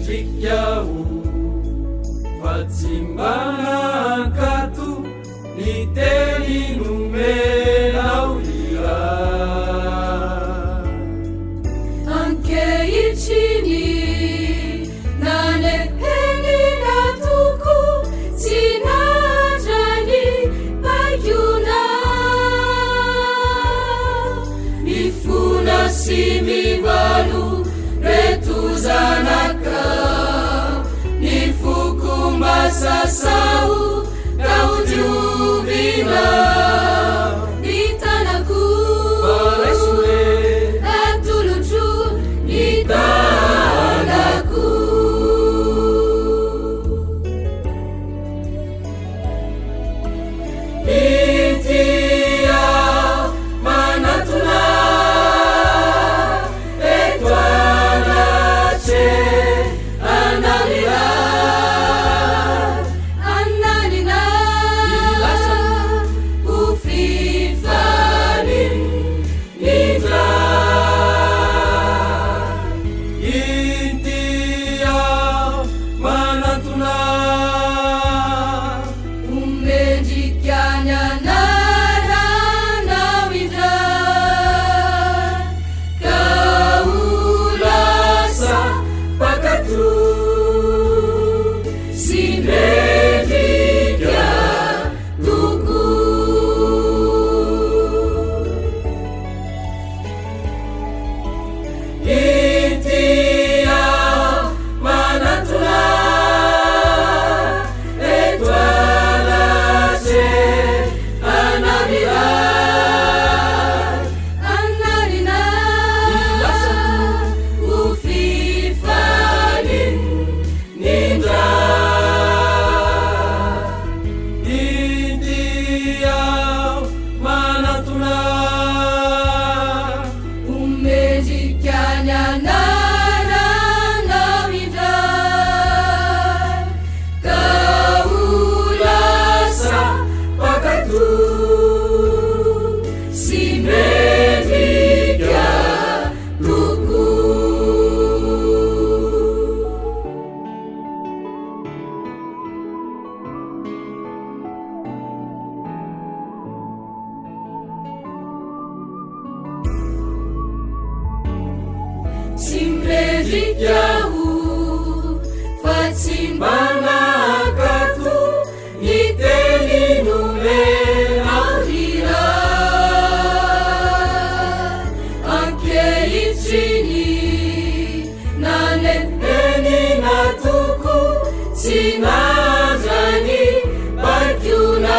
jikyahu fatsimbana katu niteni numenaulira anke ichini naneheni natuku sinajani payuna nifuna simivalu retuzanaka nifukumba sasau kaujuvina nitanaku Paresule atuluju nitanaku Intia manatuna etwanache analila annanina ufifani nidra Intia manatuna umejikanya narana wida kaulasa pakatu sinedika tuku Intia manatuna etwanache analila annanina ufifani nidra India manatuna umejikanya narana wida kaulasa pakatu sinedika tuku simpredikahu fatsimbana katu niteni numenaulira anke ichini naneheni natuku sinajani bakyuna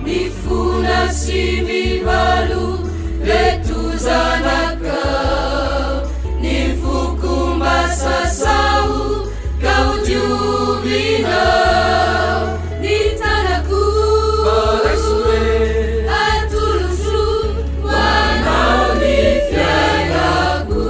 nifuna simivalu retuzanaka nifukumba sasau kaujuvina nitanaku Paresule atuluju wanaonifyanaku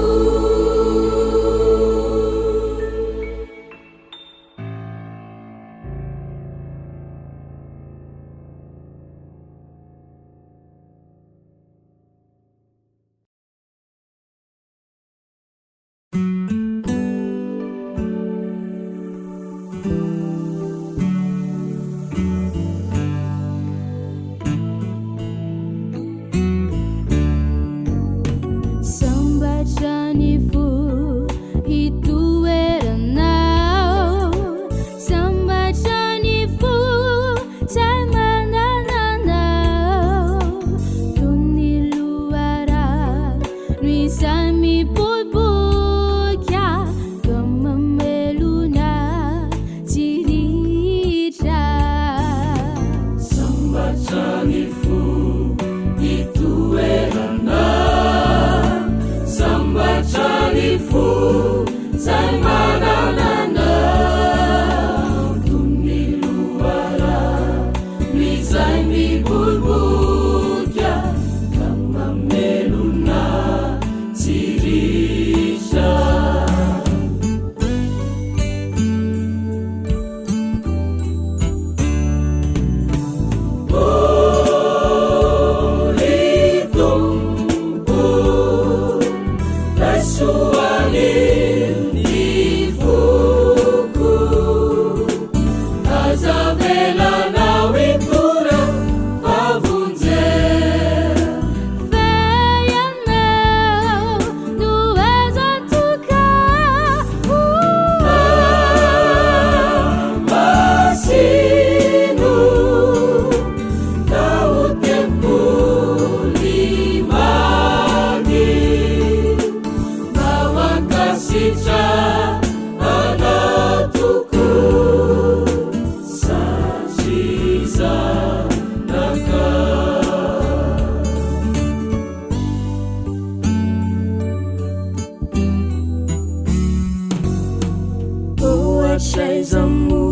voatraizamu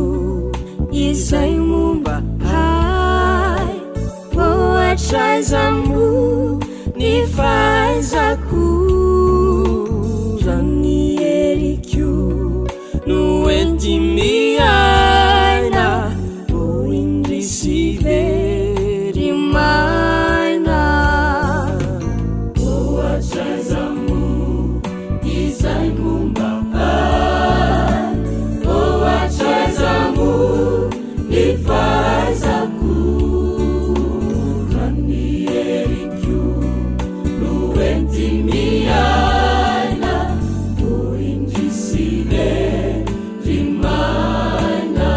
izay momba hay voatraizamu ny fahaizako rany erikio no enti miaina voindry sy very maina voatraizamu izay momba hay voatraizamu ny fahaizako rany erikio no enti miaina voindry sy very maina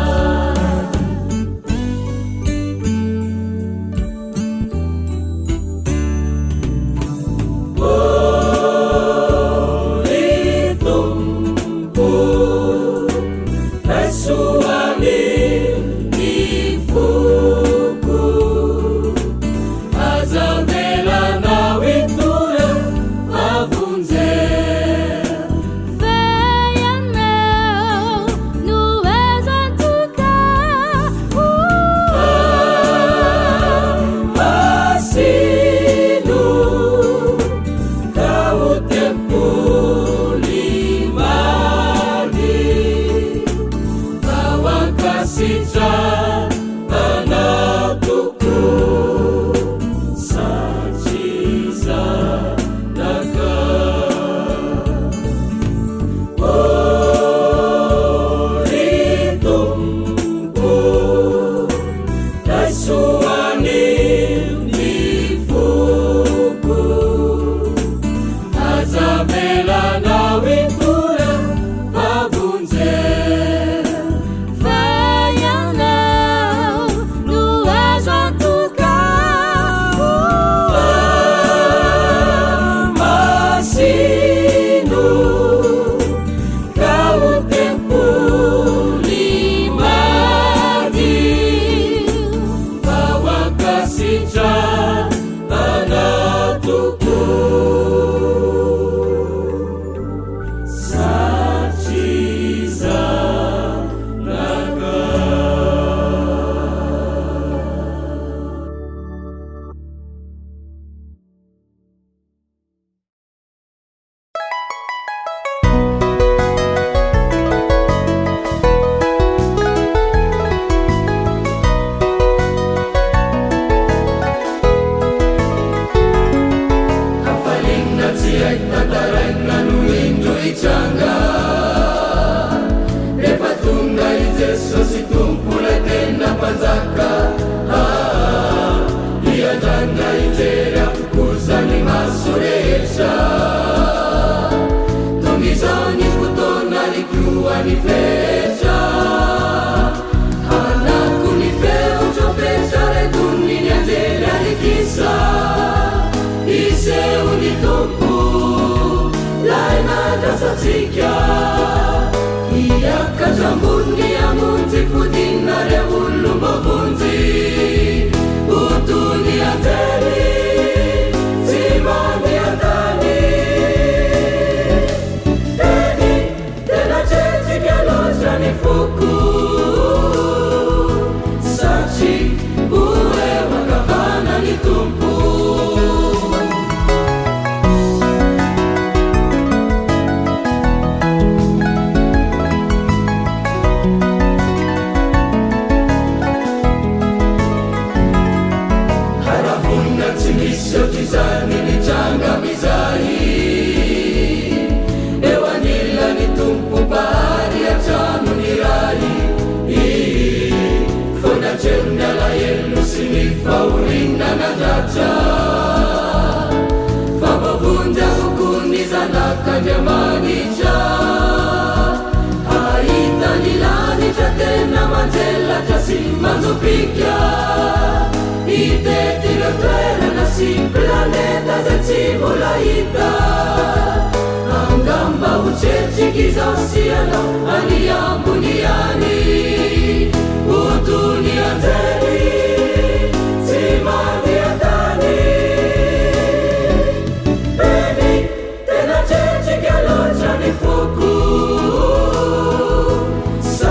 Sa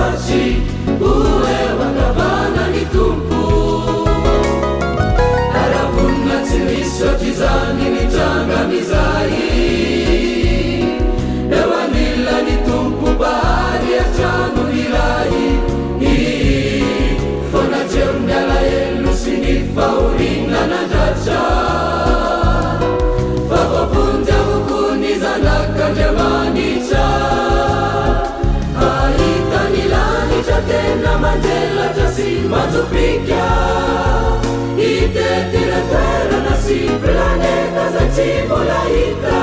Matopika itetira toerana sy planeta zay tsy mbola hita.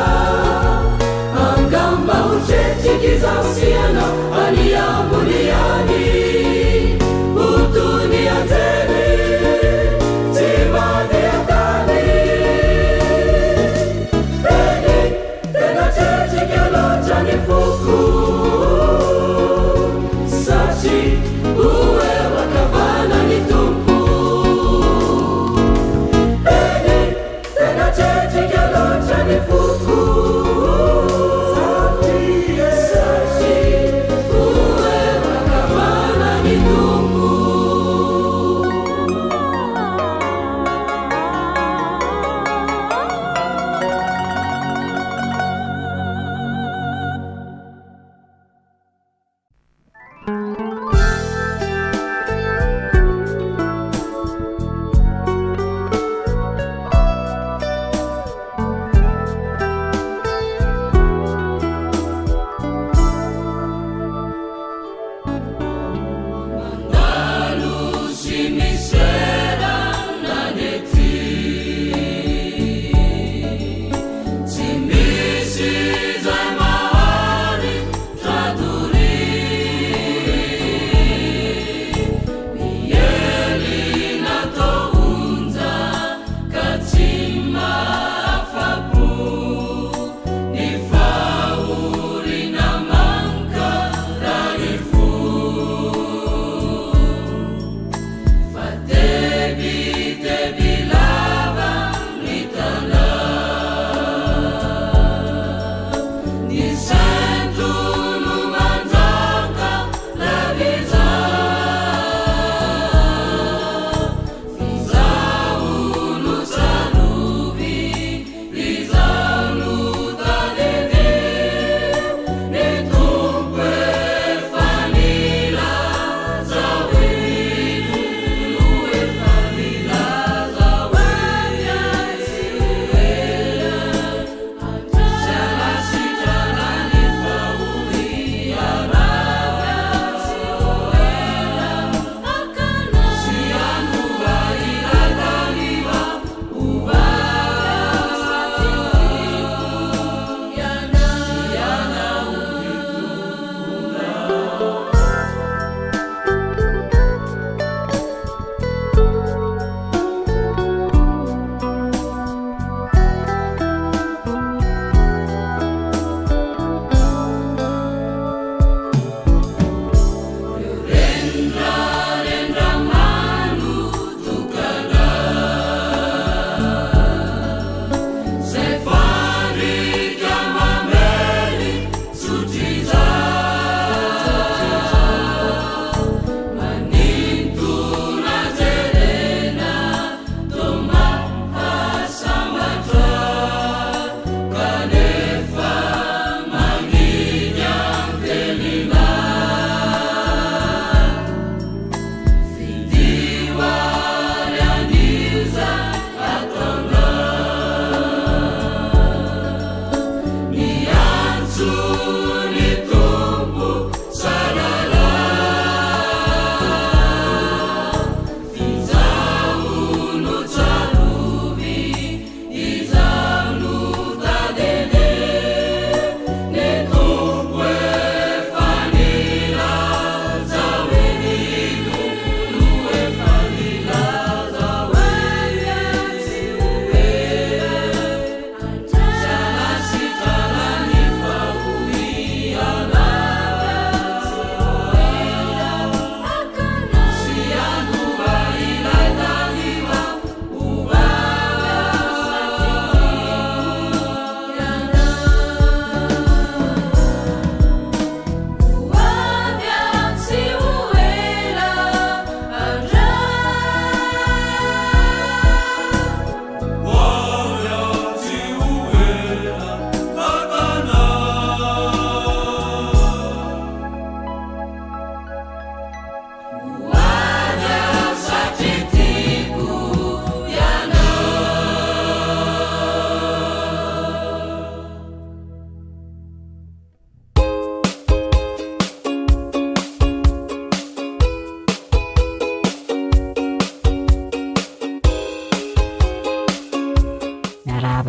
Angamba ho tretreky zaho sy anao any ambony any, ho toy ny anjely tsy mandeha tany. Eny tena tretreky loatra ny foko, satria ho eo akavana ny tompo.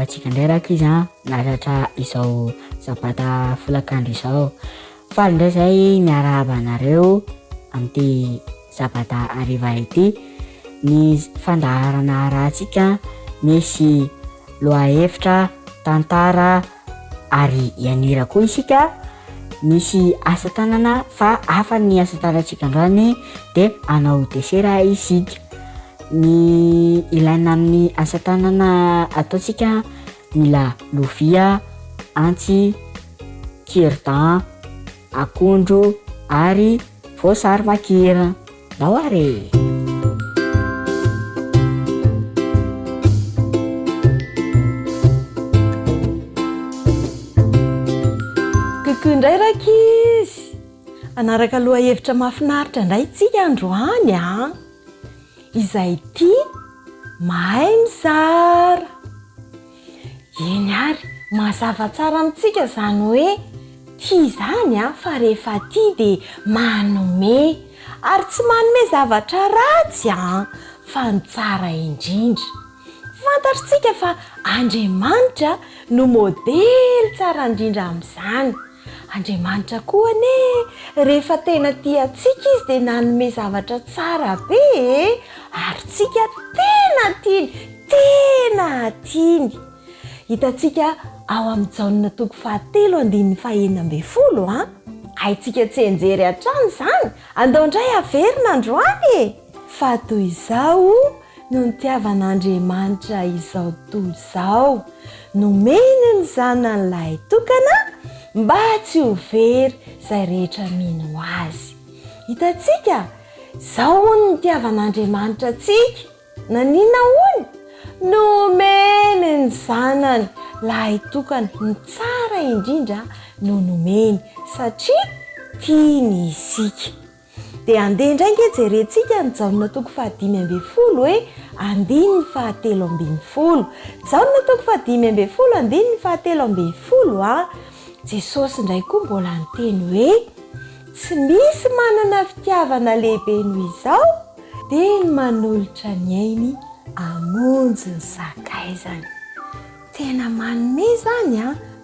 antsika ndrairaka izy naratra izao sabata folakandro izao. Faly indray zay miarahaba anareo amin'ity sabata hariva ity. Ny fandaharana rahantsika misy lohahevitra, tantara ary ianira koa isika. Misy asa tanana fa hafa ny asa tanantsika androany dia anao desera isika. Ny ilaina amin'ny asa tanana ataontsika mila lovia, antsy, cure-dent, akondro ary voasary makira. Ndao are! Indray rakizy anaraka lohahevitra mahafinaritra indray tsika androany izay ty mahay mizara. Eny ary mazava tsara amintsika zany hoe ty zany fa rehefa ty dia manome ary tsy manome zavatra ratsy fa ny tsara indrindra. Fantatritsika fa Andriamanitra no modely tsara indrindra amin'izany. Andriamanitra koa rehefa tena tiantsika izy dia nanome zavatra tsara be ary tsika tena tiany. Hitantsika ao amin'ny Jaonina 7:4-10 haitsika tsy enjery hatrany izany, andao indray averina androany. Fa toy izao no nitiavan'Andriamanitra izao tontolo izao, nomeny ny zanan'ilay tokana mba tsy ho very izay rehetra mino azy. Hitantsika izao hono nitiavan'Andriamanitra antsika. Nanina hono? Nomeny ny zanany ilay tokana, ny tsara indrindra no nomeny satria tiany isika. Dia andeha indray nge jerentsika ny Jaonina 5:5 hoe 7:13. Jaonina 5:13 Jesosy indray koa mbola niteny hoe tsy misy manana fitiavana lehibe noho izao dia ny manolotra ny ainy amonjy ny sakaizany. Tena manome zany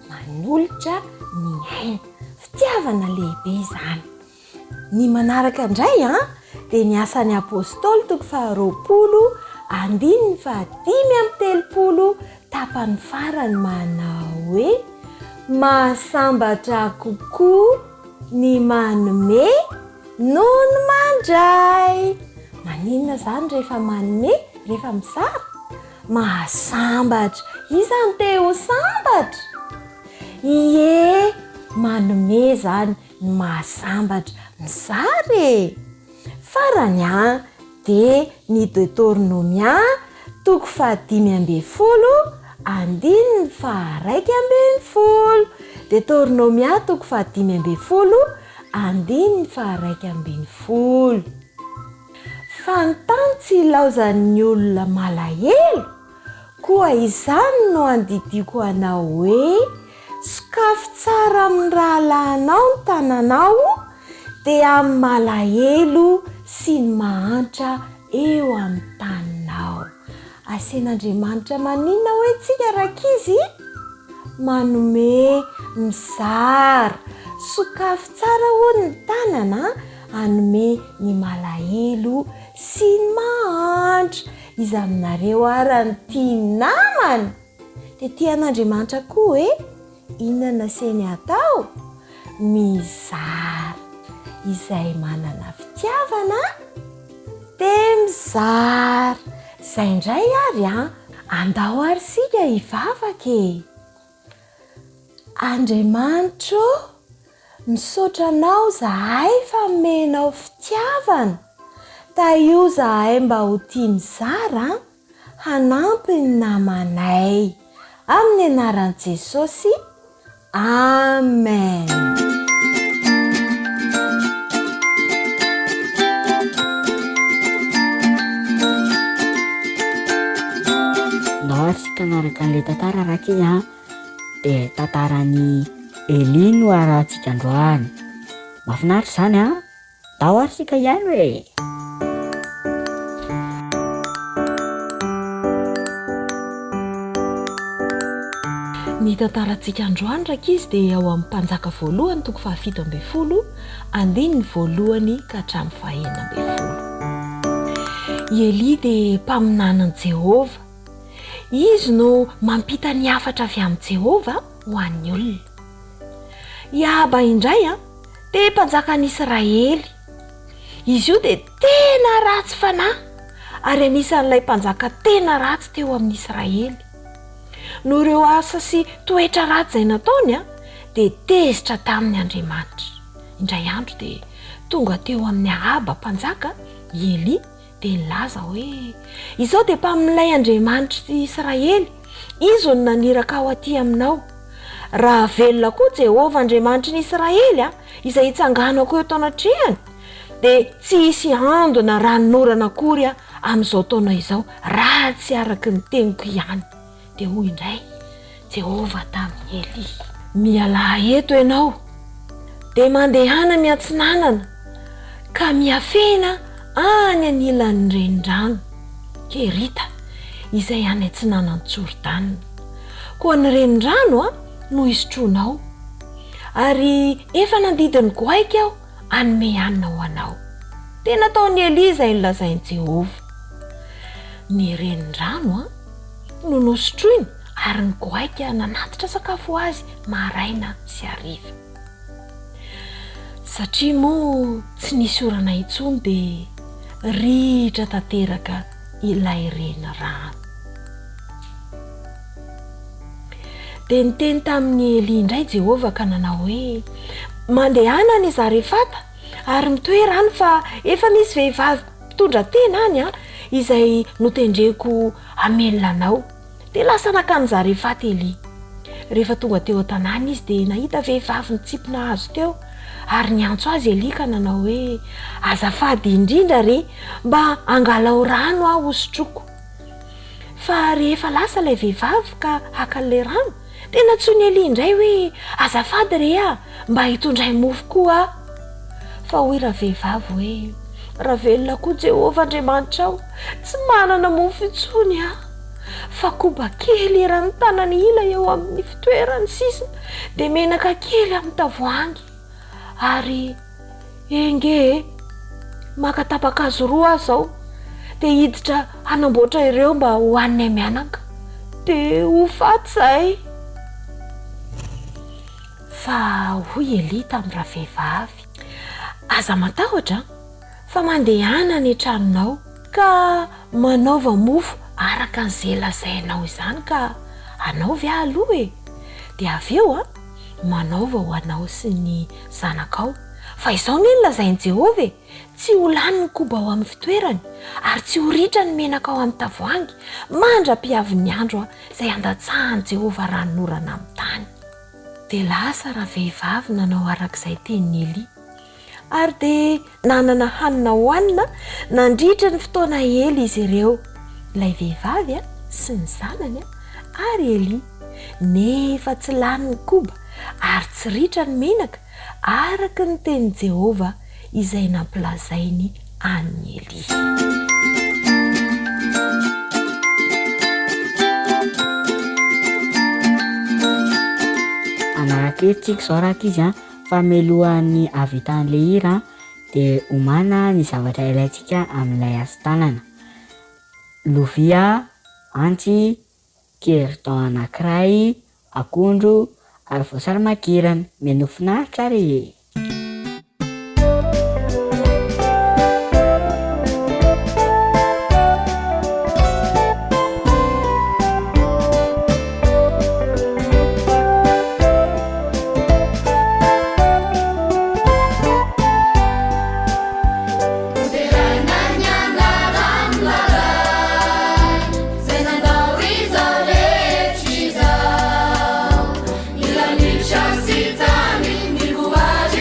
manolotra ny ainy, fitiavana lehibe izany. Ny manaraka indray dia ny asan'ny apôstôly 2:15-30 tapany farany manao hoe mahasambatra kokoa ny manome noho ny mandray. Maninona zany rehefa manome, rehefa mizara? Mahasambatra. Iza ny te ho sambatra? Ie, manome zany ny mahasambatra mizara. Farany dia ny Deutéronomia 5:1-2. Deutéronomia 5:1-2. Fantany tsy ilaozan'ny olona malahelo, koa izany no andidiko anao hoe sokafo tsara amin'ny rahalanao ny tananao dia amin'ny malahelo sy ny mahantra eo amin'ny taninao. Asen'Andriamanitra maninona hoe tsika rakizy? Manome mizara, sokafo tsara hono ny tanana, anome ny malahelo sy ny mahantra. Izy aminareo ary ny tia namana. Dia tian'Andriamanitra koa hoe inona naseny atao? Mizara. Izay manana fitiavana dia mizara. Izay indray ary andao ary sika hivavaka. Andriamanitra, misaotra anao zahay fa menao fitiavana. Taio zahay mba ho tia mizara, hanampy ny namanay. Amin'ny anaran'i Jesosy. Amen. Ndao ary sika naraka an'ilay tantara rakizy dia tantaran'ny Eli no arahantsika androany. Mahafinaritra izany ndao ary sika ihany hoe. Ny tantarantsika androany raka izy dia ao amin'ny mpanjaka voalohany toko 7 andininy voalohany ka hatramin'ny 9. Eli dia mpaminanan'i Jehova. Izy no mampita ny hafatra avy amin'ny Jehova ho an'ny olona. Iaba indray dia mpanjakan'Israely. Izy io dia tena ratsy fanahy ary anisan'ilay mpanjaka tena ratsy teo amin'ny Israely. No ireo asa sy toetra ratsy izay nataony dia tezitra tamin'ny Andriamanitra. Indray andro dia tonga teo amin'ny Ahaba mpanjaka Eli dia nilaza hoe izao dia mpamin'ilay Andriamanitra sy Israely, izy no naniraka ao aty aminao. Raha velona koa Jehova Andriamanitra ny Israely izay hitsanganako eo tanatrehany, dia tsy hisy ando na ranorana akory amin'izao taona izao raha tsy araka ny teniko ihany. Dia hoy indray Jehova tamin'ny Eli, miala eto ianao dia mandehana miatsinanana ka miafena any anilan'ny renirano Kerita izay any atsinanan'ny Jordana. Koa ny renirano no isotroanao ary efa nandidiny goaika aho anome hanina ho anao. Tena ataon'ny Eli izay nolazain'i Jehova. Ny renirano no nosotroiny ary ny goaika nanatitra sakafo azy maraina sy hariva. Satria moa tsy nisy orana intsony dia ritra tanteraka ilay renirano. Dia niteny tamin'ny Eli indray Jehova ka nanao hoe mandehana ny Zarefata ary mitoera any fa efa misy vehivavy mpitondra tena any izay notendreko hamelona anao. Dia lasa nakany Zarefata Eli. Rehefa tonga teo an-tanàna izy dia nahita vehivavy nitsipona hazo teo ary niantso azy Eli ka nanao hoe azafady indrindra re mba angalao rano aho hosotroko. Fa rehefa lasa ilay vehivavy ka hakan'ilay rano dia natsoiny Eli indray hoe azafady re mba hitondray mofo koa. Fa hoy raha vehivavy hoe raha velona koa Jehova Andriamanitra aho, tsy manana mofo intsony fa koba kely eran'ny tanany ila eo amin'ny fitoerany sisa dia menaka kely amin'ny tavoahangy ary enge makatapakazo roa aho zao dia hiditra hanamboatra ireo mba ho an'ny mianaka dia ho faty izay. Fa hoy Eli tamin'ny raha vehivavy, aza matahotra fa mandehana ny tranonao ka manaova mofo araka an'izay lazainao izany ka anaovy aloha dia avy eo manaova ho anao sy ny zanakao. Fa izao ny lazain'i Jehova tsy ho lany ny koba ao amin'ny fitoerany ary tsy ho ritra ny menaka ao amin'ny tavoahangy mandra-piavy ny andro izay andatsahan'i Jehova ranorana amin'ny tany. Dia lasa raha vehivavy nanao arak'izay tenin'ny Eli ary dia nanana hanina hohanina nandritra ny fotoana ela izy ireo, ilay vehivavy sy ny zanany ary Eli. Nefa tsy lany ny koba ary tsy ritra ny menaka araka ny tenin'i Jehova izay nampilazainy an'ny Eli. Anaraketsika izao raka izy famelohan'ny avitan'le hira dia omana ny zavatra ilaintsika amin'ilay asa tanana: lovia, antsy, keritao anankiray, akondro ary voasary makirana. Mino finaritra re. Sitani, Niguaja.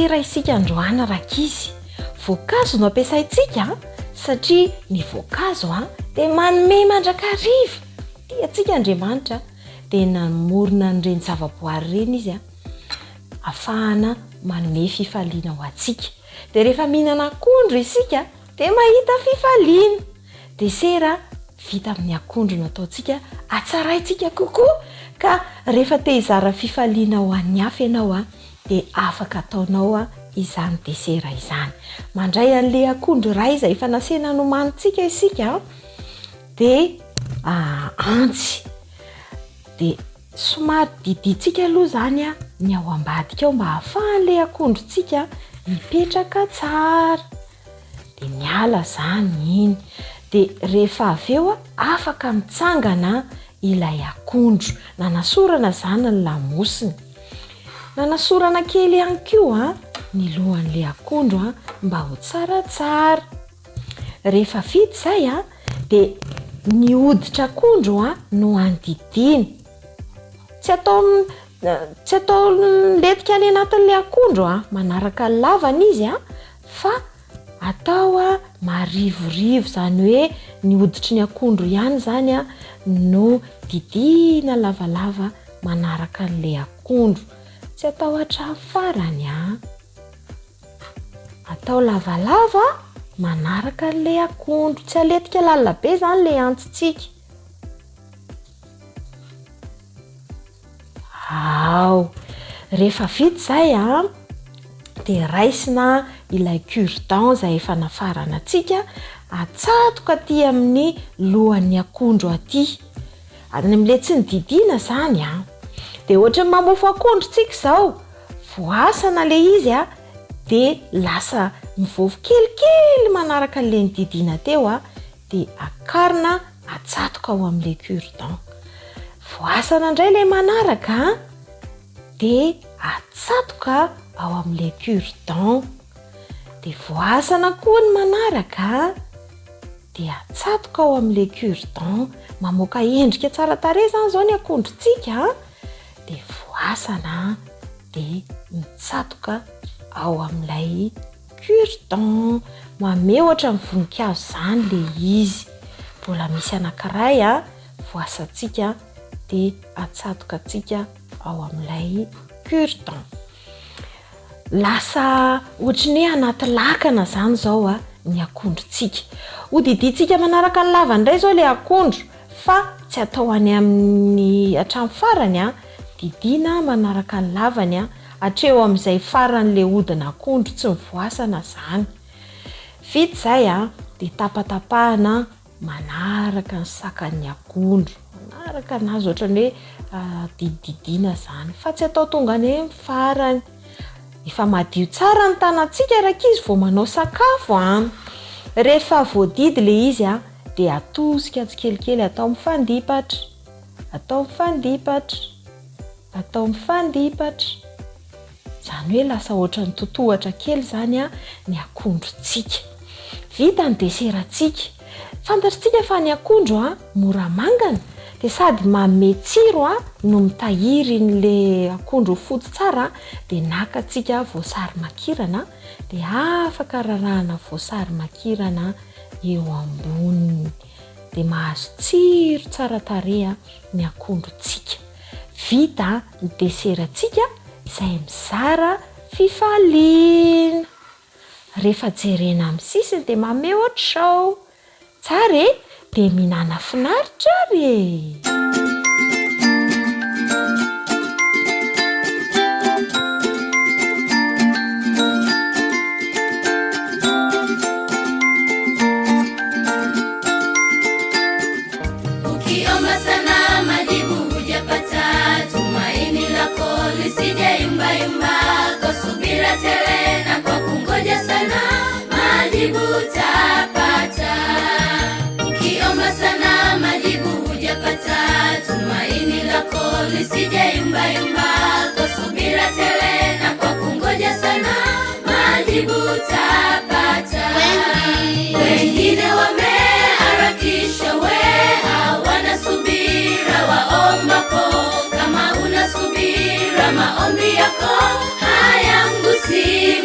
desera isika androana rakizy. Voankazo no ampiasaintsika satria ny voankazo dia manome mandrakariva. Tiantsika Andriamanitra dia namorona an'ireny zavaboary ireny izy ahafahana manome fifaliana ho antsika. Dia rehefa mihinana akondro isika dia mahita fifaliana. Desera vita amin'ny akondro no ataontsika atsaraintsika kokoa, ka rehefa te hizara fifaliana ho an'ny hafa ianao dia afaka ataonao izany desera izany. Mandray an'ilay akondro iray izay efa nasena nomanintsika isika dia antsy. Dia somary diditsika aloha zany ny ao ambadika ao mba hahafahan'ilay akondrontsika mipetraka tsara. Dia miala zany iny. Dia rehefa avy eo afaka mitsangana ilay akondro. Nanasorana zany ny lamosiny. Nanasorana kely ihany koa ny lohan'ilay akondro mba ho tsaratsara. Rehefa vita izay dia ny hoditra akondro no andidina. Tsy atao letika any anatin'ilay akondro manaraka ny lavany izy fa atao marivorivo, zany hoe ny hoditry ny akondro ihany zany no didina lavalava manaraka an'ilay akondro. Tsy atao hatrany farany atao lavalava manaraka an'ilay akondro. Tsy aletika lalina be zany ilay antsitsika. Rehefa vita izay dia raisina ilay cure-dent izay efa nafarana antsika, atsatoka aty amin'ny lohan'ny akondro aty. Any amin'ilay tsy nididina zany dia ohatra ny mamofo akondro tsika izao, voasana ilay izy dia lasa mivovy kelikely manaraka an'ilay nididina teo dia akarina atsatoka ao amin'ilay cure-dent. Voasana indray ilay manaraka dia atsatoka ao amin'ilay cure-dent. Dia voasana koa ny manaraka dia atsatoka ao amin'ilay cure-dent. Mamoaka endrika tsara tarehy zany izao ny akondrontsika. Dia voasana dia mitsatoka ao amin'ilay cure-dent. Manome ohatra ny voninkazo zany ilay izy. Mbola misy anankiray voasantsika dia atsatoka atsika ao amin'ilay cure-dent. Lasa ohatra ny hoe anaty lakana zany izao ny akondrontsika. Hodiditsika manaraka ny lavany indray izao ilay akondro, fa tsy atao any amin'ny hatrany farany didina manaraka ny lavany hatreo amin'izay faran'ilay hodina akondro tsy mivoasana zany. Vita izay dia tapatapahana manaraka ny sakan'ny akondro, manaraka anazy ohatra ny hoe dididina zany, fa tsy atao tonga any amin'ny farany. Efa madio tsara ny tanantsika rakizy vao manao sakafo. Rehefa voadidy ilay izy dia atosika tsikelikely, atao mifandipatra, atao mifandipatra, atao mifandipatra. Zany hoe lasa ohatra ny totohatra kely zany ny akondrontsika. Vita ny deserantsika. Fantatritsika fa ny akondro mora mangana dia sady manome tsiro no mitahiry n'ilay akondro fotsy tsara. Dia naka tsika voasary makirana dia afaka rarahana voasary makirana eo amboniny. Dia mahazo tsiro tsara tarehy ny akondrontsika. Vita ny deserantsika izay mizara fifaliana. Rehefa jerena amin'ny sisiny dia manome ohatr'izao. Tsara dia mihinana finaritra ary. Ukiomba sana majibu hujapata, tumaini lako lisije yumba yumba, kwa subira tele na kwa kungoja sana majibu utapata. Ukiomba sana majibu hujapata, tumaini lako lisije yumba yumba, kwa subira tele na kwa kungoja sana majibu utapata. Wengine wameharakisha, hawana subira waombapo. Kama una subira maombi yako hayamgusi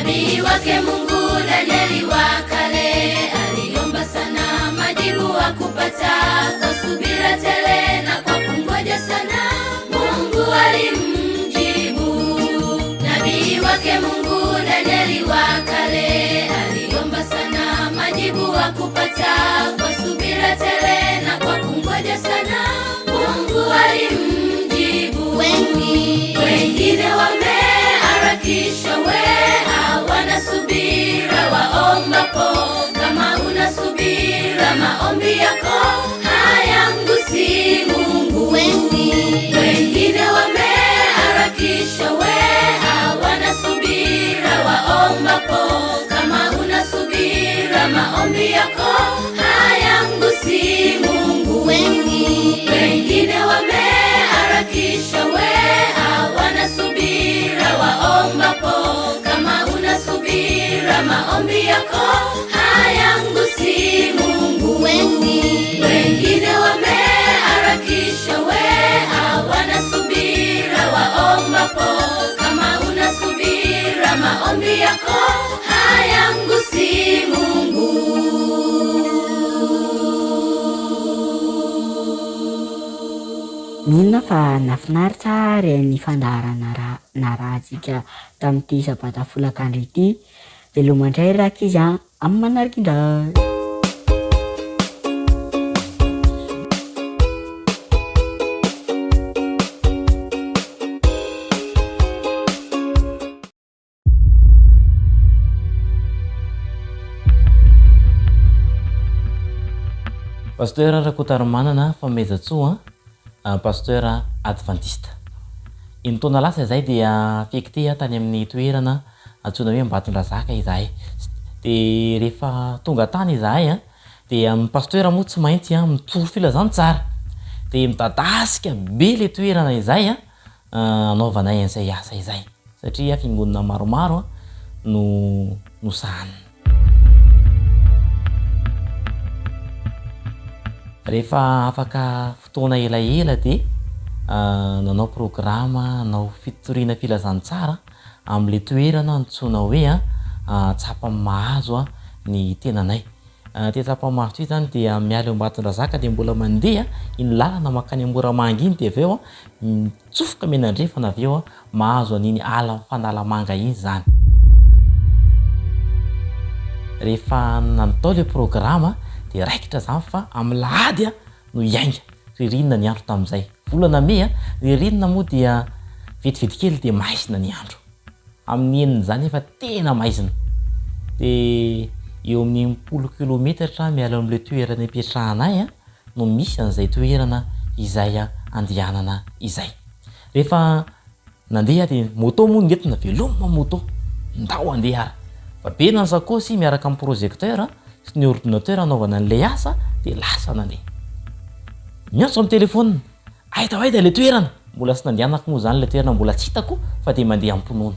nabii wake Mungu Danieli wa kale aliomba sana, majibu hakupata. Kwa subira tele na kwa kungoja sana, Mungu alimjibu. Nabii wake Mungu Danieli wa kale aliomba sana, majibu hakupata. Kwa subira tele na kwa kungoja sana, Mungu alimjibu. Wengine wameharakisha, hawana subira waombapo. Kama una subira, maombi yako hayamgusi Mungu. Wengine wameharakisha, hawana subira waombapo. Kama una subira, maombi yako hayamgusi Mungu. Wengine wameharakisha, hawana subira waombapo. Kama una subira, maombi yako hayamgusi Mungu. Wengine wameharakisha, hawana subira waombapo. Kama una subira, maombi yako hayamgusi Mungu. Mihina fa nafinaritra ary ny fandaharana narahantsika tamin'ity sabatafolakandro ity. Velomandray raka izy amin'ny manaraka indray. Pasteur Rakotaromanana Famezatsua, pasteur adventiste. Iny taona lasa izay dia fekite tany amin'ny toerana antsoina hoe Ambatondrazaka izahay. Dia rehefa tonga tany izahay dia pasteur moa tsy maintsy mitoro filazantsara. Dia midadasika be le toerana izay anaovanay an'izay asa izay satria fiangonana maromaro no sahana. Rehefa afaka fotoana elaela dia nanao programa, nanao fitoriana filazantsara amin'le toerana antsoina hoe Tsapamahazo ny tenanay. Ty Tsapamahazo ity zany dia miala Ambatondrazaka dia mbola mandeha iny lalana makany Moramanga iny dia avy eo mitsofoka Menandrefana avy eo mahazo an'iny ala Fanalamanga iny zany. Rehefa natao le programa dia raikitra zany fa amin'ny Lahady no iainga ririnina ny andro tamin'izay. Volana May ririnina moa dia vetivety kely dia maizina ny andro. Amin'ny eniny zany efa tena maizina. Dia eo amin'ny 10 kilometatra miala amin'ilay toerana ipetrahanay no misy an'izay toerana izay andehanana izay. Rehefa nandeha dia moto moa nentina velomina moto ndao andeha ara. Fa be ny sakosy miaraka amin'ny projecteur sy ny ordinateur anaovana an'ilay asa dia lasa nandeha. Miantso amin'ny telefônina, ahita le toerana. Mbola tsy nandehanako moa zany le toerana, mbola tsy hitako fa dia mandeha amponona.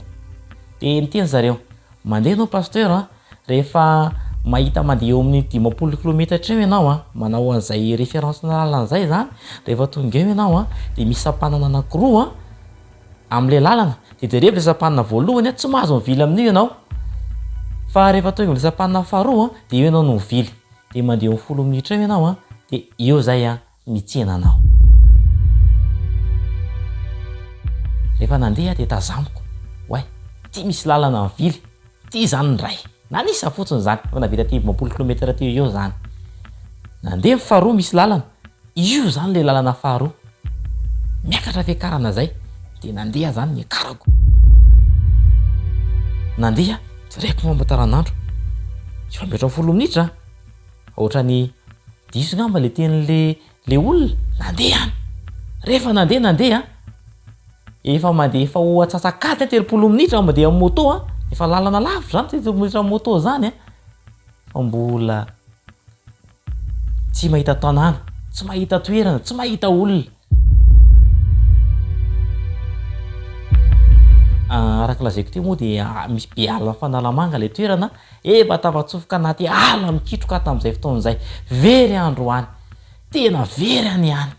Dia miteny zareo, mandeha anao pasteur rehefa mahita mandeha eo amin'ny 10 kilometatra eo ianao manao an'izay référence lalana izay zany. Rehefa tonga eo ianao dia misy sampanana anankiroa amin'ilay lalana. Dia dereva le sampanana voalohany tsy mahazo mivily amin'io ianao. Fa rehefa tonga le sampanana faharoa dia eo ianao no mivily. Dia mandeha 10 minitra eo ianao dia eo zay mitsena anao. Rehefa nandeha dia tazamiko, way, ty misy lalana mivily, ty zany ndray. Nanisa fotsiny zany, fa navita 10 kilometatra teo eo zany. Nandeha faharoa misy lalana, io zany le lalana faharoa. Miakatra fiakarana zay, dia nandeha zany ny akarako. Nandeha, direko mampataranandro. Tsy metra 10 minitra. Ohatrany diso ngamba le tenin'le olona, nandeha. Rehefa nandeha, efa mandeha efa ho atsasakady 30 minitra mandeha amin'ny moto efa lalana lavitra zany 30 minitra amin'ny moto zany fa mbola tsy mahita tanàna, tsy mahita toerana, tsy mahita olona. Araka lazaiko teo moa dia misy be ala Fanalamanga le toerana, efa tafatsofoka anaty ala mikitroka tamin'izay fotoan'izay. Very andro any, tena very any any.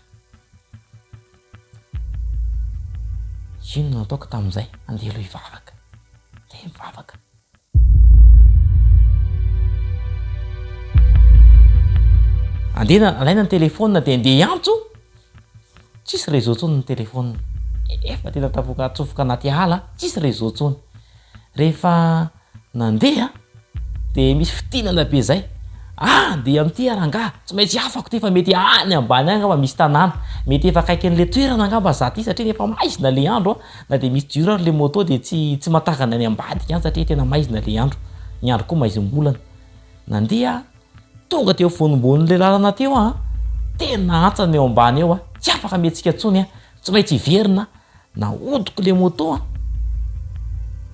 Ino no nataoko tamin'izay? Andeha aloha hivavaka. Andeha mivavaka. andena alaina ny telefôna de andeha iantso tsisy réseau tsony ny telefôna efa tena tafoka atsofoka anaty ala tsisy réseau tsony rehefa nandeha de misy fitinana be zay de am'ty arangah tsy maintsy afako ty fa mety any ambany any angamba misy tanàna mety efa kaikin'le toerana angamba za ty satria efa maizina le andro na de misy jiro ary le moto de tsy matakana any ambadika any satria tena maizina le andro ny andro koa maizim-bolana nandeha tonga teo vonim-bonin'le lalana teo tena antsana eo ambany eo tsy afaka mihetsika tsony tsy maintsy hiverina na odiko le moto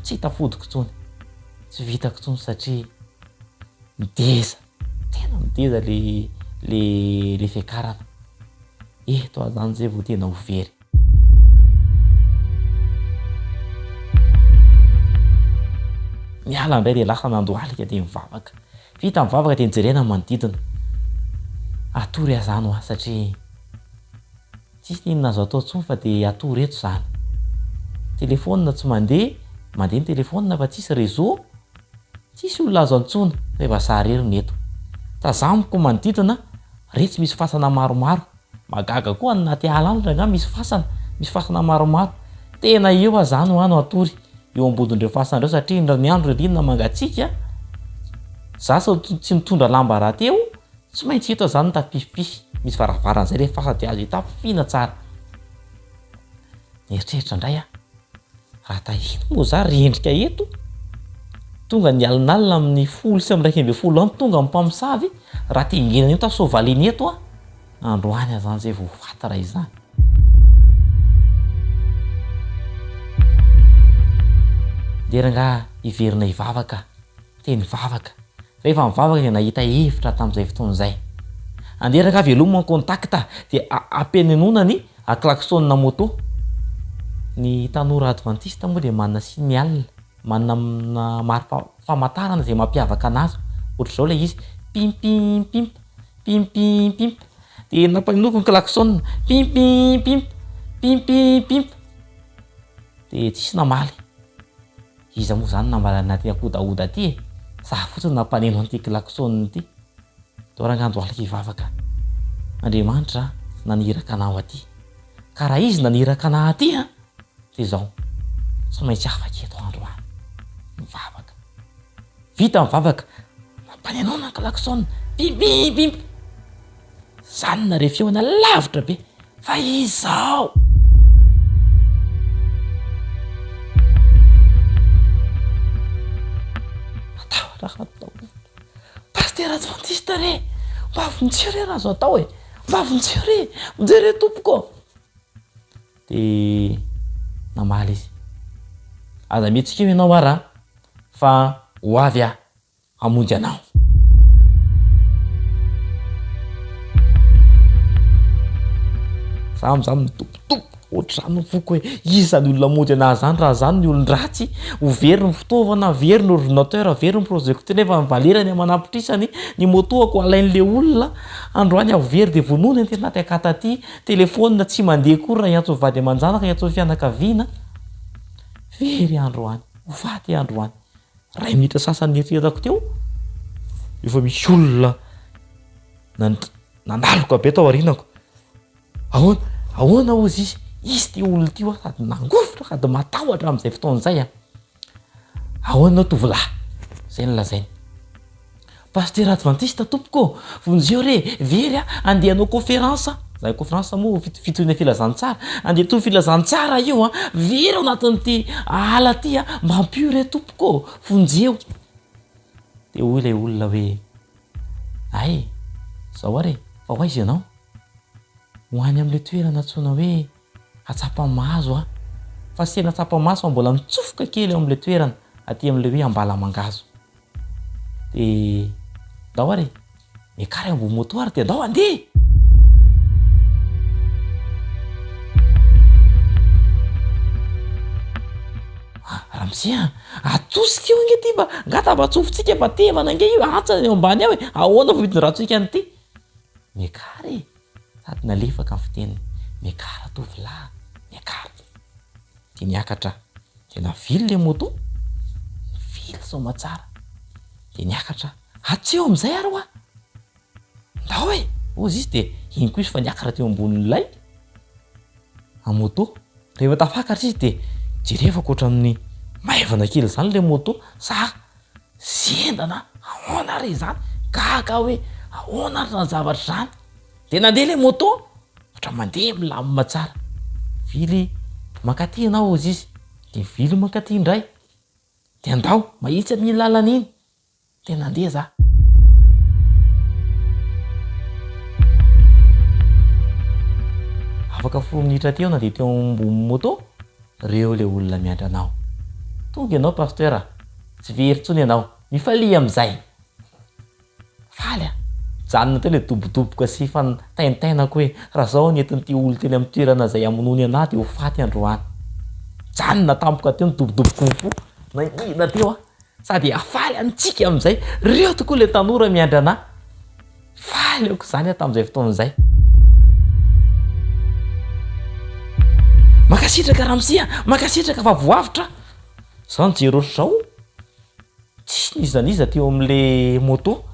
tsy hitafodiko tsony tsy vitako tsony satria mideza tena mideza le fiakarana eto azany zay vao tena ho very miala indray de lasa nandohalika de mivavaka vita mivavaka de nijerena manodidina atory azany satria tsisy inona azo atao tsony fa de atory eto zany telefônina tsy mandeha ny telefônina fa tsisy réseau tsisy olona azo antsona rehefa sareriny eto tazamiko manodidina retsy misy fasana maromaro magaga koa anaty ala any ranga misy fasana maromaro tena eo azany ho ano atory eo ambodin'ireo fasana ireo satria ny andro rinona mangatsika za tsy mitondra lamba raha teo tsy maintsy eto azany tapifipisy misy varavaran'izay rehefa fasa de azo hitapifina tsara nieritreritra indray raha tahino moa za rendrika eto tonga ny alinalina amin'ny 100 any tonga mpamosavy raha tengenana io tasovaliny eto androany azany zay vao fata raha izany deranga hiverina hivavaka teny vavaka rehefa mivavaka de nahita hevitra tamin'izay fotoan'izay anderaka velomany kontakta de ampenenonany klaksonina moto ny tanora adventiste moa de manana signal manana maro famantarana zay mampiavaka anazy ohatr'izao le izy pimpimpimp pimpimpimp de nampaninoko ny klaksonina pimpimpimp pimpimpimp de tsisy namaly iza moa zany namala anaty akodaoda ty za fotsiny nampaneno an'ity klaksonina ity dorangandro alika hivavaka Andriamanitra naniraka anao aty ka raha izy naniraka anao aty de zao tsy maintsy afaka eto androany mivavaka vita mivavaka nampanenona ny klaksonina pimpimpimp zany nare feona lavitra be fa izao Pasteur Adventiste re mba vonjeo re raha azo atao mba vonjeo re vonjeo re tompoko de namaly izy aza mihetsika eo ianao ara fa ho avy hamonjy anao za am'zany mitopotopo ohatr'izany mifoko hoe iza ny olona monjy anazy zany raha zany ny olon-dratsy ho very ny fitaovana very ny ordinateur very ny projecteur nefa mivalerany manapitrisany ny motoako alain'le olona androany avo very de vonona ny tena akata aty telefônina tsy mandeha kory raha iantso vady aman-janaka iantso fianakaviana very androany ho vaty androany ray minitra sasany eritreretako teo efa misy olona nandaloka be tao arinako ahoana ozy izy ty olona ty sady nangofotra sady matahotra am'izay fotoan'izay ahoana tovolahy zay nolazainy Pasteur Adventiste tompoko vonjeo re very andehanao conférence zay conférence moa fitohina filazantsara andeha to filazantsara io very ao anatin'ity ala ty mba hampio re tompoko vonjeo de hoy ilay olona hoe ay zao are fa ho aizy ianao hoany am'le toerana tsona hoe atsapa-mahazo fa sy tena atsapa-mahazo fa mbola mitsofoka kely eo am'le toerana aty am'le hoe ambala-mangazo de ndao ary mikary ambony moto ary de ndao andeha raha misi atosika io nge ty mba ngata mba atsofotsika mba tevana nge io antsana eo ambany ao ahoana fa vidiny rahatsika anyty mikary sady nalefaka amin'ny fiteniny miakara tovolahy miakara de niakatra de navily le moto nivily sao matsara de niakatra atseo am'izay ary ndao ozy izy de iny koa izy fa niakatra teo ambonin'lay moto rehefa tafakatra izy de jerevako oatra amin'ny maivana kely zany le moto sa zendana ahoana re zany gaga hoe ahoana ry zany zavatra zany de nandeha le moto ohatra mandeha milamina tsara vily mankaty ianao ozy izy de vily mankaty indray de andao mahitsy amin'ny lalana iny de nandeha za afaka 10 minitra teo na de teo ambony moto reo le olona miandry anao tonga ianao pasteur tsy very tsony ianao mifalia am'izay faly janona teo le dobodoboka sy fantaintainako hoe raha zao nentin'ity olo teny amin'ny toerana zay amonony anahy de ho faty androany janona tampoka teo nidobodoboka ny fo nangina teo sady afaly antsika am'izay reo tokoa le tanora miandry anahy faly aoko zany tam'izay fotoan'izay makasitraka ramsia makasitraka fa voavitra zany jero zao tsy nizaniza teo am'le moto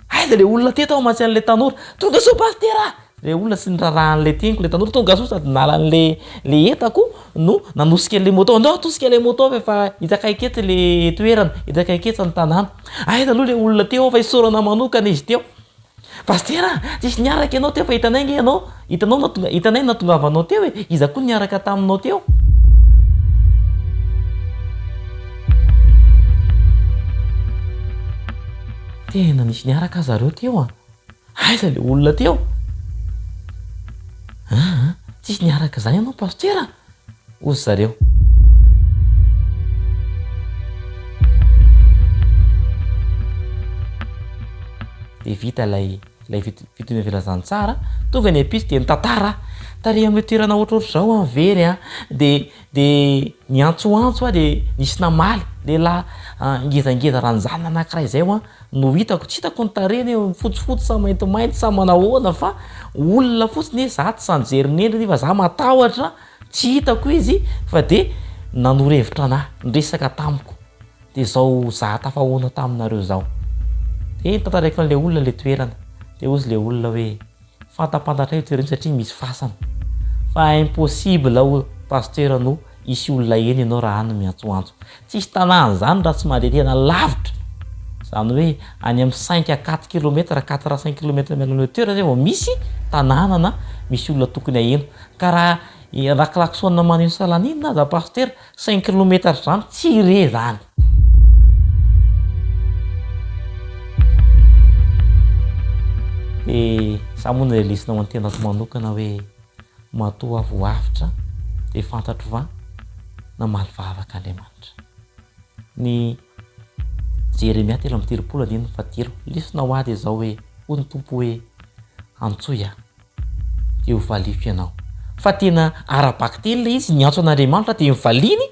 aiza le olona teto ao matsy an'le tanora tonga so pastera le olona sy nirarahan'le teniko le tanora tonga so sady nalan'le etako no nanosika le moto andao tosika le moto fa itakainketsy le toerana itakainketsy ny tanàna aiza aloha le olona teo fa isorana manokana izy teo pastera tsisy niaraka ianao teo fa hitanay nge ianao hitanay natongavanao teo hoe iza koa niaraka taminao teo tena nisy niaraka zareo teo aiza le olona teo tsisy niaraka zany ianao pastera ozy zareo de vita lay fitony filazany tsara tonga ny episy de nitantara tare amin'ny toerana ohatrohatro zao very de niantsoantso de nisy namaly lehilahy ngezangeza ranjanona anankiray zay no hitako tsy hitako ny tareny fotsifotsy sa maintimainty sa manahoana fa olona fotsiny za tsy sanjery nendriny fa za matahotra tsy hitako izy fa de nanorevitra anahy nresaka tamiko de zao za tafahoana taminareo zao de nitantaraiky an'le olona le toerana de ozy le olona hoe fantapantatra io toerana satria misy fasana fa impossible o pasteur no isy olona eny ianao raha any miantsoantso tsisy tanàna zany raha tsy mandeha tena lavitra zany hoe any amin'ny 5 à 4 km 4 à 5 km mialana toerana zay vao misy tanàna na misy olona tokony aheno ka raha rakilaksona maneno salanina za pasteur 5 km zany tsy re zany de samona le lisina ho an-tenako manokana hoe matoa voavitra de fantatro va namaly vavaka Andriamanitra ny Jeremia 3:7 lisina ho ady zao hoe hoy ny tompo hoe antsoia de ho valify ianao fa tena arabaky teny le izy niantso an'Andriamanitra de mivaliny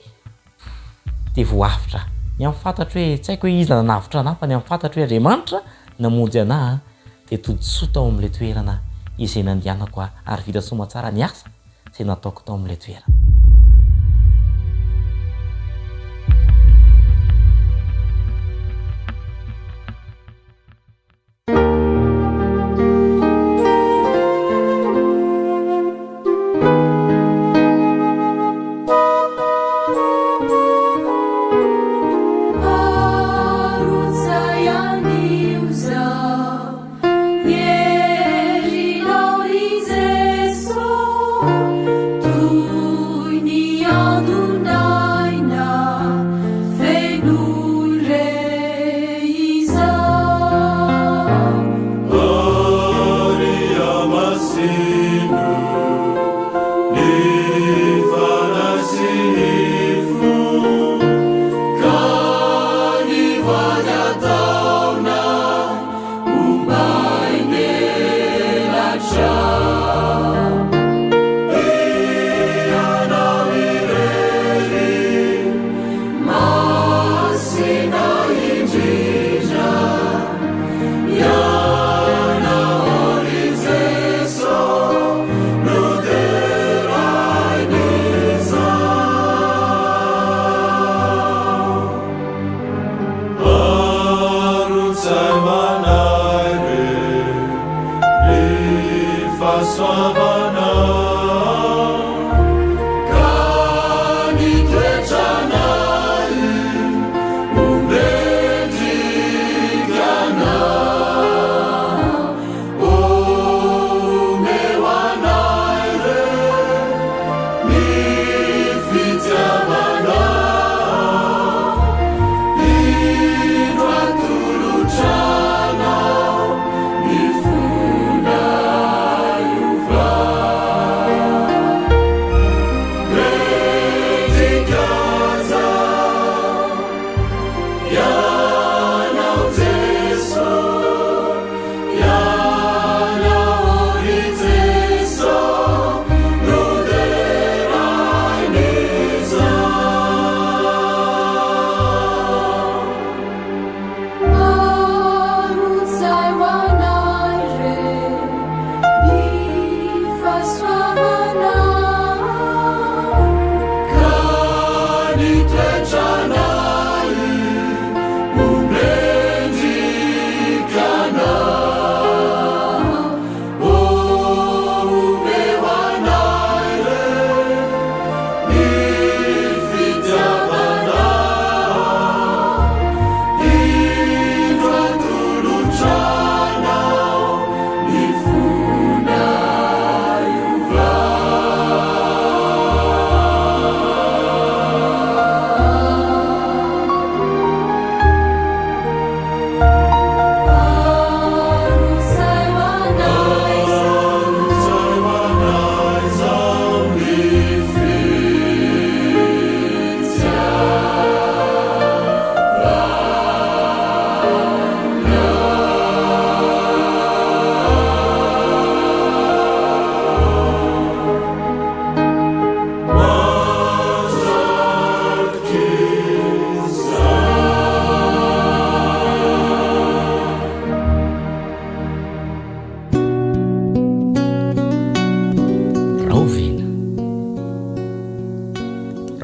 de voavitra ny amin'ny fantatro hoe tsy haiko hoe izy nanavitra anahy fa ny amin'ny fantatro hoe Andriamanitra namonjy anahy de toditsoa tao amin'le toerana izay nandianako ary vita soma tsara ny asa zay nataoko tao amin'le toerana Tu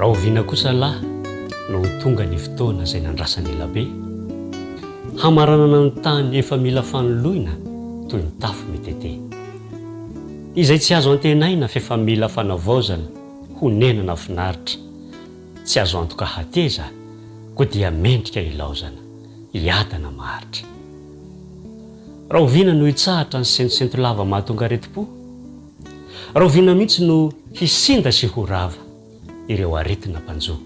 Rahoviana kosa lahy no tonga ny fotoana izay nandrasany elabe, hamaranana ny tany efa mila fanoloina toy ny tafo mitete, izay tsy azo antenaina fa efa mila fanavaozana ho nenana finaritra, tsy azo antoka hateza koa dia mendrika ilaozana hiadana maharitra. Rahoviana no hitsahatra ny sentosento lava mahatonga aretim-po, rahoviana mihitsy no hisinda sy ho rava ireo aretina mpanjoa.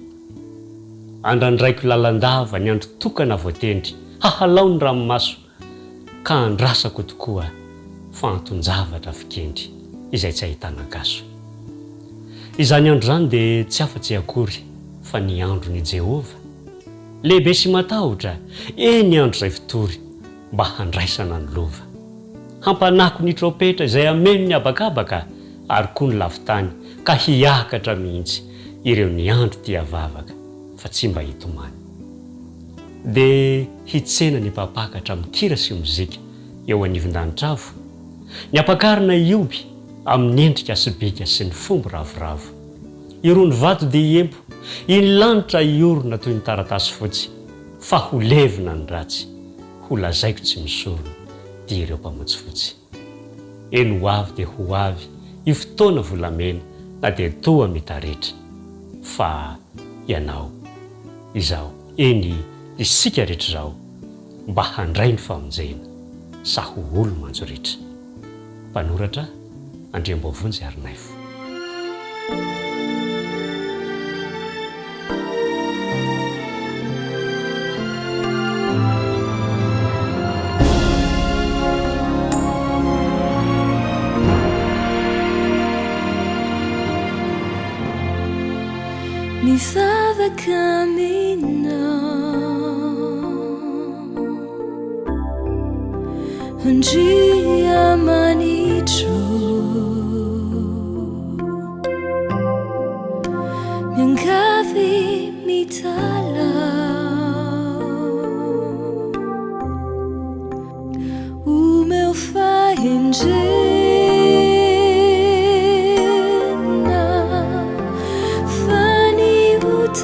Andrandraiko lalandava ny andro tokana voatendry, hahalao ny ranomaso ka andrasako tokoa fantonjavatra fikendry izay tsy ahitana gaso. Izany andro zany dia tsy afa-tsy akory fa ny andron'i Jehova, lehibe sy matahotra, ny andro izay fitory mba handraisana ny lova, hampanako ny tropetra izay ameno ny abakabaka ary koa ny lavitany ka hiakatra mihitsy ireo ny andro tia vavaka fa tsy mba hitomany. Dia hitsena ny mpapakatra mikira sy mozika eo anivon-danitra avo, ny ampakarina ioby amin'ny endrika sibika sy ny fombo ravoravo, irony vato dia iempo, iny lanitra iorona toy ny taratasy fotsy, fa ho levina ny ratsy, ho lazaiko tsy misorona dia ireo mpamotsy fotsy. Eny ho avy dia ho avy io fotoana volamena na dia toa mitaretra, fa ianao izao eny isika rehetra zao mba handray ny famonjena sa ho olo manjoretra. Mpanoratra Andriambovonjy Arinaifo. Mifavaka aminao andria manitro, miangavy mitalao o meu fahendrena faniotako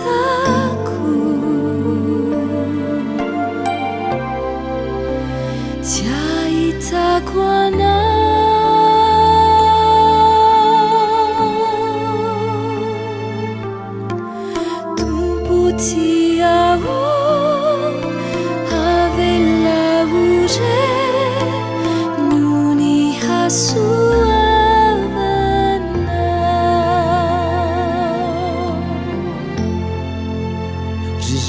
tia hitako anao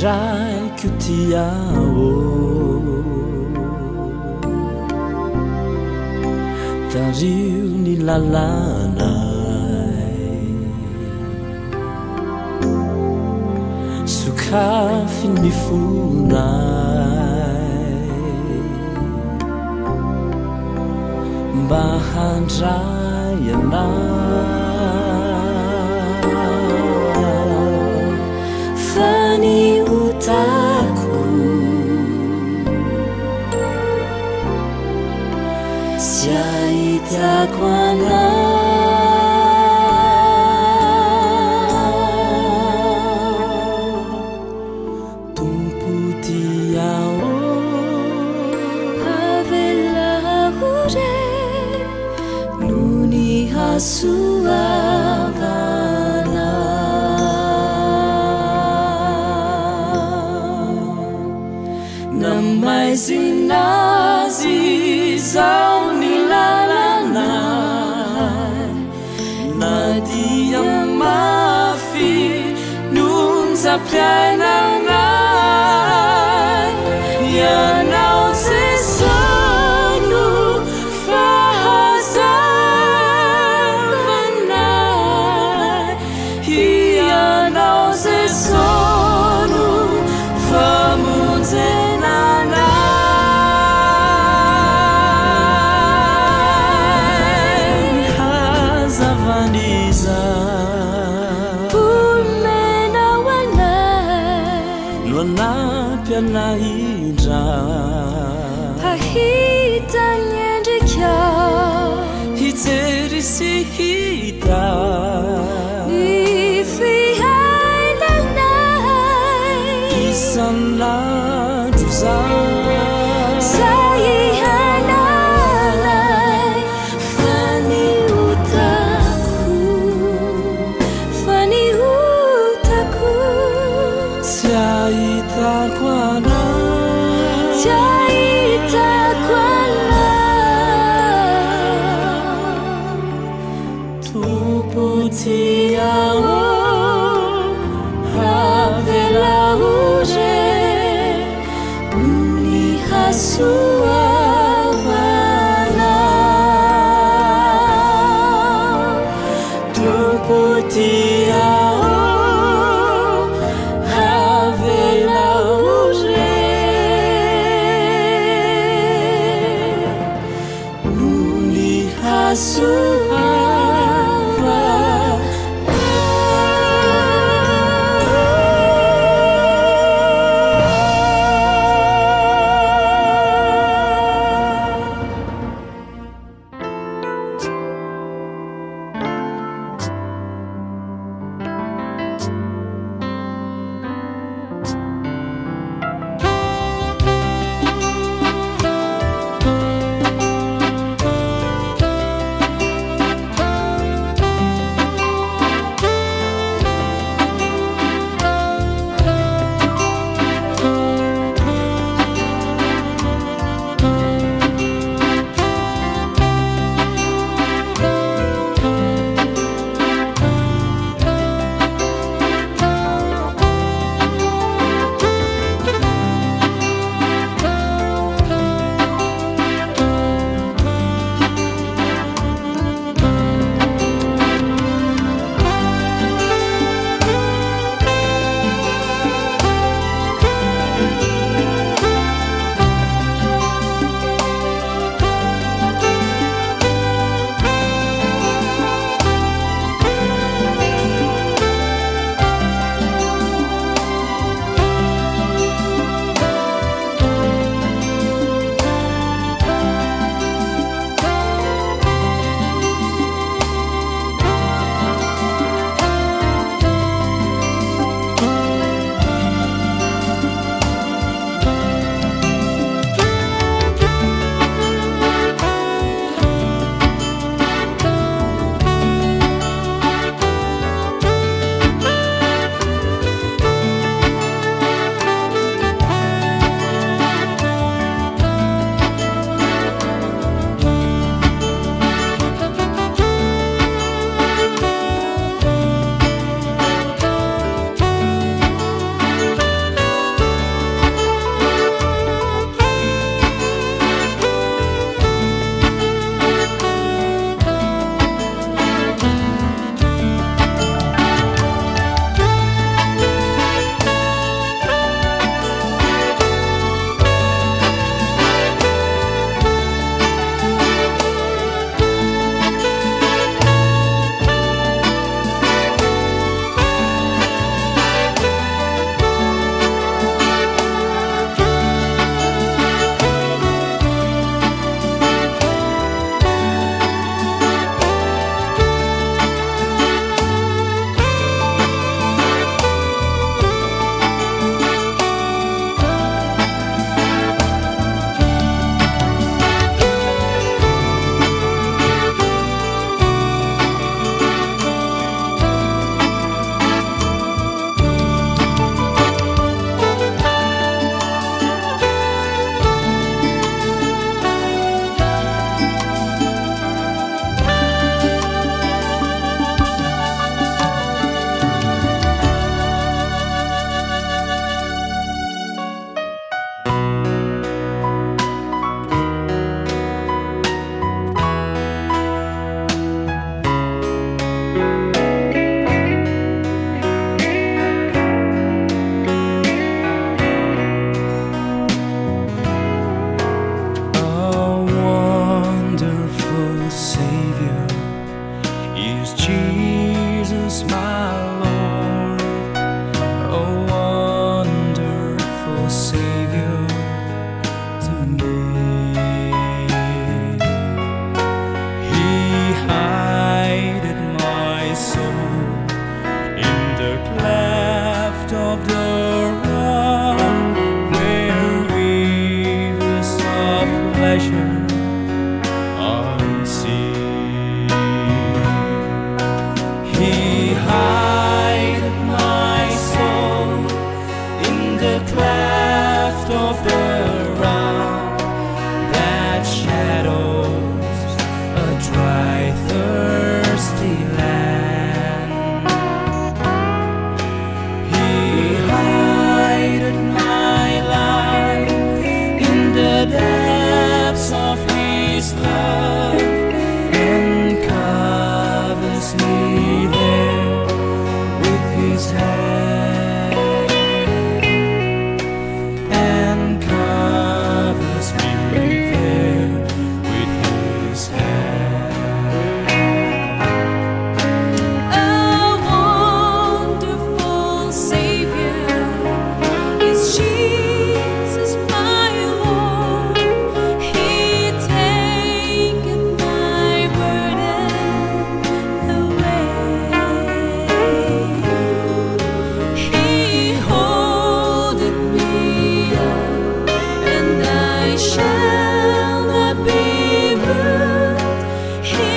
mandraiky tiao tario ny lalànay sokafy ny fonay mba handray anay fany otako sy ahitako anao tompo tiao avelaore no ny hasoavana namaizinazy zao ny lalana na dia mafy nonjampiainanay ianao zesono fahazavanay ianao zesono famonjenanay hazavaniza pormenao anay no anampy anahindra hahita ny endrikao hijery sy hita ny fiainanay isan'andro za sahihanalay faniotako tsy ahitako anay tsy ahitako anao tompo tiao avelaore no ny hasoavana tompo tiao avelaore no ny hasoavana is Jesus, my Lord, a wonderful Savior to me. He hided my soul in the cleft of the rock, where weaves of pleasure unseen. He hided my soul in the cleft of the rock that shadows a dry, thirsty land. He hided my life in the depths of His love and covers me there with His hand, and covers me there with His hand. A wonderful Savior is Jesus, my Lord. He taketh my burden away. He holdeth me up, and I shall not be moved. He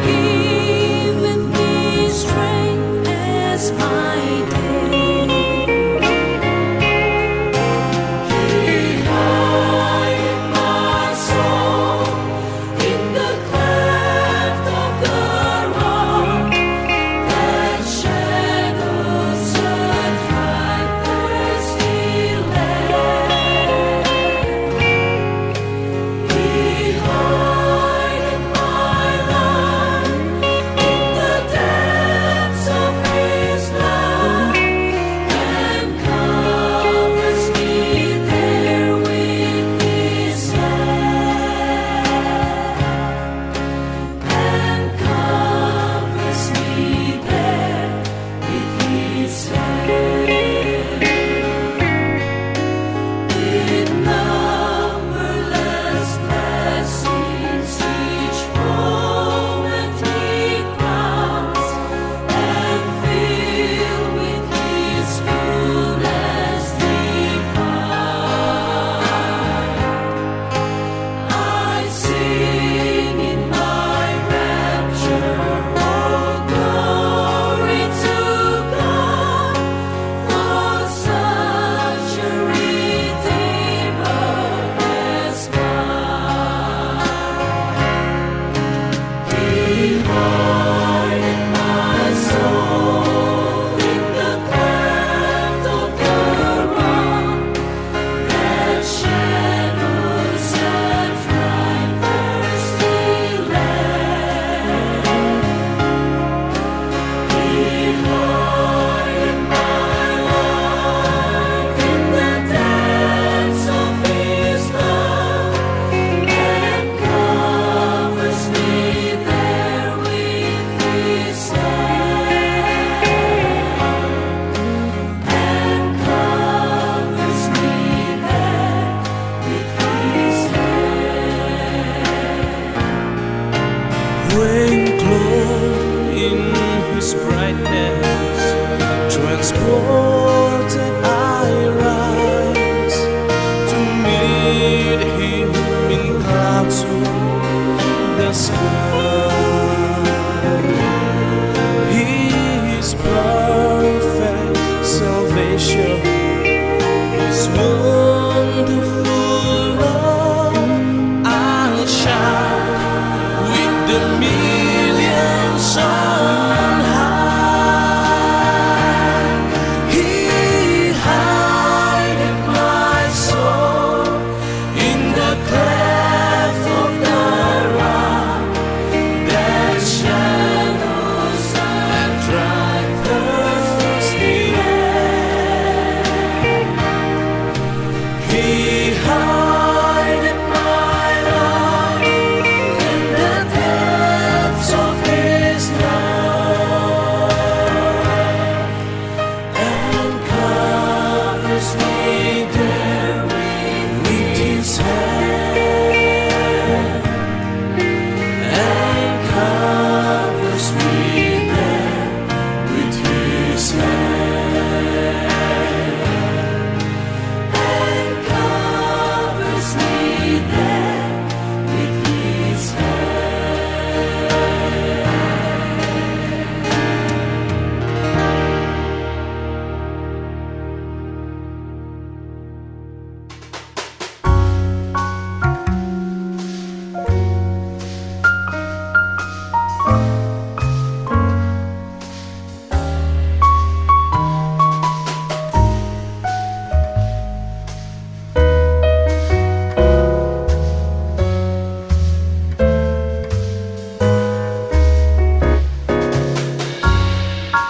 giveth me strength as my day. He hided my soul in the cleft of the rock that shadows a dry, thirsty land. He hided my life in the depths of His love and covers me there with His hand, and covers me there with His hand. With numberless blessings each moment He crowns, and filled with His fullness divine, I sing in my rapture, oh glory to God, for such a Redeemer has come. He hided my soul in the cleft of the rock that shadows a dry, thirsty land. He hided my life in the depths of His love and covers me there with His hand, and covers me there with His hand. when clothed in His brightness, transported I rise to meet Him in clouds to the sky. His perfect salvation, His wonderful love, I'll shout with the millions on high.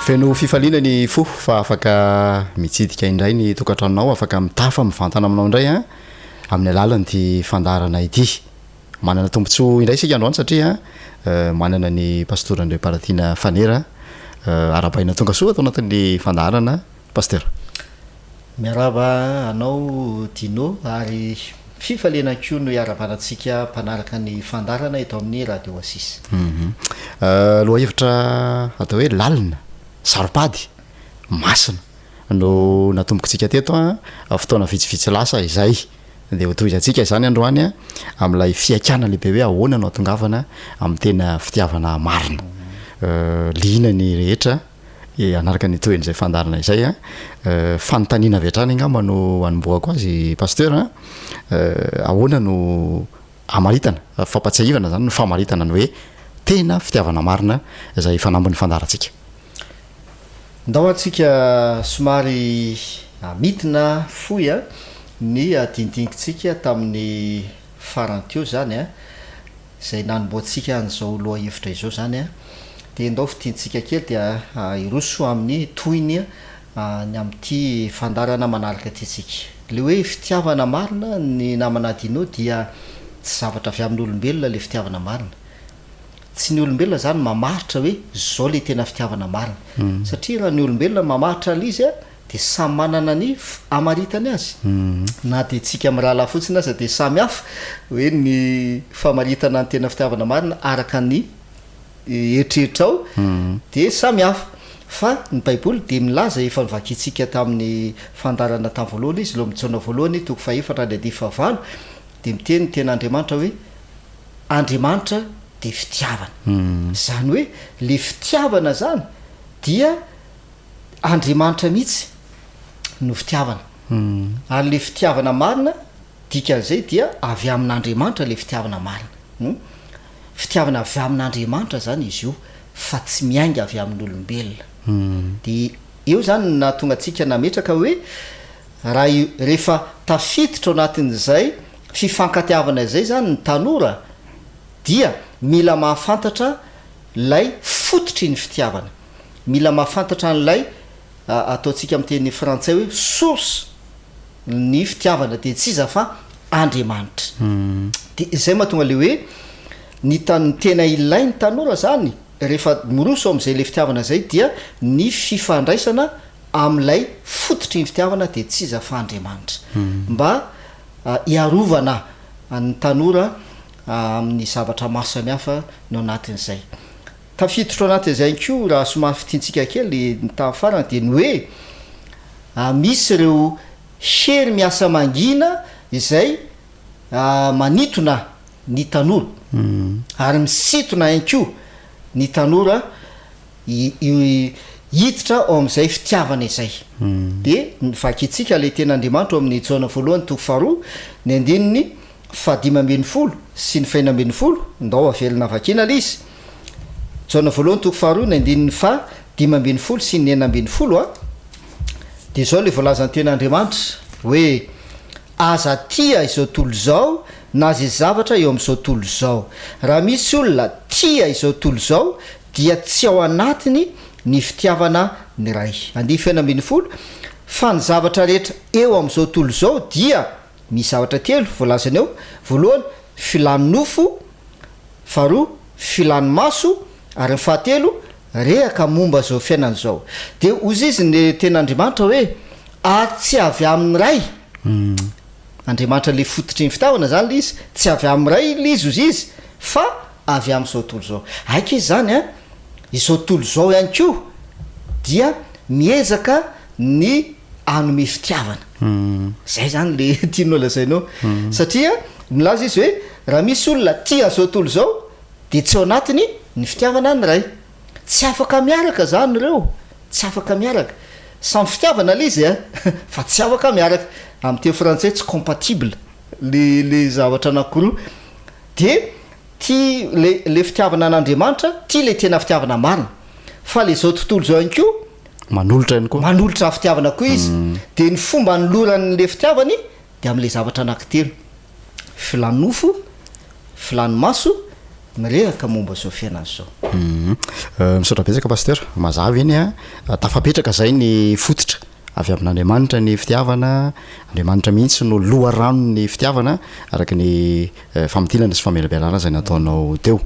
feno fifaliana ny fo fa afaka mitsidika indray ny tokantranonao afaka mitafa mivantana aminao indray a amin'ny alalany ty fandarana ity manana tombontsoa indray sika androany satria manana ny pasteur André Paratina Fanera arabaina tonga soa atao anatin'ny fandarana pasteur. Miaraba anao Dino ary fifaliana koa no iaravanantsika mpanaraka ny fandarana eto amin'ny radio Assis. Loha hevitra atao hoe lalina saropady masina no natombokontsika teto a fotoana vitsivitsy lasa izay de hotoizantsika izany androany a amin'ilay fiakana lehibe hoe ahoana no atongavana amin'ny tena fitiavana marina lina ny rehetra anaraka ny toen'izay fandarana izay a fanontaniana avy hatrany angamba no anomboako azy pasteur a ahoana no amaritana fampatsiahivana zany no famaritana ny hoe tena fitiavana marina izay fanambin'ny fandarantsika. Ndao antsika somary mitina foy a ny adinidinitsika tamin'ny farantio zany a izay nanomboantsika an'izao loha hevitra izao zany a de ndao fitintsika kely dia iroso amin'ny toiny ny amin'ity fandarana manaraka tytsika le hoe fitiavana marina ny namana Dino dia tsy zavatra avy amin'ny olombelona le fitiavana marina tsy ny olombelona zany mamaritra hoe zao le tena fitiavana marina satria raha ny olombelona mamaritra izy a de samy manana ny amaritany azy na de tsika mirahalahy fotsiny aza de samy hafa hoe ny famaritana ny tena fitiavana marina araka ny eritreritra ao de samy hafa fa ny baiboly de milaza efa nivakitsika tamin'ny fandarana tamin'ny voalohany izy loha mitsaona voalohany toko faefatra ny andiny fahavalo de miteny ny tena Andriamanitra hoe Andriamanitra de fitiavana zany hoe le fitiavana zany dia Andriamanitra mihitsy no fitiavana ary le fitiavana marina dikan'izay dia avy amin'Andriamanitra le fitiavana marina fitiavana avy amin'Andriamanitra zany izy io fa tsy miainga avy amin'ny olombelona de eo zany na tonga antsika nametraka hoe raha rehefa tafiditra ao anatin'izay fifankatiavana izay zany ny tanora dia mila mahafantatra lay fototry ny fitiavana mila mahafantatra n'lay ataontsika amin'ny teny frantsay hoe source ny fitiavana de tsy iza fa Andriamanitra de izay mahatonga le hoe ny tena ilay ny tanora zany rehefa miroso amin'izay le fitiavana zay dia ny fifandraisana amin'ilay fototry ny fitiavana de tsy iza fa Andriamanitra mba iarovana ny tanora amin'ny zavatra maro samihafa no anatin'izay tafiditra anatin'izay ko raha somary fitintsika kely ny tafarana de ny hoe misy ireo hery miasa mangina izay manitona ny tanora ary misitona ihany ko ny tanora hiditra ao amin'izay fitiavana izay de nivakitsika le tena Andriamanitra ao amin'ny jaona voalohany toko faharoa ny andininy 5:10 sy ny 4:10 ndao avelona vakina le izy jaona voalohany toko faharoa ny andininy 5:10 sy ny 4:10 de zao le voalaza ny tena Andriamanitra hoe aza tia izao tolo zao na zay zavatra eo amin'izao tolo zao raha misy olona tia izao tolo zao dia tsy ao anatiny ny fitiavana ny ray 4:10 fa ny zavatra rehetra eo amin'izao tolo zao dia misy zavatra telo voalazany eo voalohany filany nofo faharoa filany maso ary ny fahatelo rehaka momba zao fiainana zao de ozy izy ny tena Andriamanitra hoe tsy avy amin'ny ray Andriamanitra le fototry ny fitiavana zany le izy tsy avy amin'ny ray le izy ozy izy fa avy amin'izao tolo zao aika izy zany izao tolo zao ihany ko dia miezaka ny anome fitiavana zay zany le tianao lazainao satria milaza izy hoe raha misy olona tia zao tolo zao de tsy ao anatiny ny fitiavana ny ray tsy afaka miaraka zany ireo tsy afaka miaraka samy fitiavana le izy fa tsy afaka miaraka amin'ny teo frantsay tsy compatible le zavatra anankiroa de ty le fitiavana an'Andriamanitra ty le tena fitiavana marina fa le zao tontolo zao ihany ko manolotra ihany koa manolotra fitiavana koa izy de ny fomba noloran'le fitiavany de amin'le zavatra anankitelo filany nofo filany maso mirehaka momba zao fiainana zao. Misaotra betsaka pasteur mazava eny a tafapetraka zay ny fototra avy amin'Andriamanitra ny fitiavana, Andriamanitra mihitsy no loha rano ny fitiavana araka ny famitinana sy famelabelana zay nataonao teo.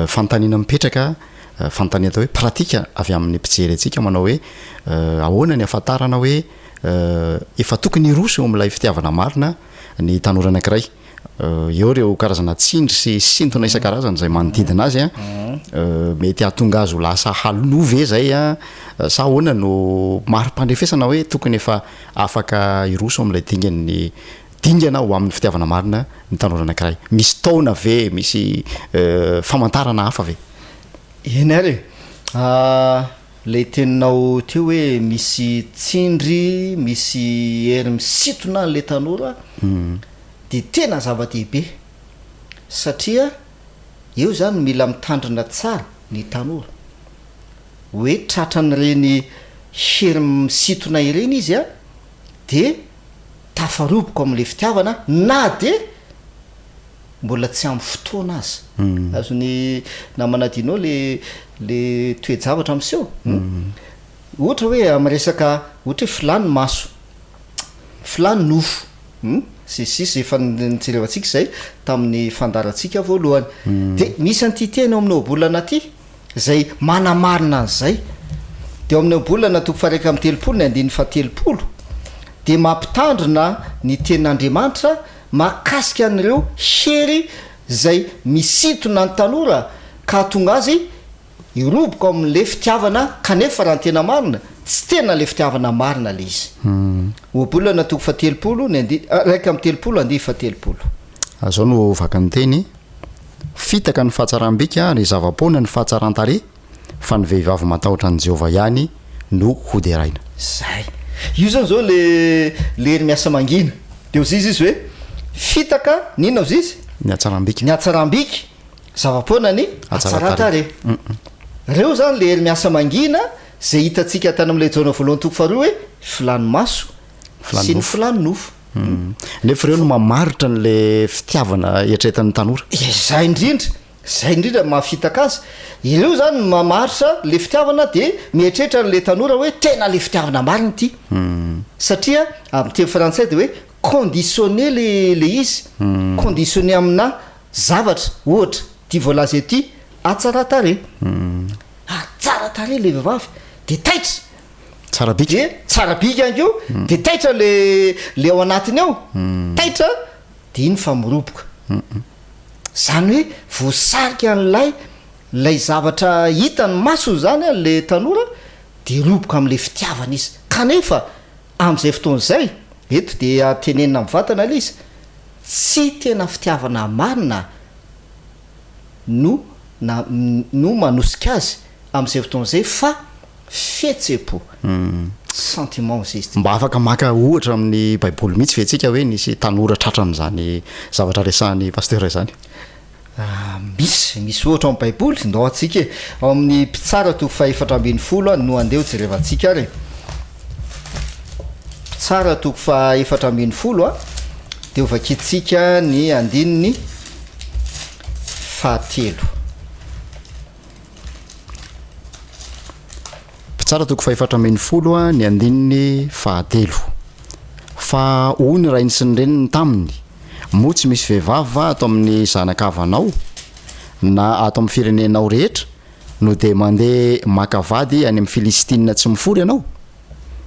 Fanontaniana mipetraka fanontaniana atao hoe pratika avy amin'ny mpijery antsika manao hoe ahoana ny ahafantarana hoe efa tokony roso eo amin'ilay fitiavana marina ny tanora anankiray. Eo reo karazana tsindry sy sintona isan-karazany zay manodidina azy a mety ahatonga azy ho lasa halove zay a sa ahoana no mari-pandrefesana hoe tokony efa afaka iroso amin'ilay dingana ho amin'ny fitiavana marina ny tanora anankiray. Misy taona ve misy famantarana hafa ve? Eny ary lay teninao teo hoe misy tsindry misy hery misitona n'le tanora de tena zava-dehibe satria eo zany mila mitandrina tsara ny tanora hoe tratran'ireny hery misitona ireny izy a de tafaroboka amin'le fitiavana na de mbola tsy amin'ny fotoana azy azony namanadinao le toejavatra am'seho ohatra hoe am'resaka ohatra hoe filany maso filany nofo sisy efa nijerevantsika zay tamin'ny fandarantsika voalohany de misy an'ity tena eo amin'ny obolana aty zay manamarina an'izay de eo amin'ny obolana toko faraika amin'ny telopolo ny andiny fa telopolo de mampitandrina ny tenin'Andriamanitra makasika an'ireo hery zay misitona ny tanora ka tonga azy iroboko amin'le fitiavana kanefa raha ny tena marina tsy tena le fitiavana marina le izy. Obolana toko fa telopolo ny raika amin'ny telopolo andihy fa telopolo. Azao no vakany teny fitaka ny fahatsaram-bika ny zava-poana ny fahatsaran-tare fa ny vehivavy matahotra ny Jehova ihany no hoderaina. Zay. Io zao le hery miasa mangina. De ozy izy hoe fitaka ninona ozy izy? Ny hatsaram-bika. Ny hatsaram-bika zava-poana ny hatsaran-tare. Reo zany le hery miasa mangina zay hitantsika tany amin'ilay jaona voalohany toko faharoa hoe filany maso sy ny filany nofo. Nefa ireo no mamaritra n'le fitiavana eritreretan'ny tanora. Zay indrindra mahafitaka azy. Ireo zany mamaritra le fitiavana de mieritreritra n'le tanora hoe tena le fitiavana marina ity. Satria amin'ny teny frantsay de hoe conditionner le izy. Conditionner amina zavatra ohatra ty voalaza ety hatsaran-tare. Hatsaran-tare le vehivavy de taitra tsarabika de tsarabika ihany keo de taitra le ao anatiny ao taitra de iny fa miroboka zany hoe voasarika an'lay zavatra hitany maso zany a le tanora de roboka amin'le fitiavana izy kanefa amin'izay fotoan'izay eto de atenenina amin'ny vatana le izy tsy tena fitiavana marina no manosika azy amin'izay fotoan'izay fa fihetsem-po sentiment zay izy mba afaka maka ohatra amin'ny baiboly mihitsy fetsika hoe nisy tanora tratran'izany zavatra resahan'ny pasteur izany. Misy ohatra amin'ny baiboly ndao atsika ao amin'ny mpitsara toko fa 7:10 no andeha jerevantsika ary mpitsara toko fa 7:10 de ovakitsika ny andininy fahatelo. Tsara toko fa 7:10 ny andininy fahatelo. Fa ony rainy sy ny reniny taminy moa tsy misy vehivavy ato amin'ny zanakavanao na ato amin'ny firenenao rehetra no de mandeha makavady any amin'ny Filistina tsy mifory ianao.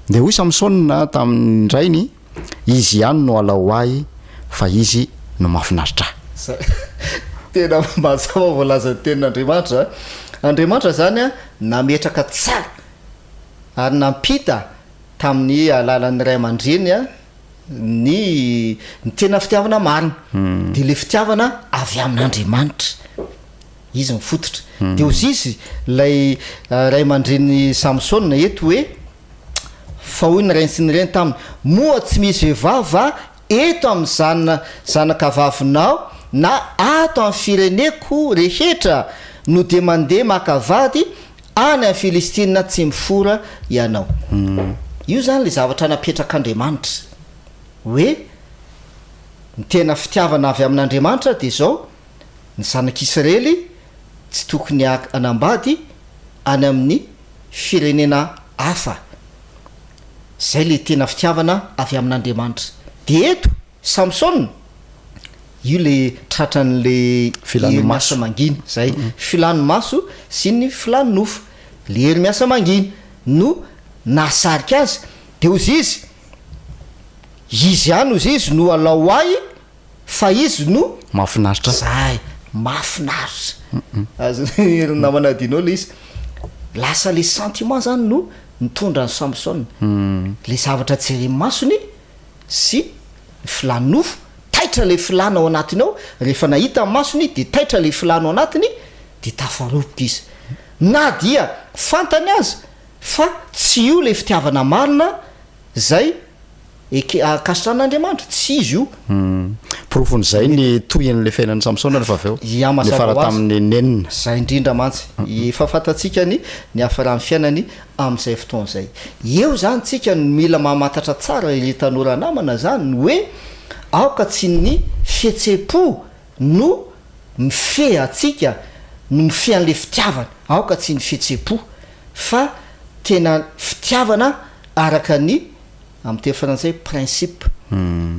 De hoy Samsona tamin'ny rainy izy ihany no alao ahy fa izy no mahafinaritra. Tena mazava voalaza tenin'Andriamanitra. Andriamanitra zany a nametraka tsara ary nampita tamin'ny alalan'ny ray aman-dreny a ny tena fitiavana marina de le fitiavana avy amin'Andriamanitra izy mifototra de ozy izy lay ray aman-dreny Samsona eto hoe fa hoy ny rainy sy ny reny taminy moa tsy misy vehivavy eto amin'ny zanakavavinao na ato amin'ny fireneko rehetra no de mandeha makavady any amin'ny Filistina tsy mifora ianao. Io zany le zavatra napetrak'Andriamanitra hoe ny tena fitiavana avy amin'Andriamanitra de zao ny zanak'Israely tsy tokony anambady any amin'ny firenena hafa. Zay le tena fitiavana avy amin'Andriamanitra. De eto Samson io le tratran'le filano miasa mangina zay filano maso sy ny filano nofo. Le hery miasa mangina no nasarika azy de ozy izy ihany ozy izy no alao ay fa izy no mahafinaritra zay mahafinaritra azo namanadinao le izy lasa le sentiment zany no mitondra ny Samson le zavatra tsy masony sy filanofo taitra le filana ao anatiny ao rehefa nahita ny masony de taitra le filana ao anatiny de tafaropoka izy na dia fantany azy fa tsy io le fitiavana marina zay akasiran'Andriamanitra tsy izy io profon'izay ny toyan'le fiainan'ny Samson rehefa avy eo le fara tamin'ny nenina zay indrindra mantsy efa fantatsika ny hafarany fiainany amin'izay fotoana zay eo zany tsika mila mahamatatra tsara le tanora namana zany hoe aoka tsy ny fihetsepo no mifehy atsika no mifehy an'le fitiavana aoka tsy ny fihetsepo fa tena fitiavana araka ny amin'ny teny frantsay principe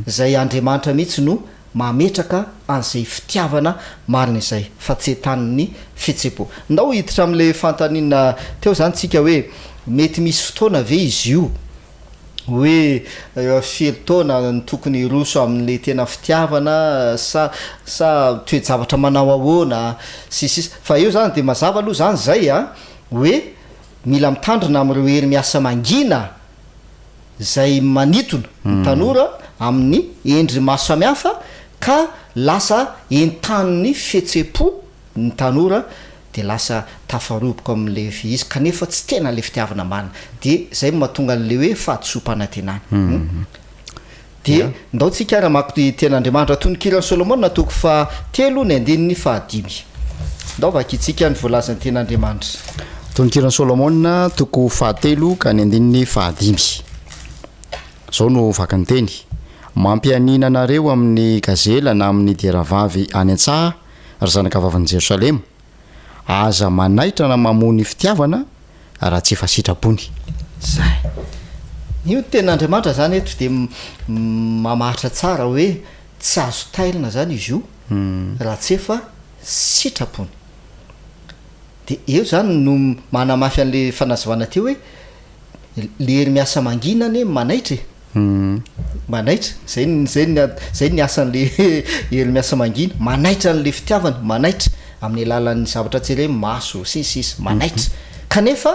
zay Andriamanitra mihitsy no mametraka an'izay fitiavana marina izay fa tsy etan'ny fihetsepo. Ndao hiditra amin'le fantanina teo zany tsika hoe mety misy fotoana ve izy io hoe felo taona ny tokony roso amin'le tena fitiavana sa toejavatra manao ahoana sisisy fa io zany de mazava aloha zany zay hoe mila mitandrina amin'ireo hery miasa mangina zay manitona ny tanora amin'ny endry maso samihafa ka lasa entan'ny fihetsepo ny tanora de lasa tafaroboka amin'le izy kanefa tsy tena le fitiavana marina de zay mahatonga an'le hoe fahadisom-panantenana de ndao tsika aramaky ten'Andriamanitra tonikiran'ny Solomon natoko fa 3 ny 5 ndao vakitsika ny voalazan'ny ten'Andriamanitra tonikiran'ny Solomon toko 3 ka ny 5 zao no vakany teny mampianina anareo amin'ny gazela na amin'ny dieravavy any an-tsaha ry zanaka vavan'i Jerosalema aza manaitra na mamony fitiavana raha tsy efa sitrapony zay io ten'Andriamanitra zany eto de mamaritra tsara hoe tsy azo tailina zany izy io raha tsy efa sitrapony de eo zany no manamafy an'le fanazavana teo hoe le hery miasa manginany manaitra manaitra zay ny asan'le hery miasa mangina manaitra an'le fitiavana manaitra amin'ny alalan'ny zavatra tsire maso sisisy manaitra kanefa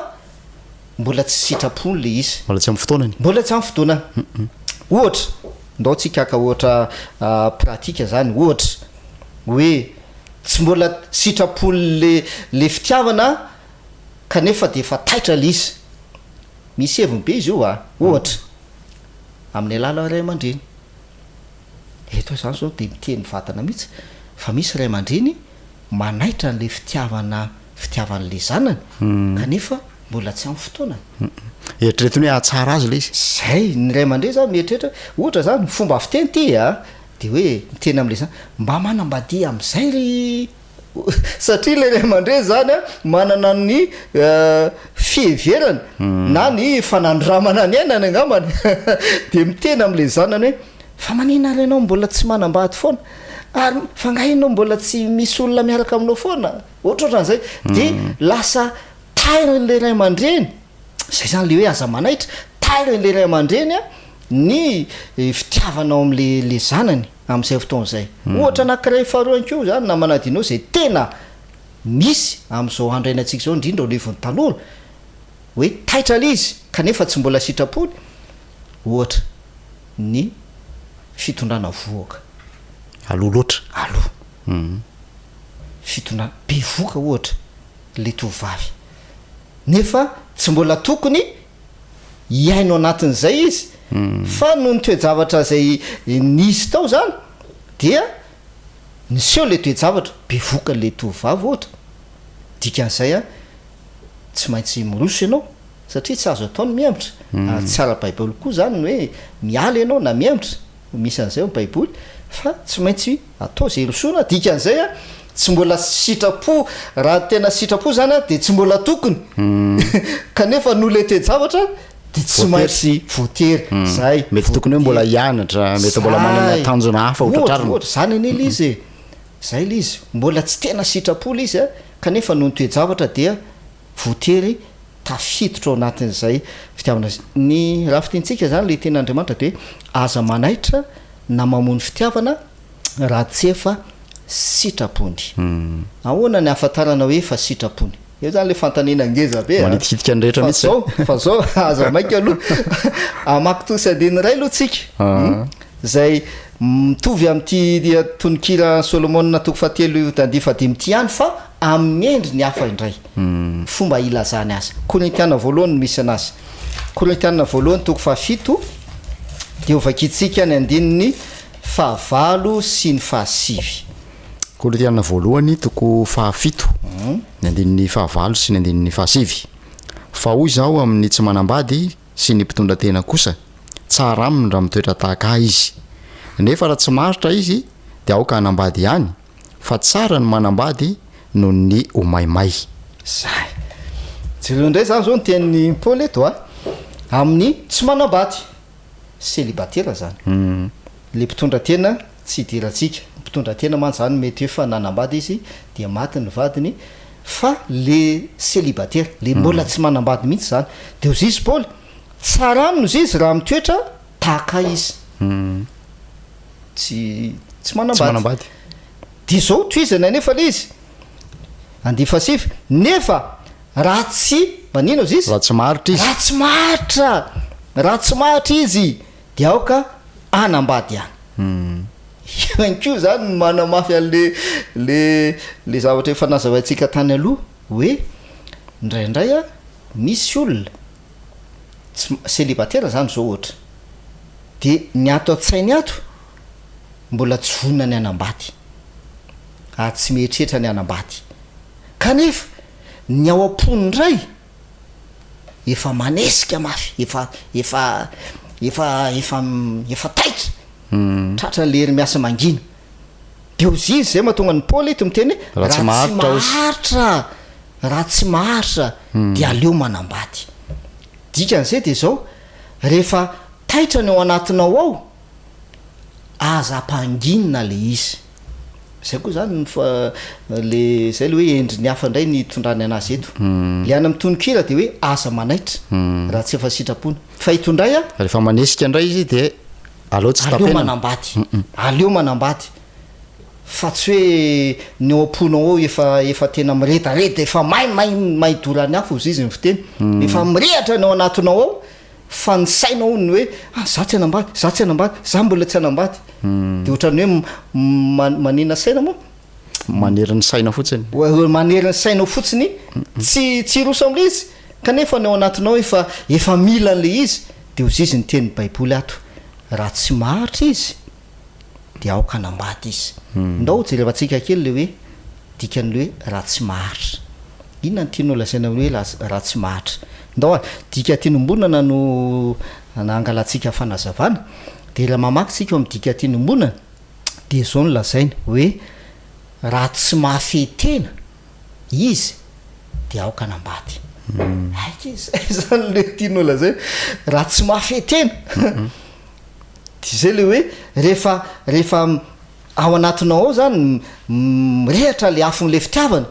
mbola tsy sitrapony le izy mbola tsy amin'ny fotoanany mbola tsy amin'ny fotoanany ohatra ndao tsika ka ohatra pratika zany ohatra hoe tsy mbola sitrapony le fitiavana kanefa de efa taitra le izy misy heviny be izy io ohatra amin'ny alala ray aman-dreny eto zany zao de miteny vatana mihitsy fa misy ray aman-dreny manaitra n'le fitiavan'le zanany kanefa mbola tsy amin'ny fotoanany eritreretiny hoe ahatsara azy le izy zay ny ray aman-dreny zany mieritreritra ohatra zany fomba fiteny ty de hoe miteny am'le zany mba manambadia am'izay ry satria le ray aman-dreny zany manana ny fiheverany na ny fanandramana ny ainany angambany de miteny am'le zanany hoe fa manina renao mbola tsy manambady foana ary fangahinao mbola tsy misy olona miaraka aminao foana ohatrohatran'izay de lasa tairin'le ray aman-dreny zay zany le hoe aza manaitra tairin'le ray aman-dreny ny fitiavanao am'le zanany amin'izay fotoan'izay ohatra anankiray faharoany ko zany na manadinao zay tena misy amin'izao andro ainantsika zao indrindra o levon'ny tanora hoe taitra le izy kanefa tsy mbola sitrapony ohatra ny fitondrana voaka aloha loatra aloha fitondrana be voaka ohatra le tovavy nefa tsy mbola tokony hiaino anatin'izay izy fa no ny toejavatra zay nisy tao zany dia niseo le toejavatra be voka le tovavy ohatra dikan'izay tsy maintsy miroso ianao satria tsy azo ataony miamitra tsy ara-baiboly koa zany hoe miala ianao na miamitra misy an'izay o baiboly fa tsy maintsy atao zay rosona dikan'izay tsy mbola sitrapo raha tena sitrapo zany a de tsy mbola tokony kanefa nole tejavatra de tsy maintsy voatery zay mety tokony hoe mbola hianatra mety mbola manana tanjona hafa ohatratrarina zany an'ila izy e zay la izy mbola tsy tena sitrapola izy a kanefa no nitoejavatra dia voatery tafitotra ao anatin'izay fitiavana azy ny raha fitiantsika zany le ten'andriamanitra de aza manaitra na mamony fitiavana raha tsy efa sitrapony ahoana ny ahafantarana hoe efa sitrapony eo zany le fantanena ngeza be manitikitika ny rehetra mihitsy fa zao aza maika aloha amaky tosy andiny ray aloha tsika zay mitovy am'ty tonikira Solomona toko fahatelo tandifa dimy ty ihany fa amin'ny endry ny hafa indray fomba ilazany azy Korintiana voalohany misy anazy Korintiana voalohany toko fahafito de ovakitsika ny andininy fahavalo sy ny fahasivy Korintiana voalohany toko fahafito ny andininy fahavalo sy ny andininy fahasivy fa hoy zao amin'ny tsy manambady sy ny mpitondra tena kosa tsara aminy raha mitoetra tahaka izy nefa raha tsy maritra izy de aoka hanambady ihany fa tsara ny manambady noho ny omaimay zay jereo indray zany zao ny tenin'ny Paoly eto a amin'ny tsy manambady célibataire zany le mpitondra tena tsy idiratsika mpitondra tena man zany mety hoe fa nanambady izy dia maty ny vadiny fa le célibataire le mbola tsy manambady mihitsy zany de ozy izy Paoly tsara aminy ozy izy raha mitoetra tahaka izy tsy manambady de zao toizana nefa le izy andifa sify nefa raha tsy manino ozy izy raha tsy maritra izy raha tsy maritra izy de aoka anambady ihany ianko zany manamafy an'le zavatra efa nazavantsika tany aloha hoe indraindray a misy olona célibataire zany zao ohatra de ny ato an-tsainy ato mbola tsy vonina ny anambady tsy mieritreritra ny anambady kanefa ny ao am-pony ndray efa manesika mafy efa taitra tratra le hery miasa mangina de ozy izy zay mahatonga ny Paoly eto miteny hoe raha tsy maharitra de aleo manambady dikan'izay de zao rehefa taitra ny ao anatinao ao aza ampanginina le izy zay koa zany le zay le hoe endry ny hafa indray ny tondrany anazy eto le any am'tonikira de hoe aza manaitra raha tsy efa sitrapony fa itondray a rehefa manesika indray izy de aleo tsy tapena aleo manambady fa tsy hoe ny ao am-ponao ao efa tena miretareta efa may dorany hafa ozy izy ny fiteny efa mirehatra ny ao anatinao ao fa ny sainao ny hoe za tsy anambady za mbola tsy anambady de ohatrany hoe manina saina moa maneriny saina fotsiny maneriny sainao fotsiny tsy roso am'le izy kanefa ny ao anatinao efa mila an'le izy de ozy izy ny tenin'ny baiboly ato raha tsy maharitra izy de aoka anambady izy ndao jerevantsika kely le hoe dikan'le hoe raha tsy maharitra inona ny tianao lazaina hoe raha tsy maharitra ndao dika tianombonana no nangalantsika fanazavana de raha mamaky tsika eo am'dika tianombonana de zao no lazaina hoe raha tsy mahafehtena izy de aoka anambady zany le tianao lazay raha tsy mahafehtena de zay le hoe rehefa ao anatinao ao zany mirehatra le afon'le fitiavana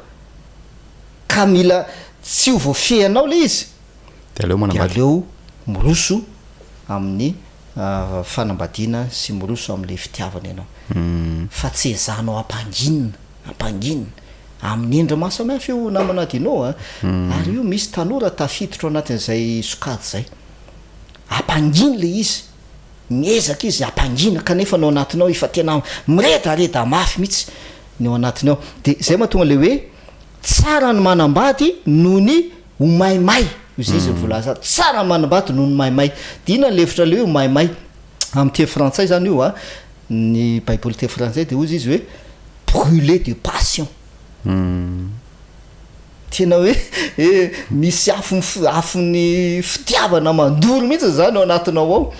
ka mila tsy ho voafehanao le izy de aleo miroso amin'ny fanambadiana sy miroso am'le fitiavana ianao fa tsy ezanao ampanginina amin'ny endra mahasamihafy io namanadinao ary io misy tanora tafitotra ao anatin'izay sokady zay ampanginy le izy miezaka izy ampangina kanefa nao anatinao efa tena miredareda mafy mihitsy ny ao anatinao de zay mahatonga le hoe tsara ny manambady noho ny omaimay izy izy volaza tsara ny manambady noho ny maimay de inona ny lefitra le hoe omaimay amin'ny te frantsay zany io ny baiboly te frantsay de ozy izy hoe brûlé de passion tena hoe misy afony fitiavana mandoro mihitsy zany ao anatinao ao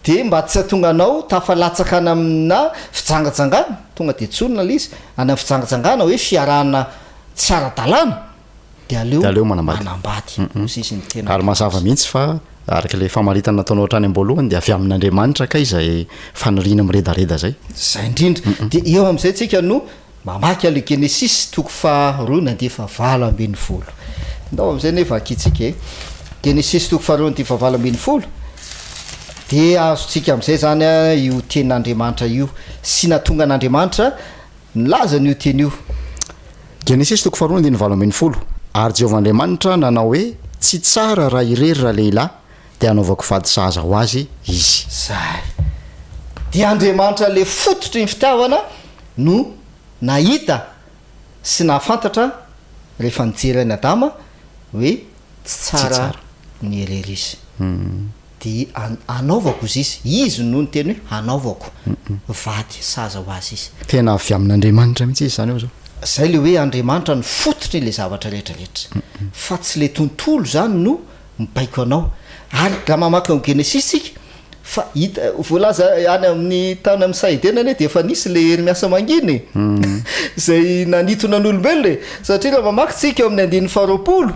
de mba tsy atonga anao tafalatsakana amina fitsangatsangana tonga de tsonona la izy any amin'ny fitsangatsangana hoe fiarahana tsy ara-dalàna de aleo manambady sisy ny tena ary mazava mihitsy fa araka le famaritana nataonao hatrany am-boalohany de avy amin'Andriamanitra ka izay faniriana miredareda zay indrindra de eo am'izay tsika no mamaky ale Genesis toko 2:20 ndao am'izay nefa akitsika Genesis toko 2:20 de azotsika am'izay zany a io tenin'Andriamanitra io sy natonga an'Andriamanitra nilaza n'io teny io. Genesis toko 2:20 ary Jehovah'Andriamanitra nanao hoe tsy tsara raha irery raha lehilahy de anaovako vady sahaza ho azy izy zay de Andriamanitra le fototry ny fitiavana no nahita sy nahafantatra rehefa nijery ny Adama hoe tsy tsara ny irery izy de anaovako izy no ny teny hoe anaovako vady sahaza ho azy izy tena avy amin'Andriamanitra mihitsy izy zany eo zao zay le hoe Andriamanitra ny fototry le zavatra rehetrarehetra fa tsy le tontolo zany no mibaiko anao ary raha mamaky amin'ny Genesis tsika fa hita voalaza any amin'ny tany amin'ny sahidenany de efa nisy le hery miasa manginy zay nanitona n'olombelona satria raha mamaky tsika amin'ny 2:20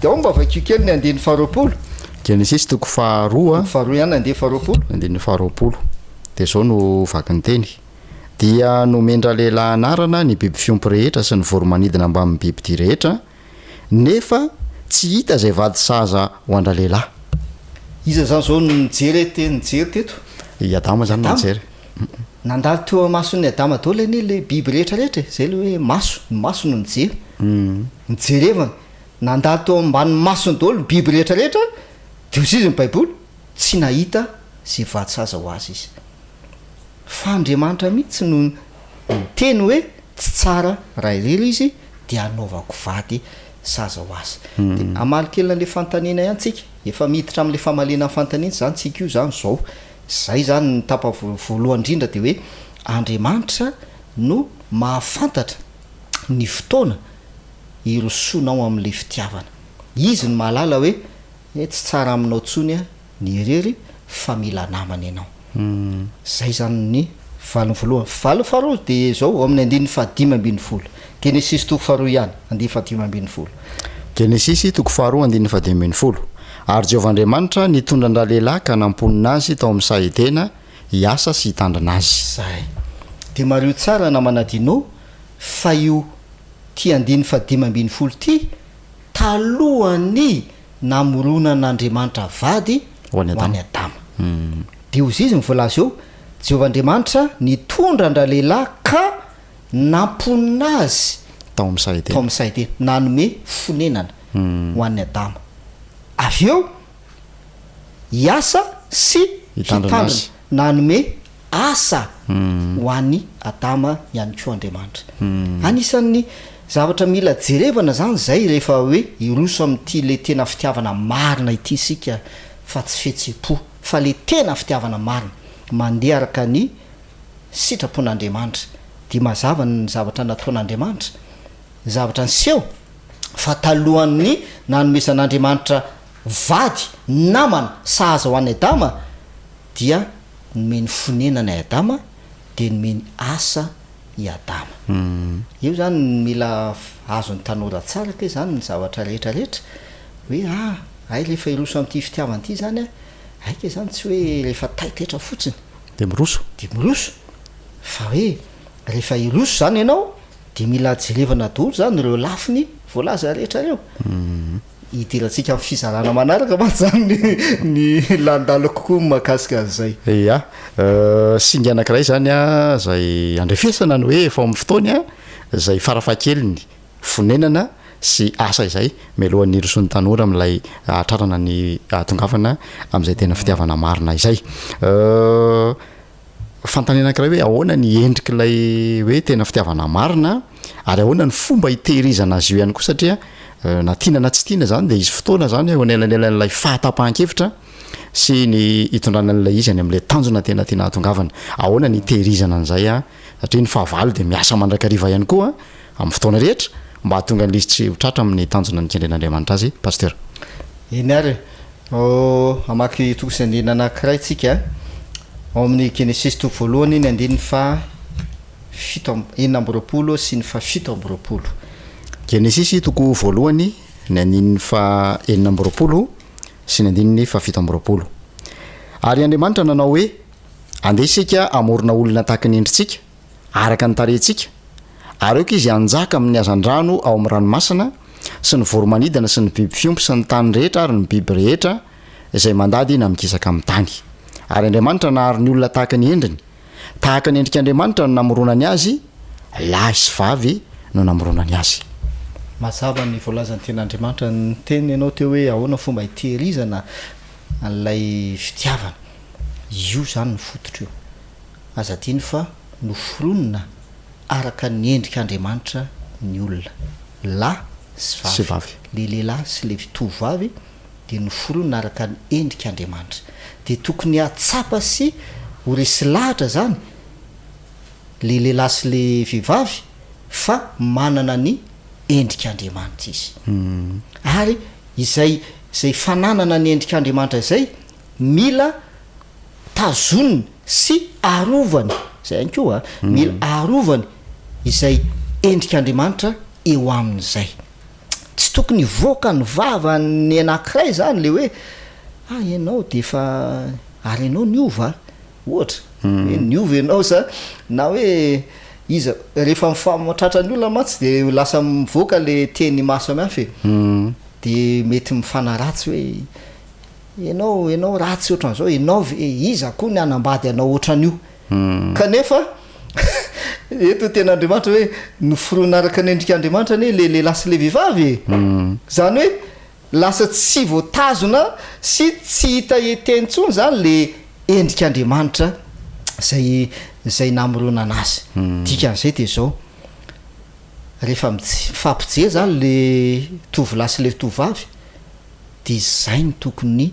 de ao mba vakio kely ny 2:20 Genesis toko 2 ihany 2:20 de zao no vakiny teny dia nomendra lehilahy anarana ny biby fiompy rehetra sy ny voromanidina mba amin'ny biby ty rehetra nefa tsy hita zay vady sahaza ho andra lehilahy iza zany zao nijery teto i Adama zany nijery nandalo teo mason'ny Adama dao le biby rehetrarehetra zay le hoe maso no nijery nijerevana nandalo teo ambany masony daholo biby rehetrarehetra de izy ny Baiboly tsy nahita zay vady sahaza ho azy izy fa Andriamanitra mihitsy no teny hoe tsy tsara raha irery izy de anaovako vady sahaza ho azy de amalykelina le fantanina ihany tsika efa miditra am'le famalena ny fantanina zany tsika io zany zao zay zany ny tapa voalohany indrindra de hoe Andriamanitra no mahafantatra ny fotoana irosonao am'le fitiavana izy no mahalala hoe tsy tsara aminao tsony a ny irery fa mila namana ianao zay zany ny valiny voalohany faharoa de zao amin'ny 2:15 Genesis toko 2 ihany 2:15 Genesis toko 2:15 ary Jehovah'Andriamanitra nitondra lehilahy ka namponina azy tao amin'ny sahedena hiasa sy hitandrina azy zay de mario tsara namanadinao fa io ty 2:15 ty talohany namorona n'Andriamanitra vady ho any Adama de ozy izy mivolaza eo Jehovah'Andriamanitra nitondra andra lehilahy ka namponina azy tao amin'ny sahedena nanome fonenana ho an'ny Adama avy eo hiasa sy hitandrina nanome asa ho an'ny Adama ihany koa Andriamanitra anisan'ny zavatra mila jerevana zany zay rehefa hoe iroso amin'ity le tena fitiavana marina ity sika fa tsy fihetsem-po fa le tena fitiavana marina mandeha araka ny sitrapon'Andriamanitra de mazava ny zavatra nataon'Andriamanitra zavatra niseho fa talohan'ny nanomesan'Andriamanitra vady namana sahaza ho an'ny Adama dia nomeny fonenana i Adama de nomeny asa i Adama io zany mila azony tanora tsara ke zany ny zavatra rehetrarehetra hoe ay rehefa iroso amin'ity fitiavana ity zany aike zany tsy hoe rehefa taitetra fotsiny de miroso fa hoe rehefa iroso zany ianao de mila jerevana daholo zany reo lafiny voalaza rehetra reo hidirantsika amin'ny fizarana manaraka ma zany ny landalo kokoa mahakasika an'izay ya singa anankiray zany a zay andrefesana ny hoe efa amin'ny fotoany a zay farafahakeliny fonenana sy asa izay mialohan'ny iroson'ny tanora am'ilay atrarana ny atongavana am'izay tena fitiavana marina izay fantany anankiray hoe ahoana ny endrik'ilay hoe tena fitiavana marina ary ahoana ny fomba hitehirizana azy io ihany koa satria na tiana na tsy tiana zany de izy fotoana zany ho anelanelan'ilay fahatapahan-kevitra sy ny hitondrana an'ilay izy any am'le tanjona tena tena atongavana ahoana ny tehirizana an'izay a satria ny fahavalo de miasa mandrakariva ihany koa amin'ny fotoana rehetra mba hahatonga an'izy tsy ho tratra amin'ny tanjona ny kendren'Andriamanitra azy pasteur eny ary amaky tokosandina anankiray tsika ao amin'ny Genesis toko voalohany ny andiny fa enina amby roapolo sy ny fa fito amby roapolo. Genesis toko voalohany ny andininy fa enina amby roapolo sy ny andininy fa fito amby roapolo. Ary Andriamanitra nanao hoe andeha isika amorona olona tahaka ny endritsika araka ny tarehintsika ary eoka izy anjaka amin'ny hazan-drano ao amin'ny ranomasina sy ny voromanidina sy ny biby fiompy sy ny tany rehetra ary ny biby rehetra izay mandady na mikisaka amin'ny tany. Ary Andriamanitra nahary ny olona tahaka ny endriny tahaka ny endrik'Andriamanitra no namoronany azy, lahy sy vavy no namoronany azy. Mazava ny voalazan'ny ten'Andriamanitra ny teny ianao teo hoe ahoana fomba hitehirizana an'ilay fitiavana. Io zany ny fototra io. Azadiny fa noforonina araka ny endrik'Andriamanitra ny olona, lahy sy vavy. Le lehilahy sy le tovavy dia noforonina araka ny endrik'Andriamanitra. Dia tokony hatsapa sy ho resy lahatra zany le lehilahy sy le vehivavy fa manana ny endrik'Andriamanitra izy. Ary izay fananana ny endrik'Andriamanitra izay mila tazoniny sy arovany, zay ihany koa mila arovany izay endrik'Andriamanitra eo amin'izay. Tsy tokony voaka ny vava ny anankiray zany le hoe ianao de fa ary ianao niova ohatra niova ianao sa na hoe iza rehefa mifamotratra ny olona matsy de lasa mivoaka le teny maso am'afy de mety mifanaratsy hoe ianao ratsy ohatran'izao ianao iza koa ny anambady anao ohatran'io kanefa eto ten'Andriamanitra hoe noforona araka ny endrik'Andriamanitra ny le lehilahy sy le vehivavy zany hoe lasa tsy voatazona sy tsy hita etentsony zany le endrik'Andriamanitra zay namoronana azy. Dikan'izay de zao rehefa mifampijery zany le tovolahy sy le tovavy de zay ny tokony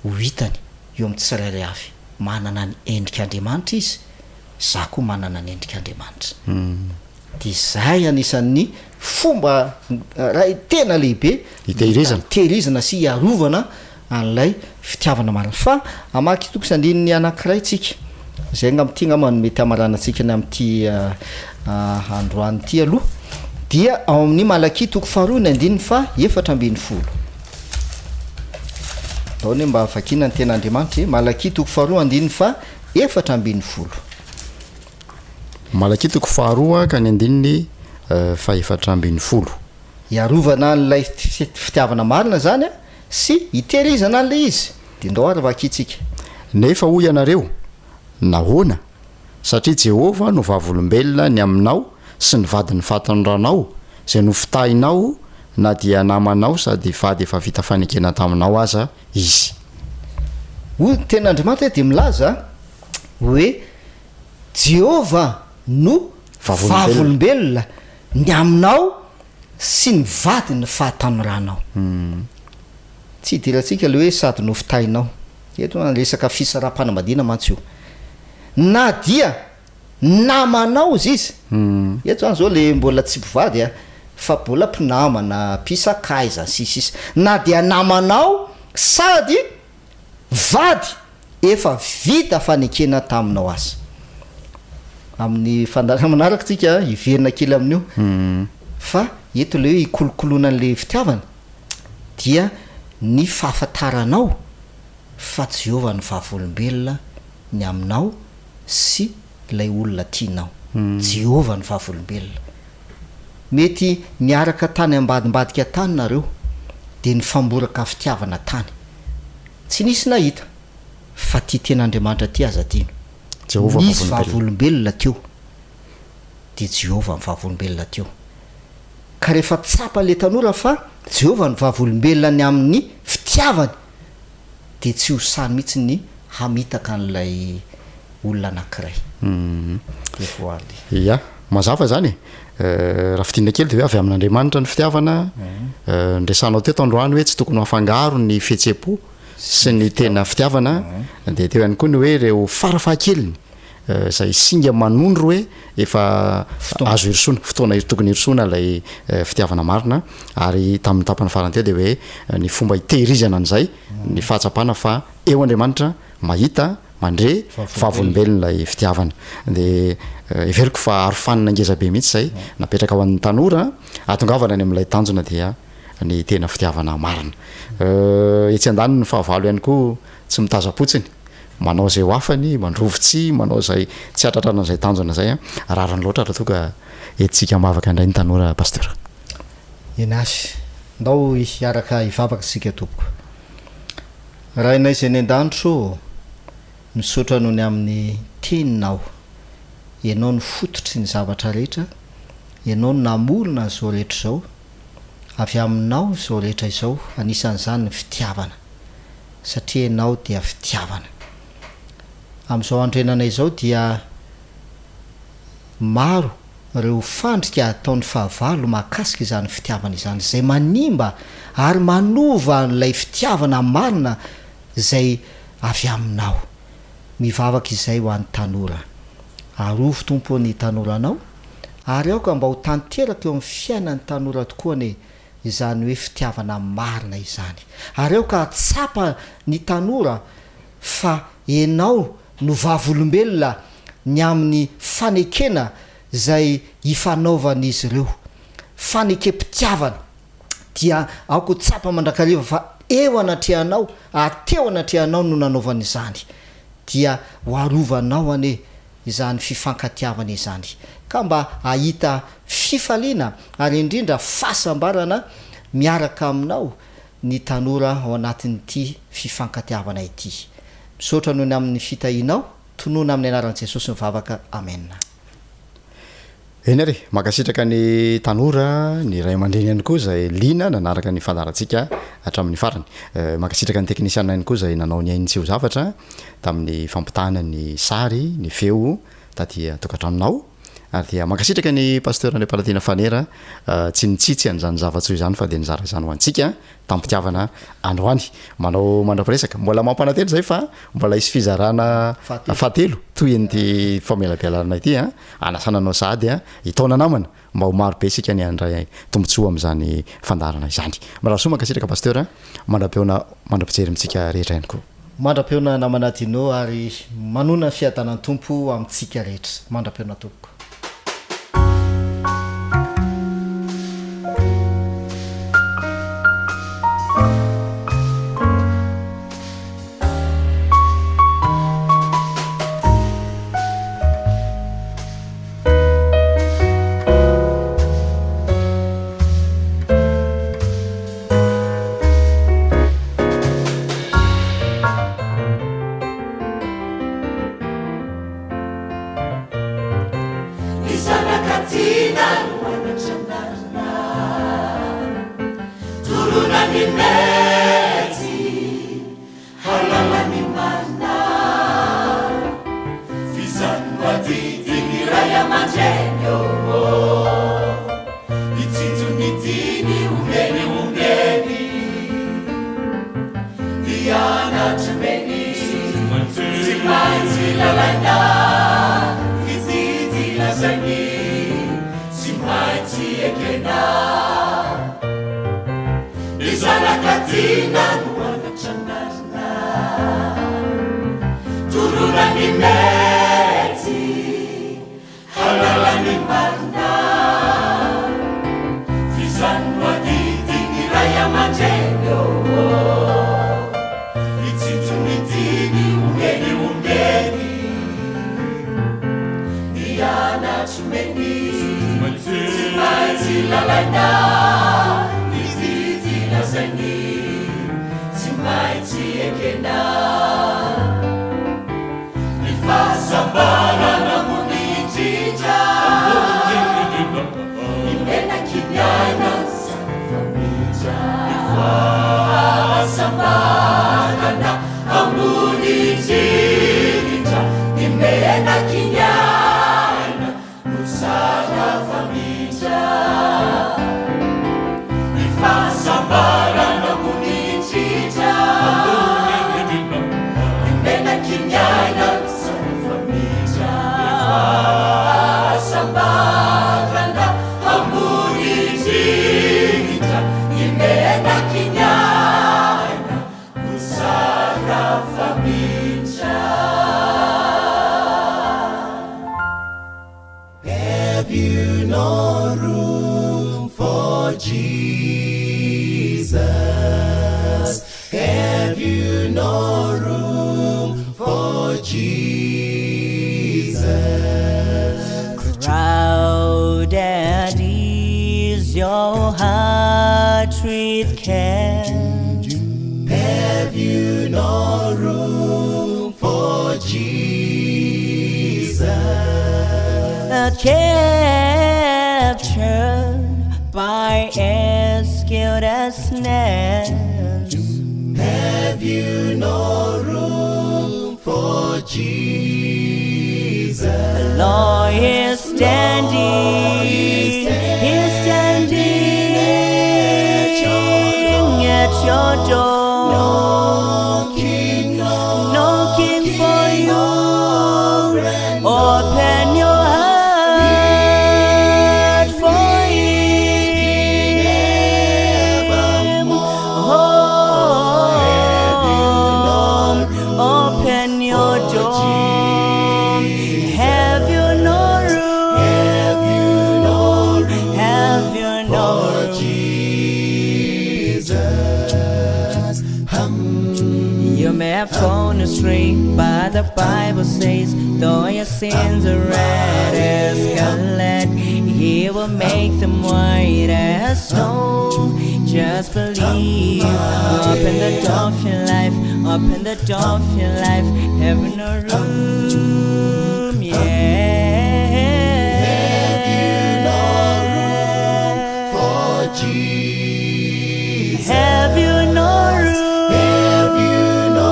ho hitany eo amin'ny tsirairay avy manana ny endrik'Andriamanitra izy, za koa manana ny endrik'Andriamanitra. De zay anisan'ny fomba ray tena lehibe hitehirizana sy hiarovana an'ilay fitiavana marina. Fa amaky tokosandininy anankiray tsika zay ngamity ngamba no mety amaranantsika ny amin'ity androany ity aloha dia ao amin'ny Malakia toko faharoa ny andininy fa 7:10. Daony mba vakina ny ten'Andriamanitra Malakia toko faharoa andininy fa 7:10. Malakia toko faharoa ka ny andininy fa 7:10. Iarovana an'ilay fitiavana marina zany sy hitehirizana an'ilay izy. De ndao ary vakitsika. Nefa hoy ianareo nahoana satria Jehova no vavolombelona ny aminao sy ny vadiny fatanranao zay no fitahinao na dia namanao sady vady efa vita fanekena taminao aza izy. Hoy ten'Andriamanitra de milaza hoe Jehova no vavolombelona ny aminao sy ny vadiny fahatanorana. Tsy hidirantsika le hoe sady no fitahinao. Eto resaka fisaraha-panambadiana mantsy io. Na dia namanao izy. Eto zao le mbola tsy mpivady fa mbola mpinamana pisakaiza sisisy. Na dia namanao sady vady efa vita fanekena taminao azy. Amin'ny fandarana manaraka tsika hiverina kely amin'io. Fa eto le hoe hikolokoloana an'le fitiavana dia ny fahafantaranao fa Jehova ny vavolombelona ny aminao sy lay olona tianao. Jehova ny vavolombelona. Mety niaraka tany ambadimbadika tany nareo de ny famboraka fitiavana tany tsy nisy nahita fa ty ten'Andriamanitra ty azadino nisy vavolombelona teo de Jehova ny vavolombelona teo. Ka rehefa tsapa le tanora fa Jehova ny vavolombelona ny amin'ny fitiavany de tsy ho sany mihitsy ny hamitaka an'ilay olona anankiray. De voaly. Ya, mazava zany raha fitina kely de hoe avy amin'Andriamanitra ny fitiavana. Ndresanao teto androany hoe tsy tokony hafangaro ny fihetseham-po sy ny tena fitiavana. De teo ihany koa ny hoe reo farafahakeliny zay singa manondro hoe efa azo irisona fotoana tokony irisona lay fitiavana marina. Ary tamin'ny tapany farany teo de hoe ny fomba hitehirizana an'izay ny fahatsapana fa eo Andriamanitra mahita mandre fahavolombelona ilay fitiavana de everiko fa arofanina ngezabe mihitsy zay napetraka ho an'ny tanora atongavana any amin'ilay tanjona dia ny tena fitiavana marina etsy an-daniny ny fahavalo ihany koa tsy mitazapotsiny manao zay ho afany mandrovotsy manao zay tsy atratrana zay tanjona zay rarany loatra raha toka etsika mavaka indray ny tanora pasteur enasy ndao hiaraka hivavaka sika tompoko raha inay zay ny an-danitro misotra noho ny amin'ny teninao ianao ny fototry ny zavatra rehetra ianao ny namolona zao rehetra zao avy aminao zao rehetra izao anisan'izany ny fitiavana satria ianao dia fitiavana amin'izao andrenanay izao dia maro reo fandrika ataon'ny fahavalo mahakasika izany fitiavana izany zay manimba ary manova n'ilay fitiavana marina zay avy aminao mivavaka izay ho an'ny tanora arovo tompo ny tanoranao ary aoka mba ho tanteraka eo amin'ny fiainan'ny tanora tokoa ny izany hoe fitiavana marina izany ary aoka atsapa ny tanora fa ianao no vavolombelona ny amin'ny fanekena zay ifanaovan'izy ireo fanekempitiavana dia aoko tsapa mandrakariva fa eo anatrehanao ateo anatrehanao no nanaovan'izany dia ho arovanao ane izany fifankatiavana izany ka mba ahita fifaliana ary indrindra fahasambarana miaraka aminao ny tanora ao anatin'ity fifankatiavana ity misaotra noho ny amin'ny fitahinao tonoana amin'ny anaran'i Jesosy mivavaka amen eny ary makasitraka ny tanora ny ray aman-dreny ihany koa zay lina nanaraka ny fandarantsika hatramin'ny farany makasitraka ny teknisiana ihany koa zay nanao ny ainy tsy ho zavatra tamin'ny fampitana ny sary ny feo taty tokatraminao ary dia makasitraka ny pasteur André Palatina Fanera tsy nitsitsy an'izany zavatsoa izany fa dia nizara izany ho antsika tampitiavana androany manao mandrapiresaka mbola mampanatelo zay fa mbola isy fizarana fahatelo toy an'ity famelabelarana ity anasananao sady hitaona namana mba ho maro be sika ny andray tombotsoa amin'izany fandarana izany maraha soa makasitraka pasteur mandrapijery amintsika rehetra ihany koa mandra-peona namanadinao ary manona fiadanany tompo amintsika rehetra mandra-peona tompoko no room for Jesus. Crowded is your heart with care. Have you no room for Jesus? Captured by Aeschylus' snares. Have you no room for Jesus? The Lord is standing, He's standing at your door, knocking for you. Open your heart for Him. Open your door. Have you no room? Have you no Jesus? You may have gone astray, but the Bible says, though your sins are red as scarlet, He will make them white as snow. Just believe. Open the door of your life. Open the door of your life. Heaven or room, yeah. For Jesus. Have you no room? Have you no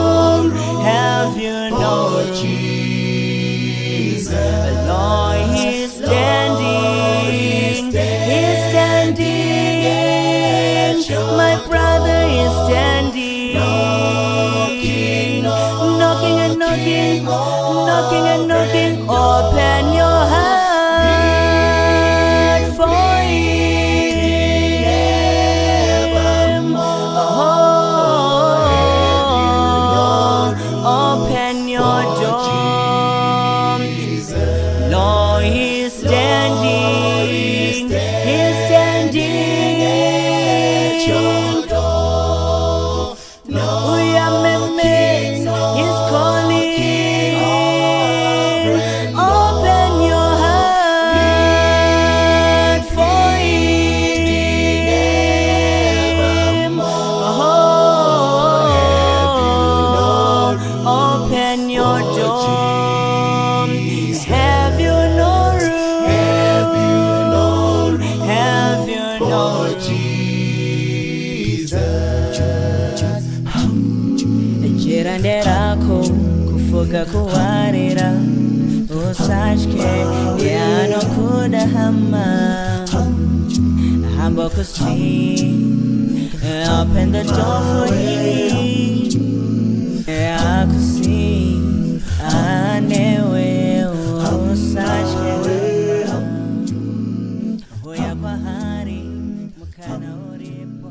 room? Have you no Jesus? The Lord is standing, He's standing. My brother is standing, knocking and knocking, knocking and knocking. Open your heart for Him. Open your door. Lord is standing, He's standing at your door. He's calling. Open your heart for Him. Open your door. Have you no room? Have you no jirani rako kufuga kuwarira usashke yanokuda hama hamba kusi. Open the door for Him. Akusi anewe usashke hoya kwa hari mukana uripo.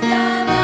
Yana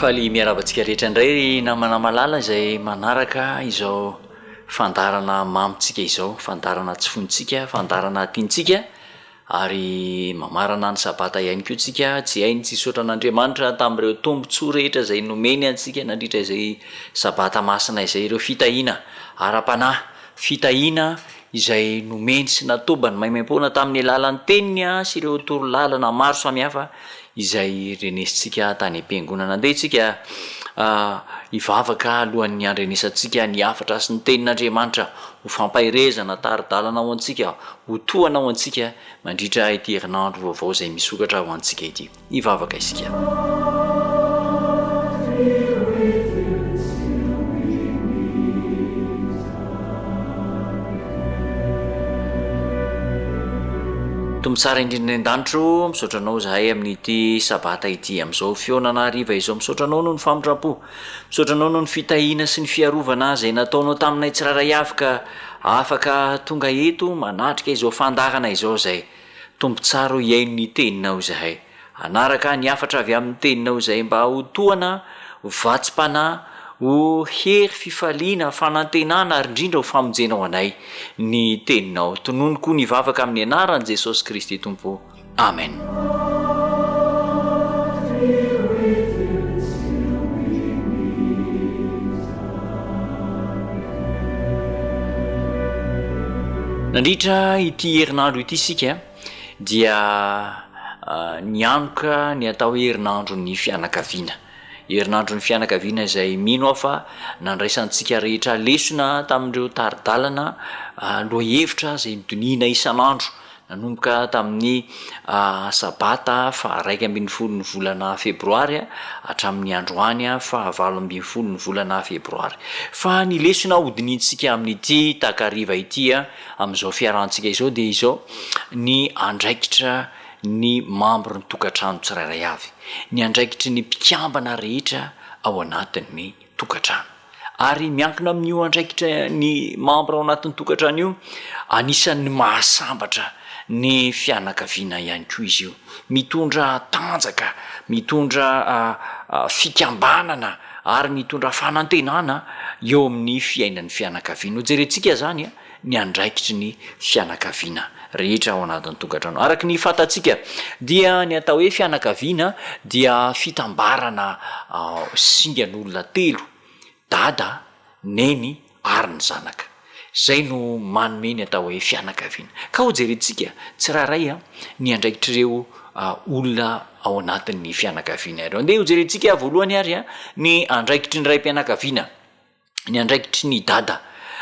faly miaravantsika rehetra indray namana malala izay manaraka izao fandarana mamitsika izao, fandarana tsy fonitsika, fandarana tiantsika, ary mamarana ny sabata ihany koa tsika, tsy hainy tsy sotra an'Andriamanitra tamin'ireo tombontsoa rehetra izay nomeny antsika nandritra izay sabata masina izay, ireo fitahiana ara-panahy, fitahiana izay nomeny sy natobany maimaim-poana tamin'ny alalan'ny teniny sy ireo toro lalana maro samihafa izay renesitsika tany am-piangonana. Andeha tsika ivavaka alohan'ny andrenesantsika ny afatra sy ny tenin'Andriamanitra ho fampahirezana taridalana ho antsika, ho tohana ho antsika mandritra ity herinandro vaovao izay misokatra ho antsika ity. Ivavaka isika. Tombotsara indrindra an-danitro, misaotranao zahay amin'ity sabata ity amin'izao fionana hariva izao, misaotranao noho ny famindrapo, misaotranao noho ny fitahiana sy ny fiarovana izay nataonao taminay tsiraray avy ka afaka tonga eto manatrika izao fandarana izao zay. Tombotsara iaino ny teninao zahay, anaraka ny afatra avy amin'ny teninao zay mba ho tohana, ho vatsim-panahy, ho hery fifaliana, fanantenana ary indrindra ho famonjenao anay ny teninao. Tononoko ny vavaka amin'ny anaran'i Jesosy Kristy Tompo. Amen. Nandritra ity herinandro ity sika dia nianoka ny atao herinandro ny fianakaviana. Herinandro ny fianakaviana izay mino aho fa nandraisantsika rehetra lesona tamin'ireo taridalana lohahevitra izay midonina isan'andro, nanomboka tamin'ny sabata fa 1 ny volana febroary hatramin'ny androany fa 9 ny volana febroary. Fa ny lesona hodinintsika amin'ity takariva ity amin'izao fiarahantsika izao dia izao ny andraikitra ny membre ny tokantrano tsirairay avy, ny andraikitry ny mpikambana rehetra ao anatin'ny tokantrano. Ary miankina amin'io andraikitra ny membre ao anatin'ny tokantrano io, anisan'ny mahasambatra ny fianakaviana ihany koa izy io, mitondra tanjaka, mitondra fikambanana ary mitondra fanantenana eo amin'ny fiainan'ny fianakaviana. Hojerentsika zany ny andraikitry ny fianakaviana rehetra ao anatin'ny tokantrano. Araka ny fantatsika dia ny atao hoe fianakaviana dia fitambarana singan'olona telo, dada, neny ary ny zanaka. Zay no manome ny atao hoe fianakaviana. Ka ho jerentsika tsiraray ny andraikitr'ireo olona ao anatin'ny fianakaviana ireo. Andeha ho jerentsika voalohany ary ny andraikitry ny raim-pianakaviana, ny andraikitry ny dada.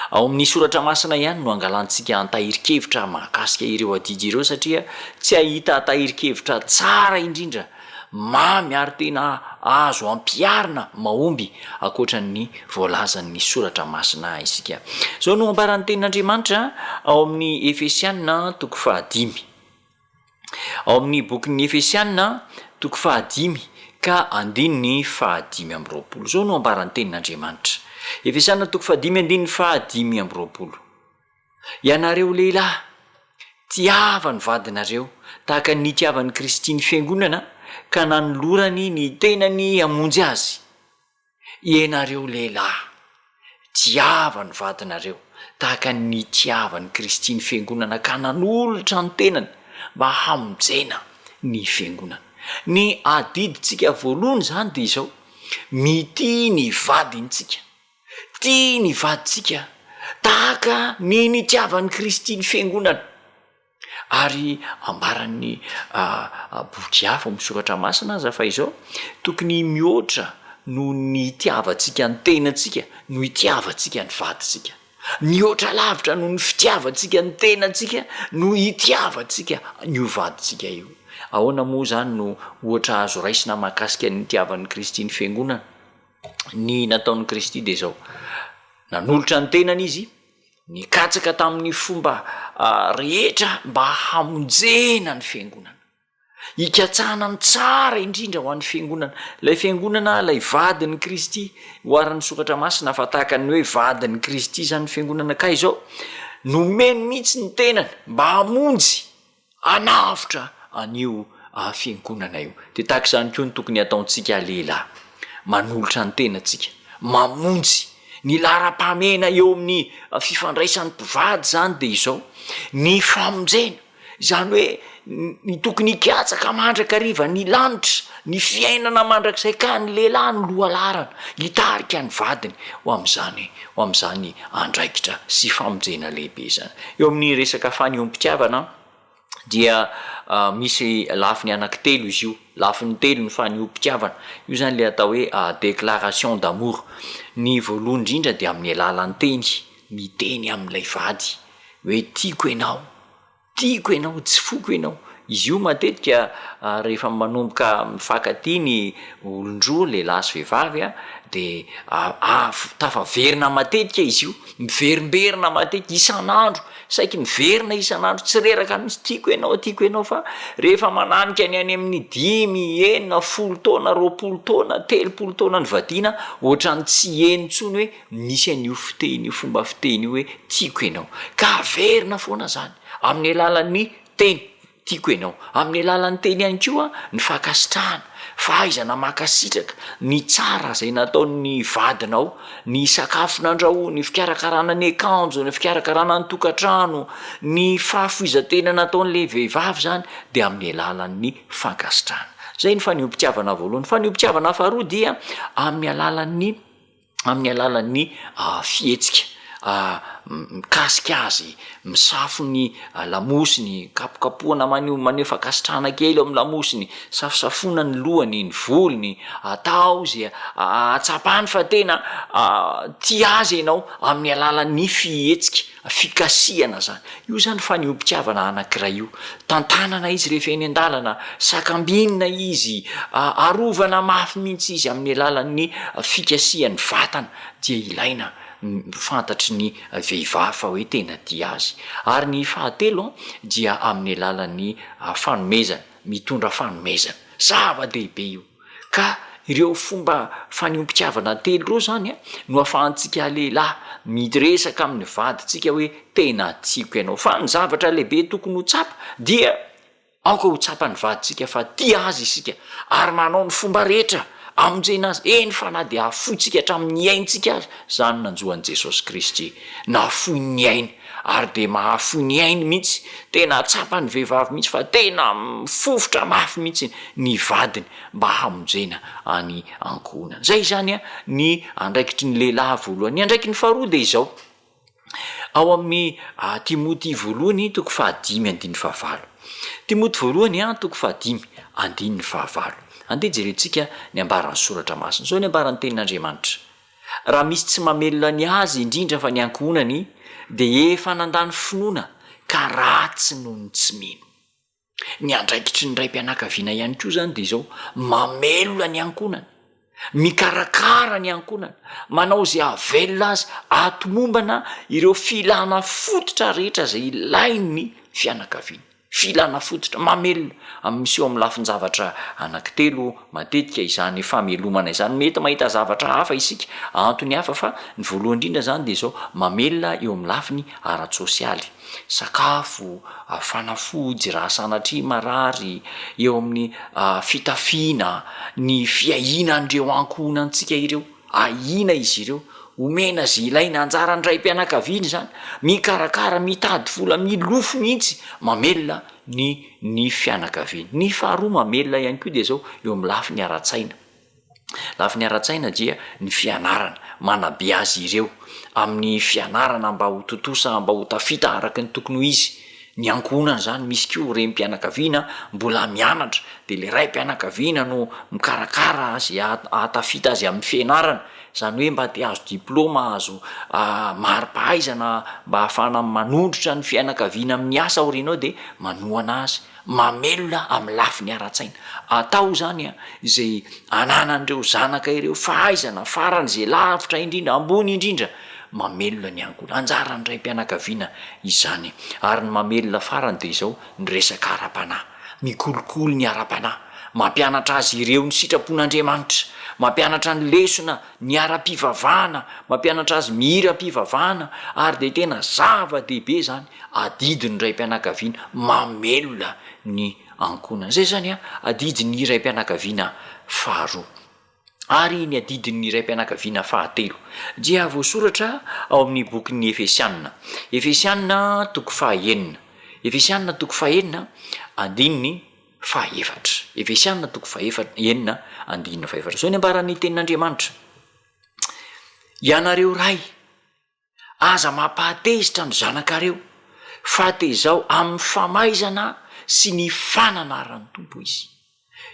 Ao amin'ny soratra masina ihany no angalantsika antahirikevitra mahakasika ireo adidy ireo, satria tsy ahita antahirikevitra tsara indrindra, mamy ary tena azo ampiarina mahomby akoatran'ny voalazan'ny soratra masina isika. Zao no ambaran'ny tenin'Andriamanitra ao amin'ny Efesiana toko 5. Ao amin'ny bokin'ny Efesiana toko 5 ka andininy 5:20. Zao no ambaran'ny tenin'Andriamanitra. Efesiana toko 5:5. Ianareo lehilahy, tiava ny vadinareo tahaka ny tiavan'ny Kristy ny fiangonana ka nanolorany ny tenany hamonjy azy. Ianareo lehilahy, tiava ny vadinareo tahaka ny tiavan'ny Kristy ny fiangonana ka nanolotra ny tenany mba hamonjena ny fiangonana. Ny adiditsika voalohany zany dia izao: mity ny vadintsika, tia ny vadintsika tahaka ny nitiavan'ny Kristy ny fiangonana. Ary ambaran'ny boky hafa misoratra masina aza fa izao, tokony mihoatra no ny tiavantsika ny tenantsika no itiavantsika ny vadintsika, mihoatra lavitra no ny fitiavantsika ny tenantsika no itiavantsika ny vadintsika io. Ahoana moa zany no ohatra azo raisina mahakasika ny tiavan'ny Kristy ny fiangonana? Ny nataon'ny Kristy dia izao: nanolotra ny tenany izy, nikatsaka tamin'ny fomba rehetra mba hamonjena ny fiangonana, hikatsahana ny tsara indrindra ho an'ny fiangonana. Ilay fiangonana, ilay vadin'ny Kristy, hoaran'ny soratra masina fa tahaka ny hoe vadin'ny Kristy zany fiangonana. Ka izao nomeny mihitsy ny tenany mba hamonjy, hanavotra an'io fiangonana io. Dia tahaka izany koa ny tokony ataontsika lehilahy. manolotra ny tenatsika mamonjy ny lara-pamena eo amin'ny fifandraisan'ny mpivady zany de izao ny famonjena zany hoe ny tokony hikatsaka mandraka riva ny lanitra ny fiainana mandrak'izay ka ny lehilahy ny lohalarana hitarika ny vadiny ho am'izany andraikitra sy famonjena lehibe zany eo amin'ny resaka faniompitiavana dia misy lafiny anankitelo izy io lafiny telo ny faniompitiavana io zany le atao hoe déclaration d'amour ny voalohany indrindra de amin'ny alalan'ny teny miteny amin'ilay vady hoe tiako ianao tsy foko ianao izy io matetika rehefa manomboka mifankatia ny olondroa lehilahy sy vehivavy de tafaverina matetika izy io miverimberina matetika isan'andro saiky miverina isan'andro tsy reraka misy tiako ianao fa rehefa mananika ny any amin'ny 5, 9, 10 taona 20 taona 30 taona ny vadina ohatrany tsy enitsony hoe misy an'io fiteny io fomba fiteny io hoe tiako ianao ka averina foana zany amin'ny alalan'ny teny tiako ianao amin'ny alalan'ny teny ihany koa ny fakasitrahana fahaizana makasitraka ny tsara zay nataon'ny vadinao ny sakafo nandraho ny fikarakarana ny akanjo ny fikarakarana ny tokantrano ny fahafoizatena nataon'le vehivavy zany de amin'ny alalan'ny fankasitrahana zay ny faniompitiavana voalohany faniompitiavana faharoa dia amin'ny alalan'ny fihetsika mikasika azy misafony lamosiny kapokapohana maneho fakasitrahana kely eo amin'ny lamosiny safosafona ny lohany ny volony atao zay atsapany fa tena tia azy ianao amin'ny alalan'ny fihetsika fikasiana zany io zany faniompitiavana anankiray io tantanana izy rehefa eny an-dalana sakambinina izy arovana mafy mihitsy izy amin'ny alalan'ny fikasiany vatana dia ilaina fantatry ny vehivavy fa hoe tena tia azy ary ny fahatelo dia amin'ny alalan'ny fanomezana mitondra fanomezana zava-dehibe io ka ireo fomba faniompitiavana telo reo zany no ahafahantsika lehilahy miresaka amin'ny vadintsika hoe tena tiako ianao fa ny zavatra lehibe tokony ho tsapa dia aoka ho tsapa ny vadintsika fa tia azy isika ary manao ny fomba rehetra amonjena azy eny fa na de afoitsika hatramin'ny aintsika azy zany nanjoan'i Jesosy Kristy nafoy ny ainy ary de mahafoy ny ainy mihitsy tena tsapa ny vehivavy mihitsy fa tena mifofotra mafy mihitsy ny vadiny mba hamonjena any ankohonana zay zany ny andraikitry ny lehilahy voalohany ny andraiky ny faharoa de izao ao amin'ny Timoty voalohany toko 5:5 Timoty voalohany toko 5:5 andeha jerentsika ny ambaran'ny soratra masina zao ny ambaran'ny tenin'Andriamanitra raha misy tsy mamelona ny azy indrindra fa ny ankohonany de efa nandany finoana ka ratsy noho ny tsy mino ny andraikitry ny ray mpianakaviana ihany koa zany de zao mamelona ny ankohonany mikarakara ny ankohonany manao zay avelona azy atomombana ireo filana fototra rehetra zay ilainy fianakaviana filana fototra mamelona misy eo amin'ny lafin-javatra anankitelo matetika izany famelomana izany mety mahita zavatra hafa isika antony hafa fa ny voalohany indrindra zany de zao mamelona eo amin'ny lafiny ara-tsosialy sakafo fanafody raha sanatria marary eo amin'ny fitafiana ny fiahina andreo ankohonantsika ireo ahina izy ireo omena zay ilaina anjara ny ray mpianakaviany zany mikarakara mitady vola milofo mihitsy mamelona ny fianakaviany ny faharoa mamelona ihany koa de zao eo amin'ny lafiny ara-tsaina lafiny ara-tsaina dia ny fianarana manabe azy ireo amin'ny fianarana mba ho totosa mba ho tafita araky ny tokony ho izy ny ankohonana zany misy koa rem-pianakaviana mbola mianatra de le ray mpianakaviana no mikarakara azy atafita azy amin'ny fianarana zany hoe mba te azo diplôma azo mari-pahaizana mba ahafana manondrotra ny fianakaviana amin'ny asa orinao de manohana azy mamelona amin'ny lafiny ara-tsaina atao zany zay ananan'ireo zanaka ireo fahaizana farany zay lavitra indrindra ambony indrindra mamelona ny ankohona anjarany ray mpianakaviana izany ary ny mamelona farany de izao ny resaka ara-panahy mikolokolo ny ara-panahy mampianatra azy ireo ny sitrapon'Andriamanitra mampianatra ny lesona ny ara-pivavahana mampianatra azy mihira-pivavahana ary de tena zava-dehibe zany adidiny ray mpianakaviana mamelona ny ankohonana zay zany adidiny ray mpianakaviana faharoa ary ny adidin'ny iray mpianakaviana fahatelo dia voasoratra ao amin'ny bokyny efesianina toko fahaenina efesianina toko fahaenina andininy fahaefatra efesianina toko fahaenina andinina fahaefatra zao ny ambaran'ny tenin'andriamanitra ianareo ray aza mampahatezitra ny zanakareo fahatezao amin'ny famaizana sy ny fananarany tompo izy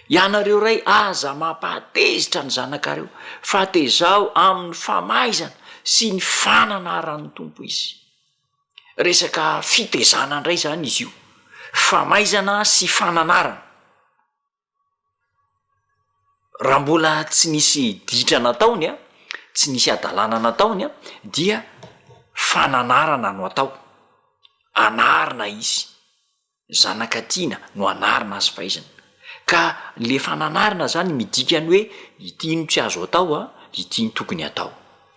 ianareo ray aza mampahatezitra ny zanakareo fahatezao amin'ny famaizana sy ny fananarany tompo izy resaka fitezana indray zany izy io famaizana sy fananarana raha mbola tsy nisy ditra nataony tsy nisy adalana nataony dia fananarana no atao anarina izy zanakatiana no anarina azy faizana ka le fananarina zany midikany hoe ity no tsy azo atao ity ny tokony atao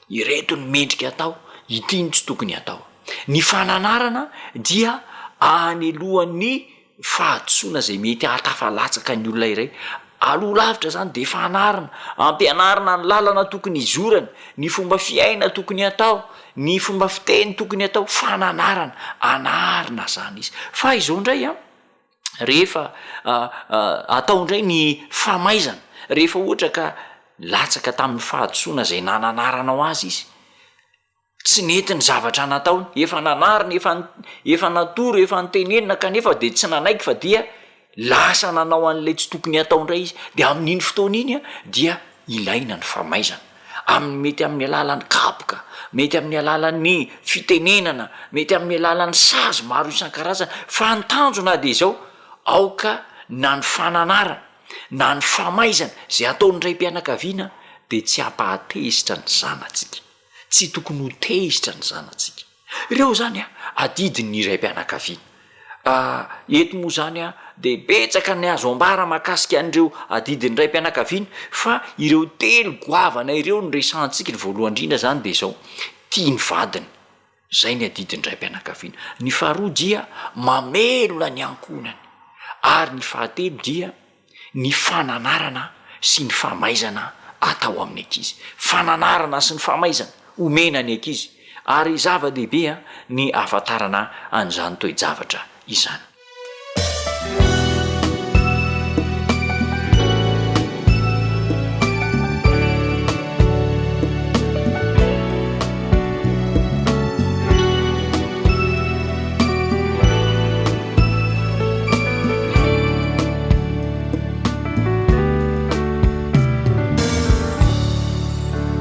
ireto ny mendrika atao ity ny tsy tokony atao ny fananarana dia anelohan'ny fahadosoana zay mety ahatafalatsaka ny olona iray aloha lavitra zany de fanarina ampianarina ny lalana tokony izorana ny fomba fiaina tokony atao ny fomba fiteny tokony atao fananarana anarina zany izy fa izao indray rehefa atao indray ny famaizana rehefa ohatra ka latsaka tamin'ny fahadosoana zay nananaranao azy izy tsy nety ny zavatra nataony efa nanarina efa natoro efa nitenenina kanefa de tsy nanaiky fa dia lasa nanao an'lay tsy tokony atao indray izy de amin'iny fotoana iny dia ilaina ny famaizana mety amin'ny alalan'ny kapoka mety amin'ny alalan'ny fitenenana mety amin'ny alalan'ny sazy maro isan-karazana fa nytanjona de zao aoka na ny fananarana na ny famaizana zay ataon'ndray mpianakaviana de tsy hampahatezitra ny zanatsika tsy tokony ho tezitra ny zanatsika ireo zany adidin'ny iray mpianakaviana eto moa zany de betsaka ny azo ambara mahakasika an'ireo adidin'ray mpianakaviana fa ireo telo goavana ireo ny resantsika ny voalohandrina zany de zao tia ny vadiny zay ny adidin'ray mpianakaviana ny faharoa dia mamelona ny ankonany ary ny fahatelo dia ny fananarana sy ny famaizana atao amin'ny ankizy fananarana sy ny famaizana omena ny ankizy ary zava-dehibe ny ahafantarana an'izany toe-javatra izany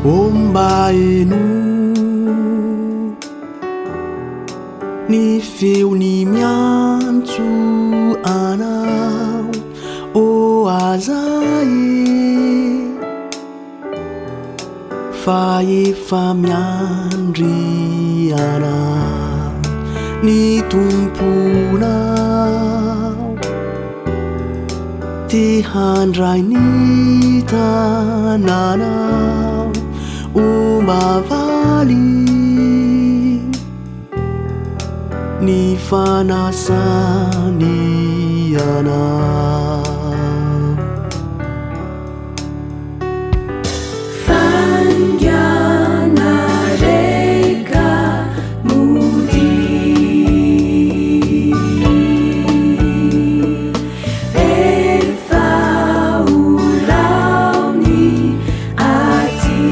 ombaeno ny feony miantso anao o azay fa efa miandry anao ny tomponao te handray ny tananao omavaly ny fanasany anao fangana reka mudi efa ulauni ati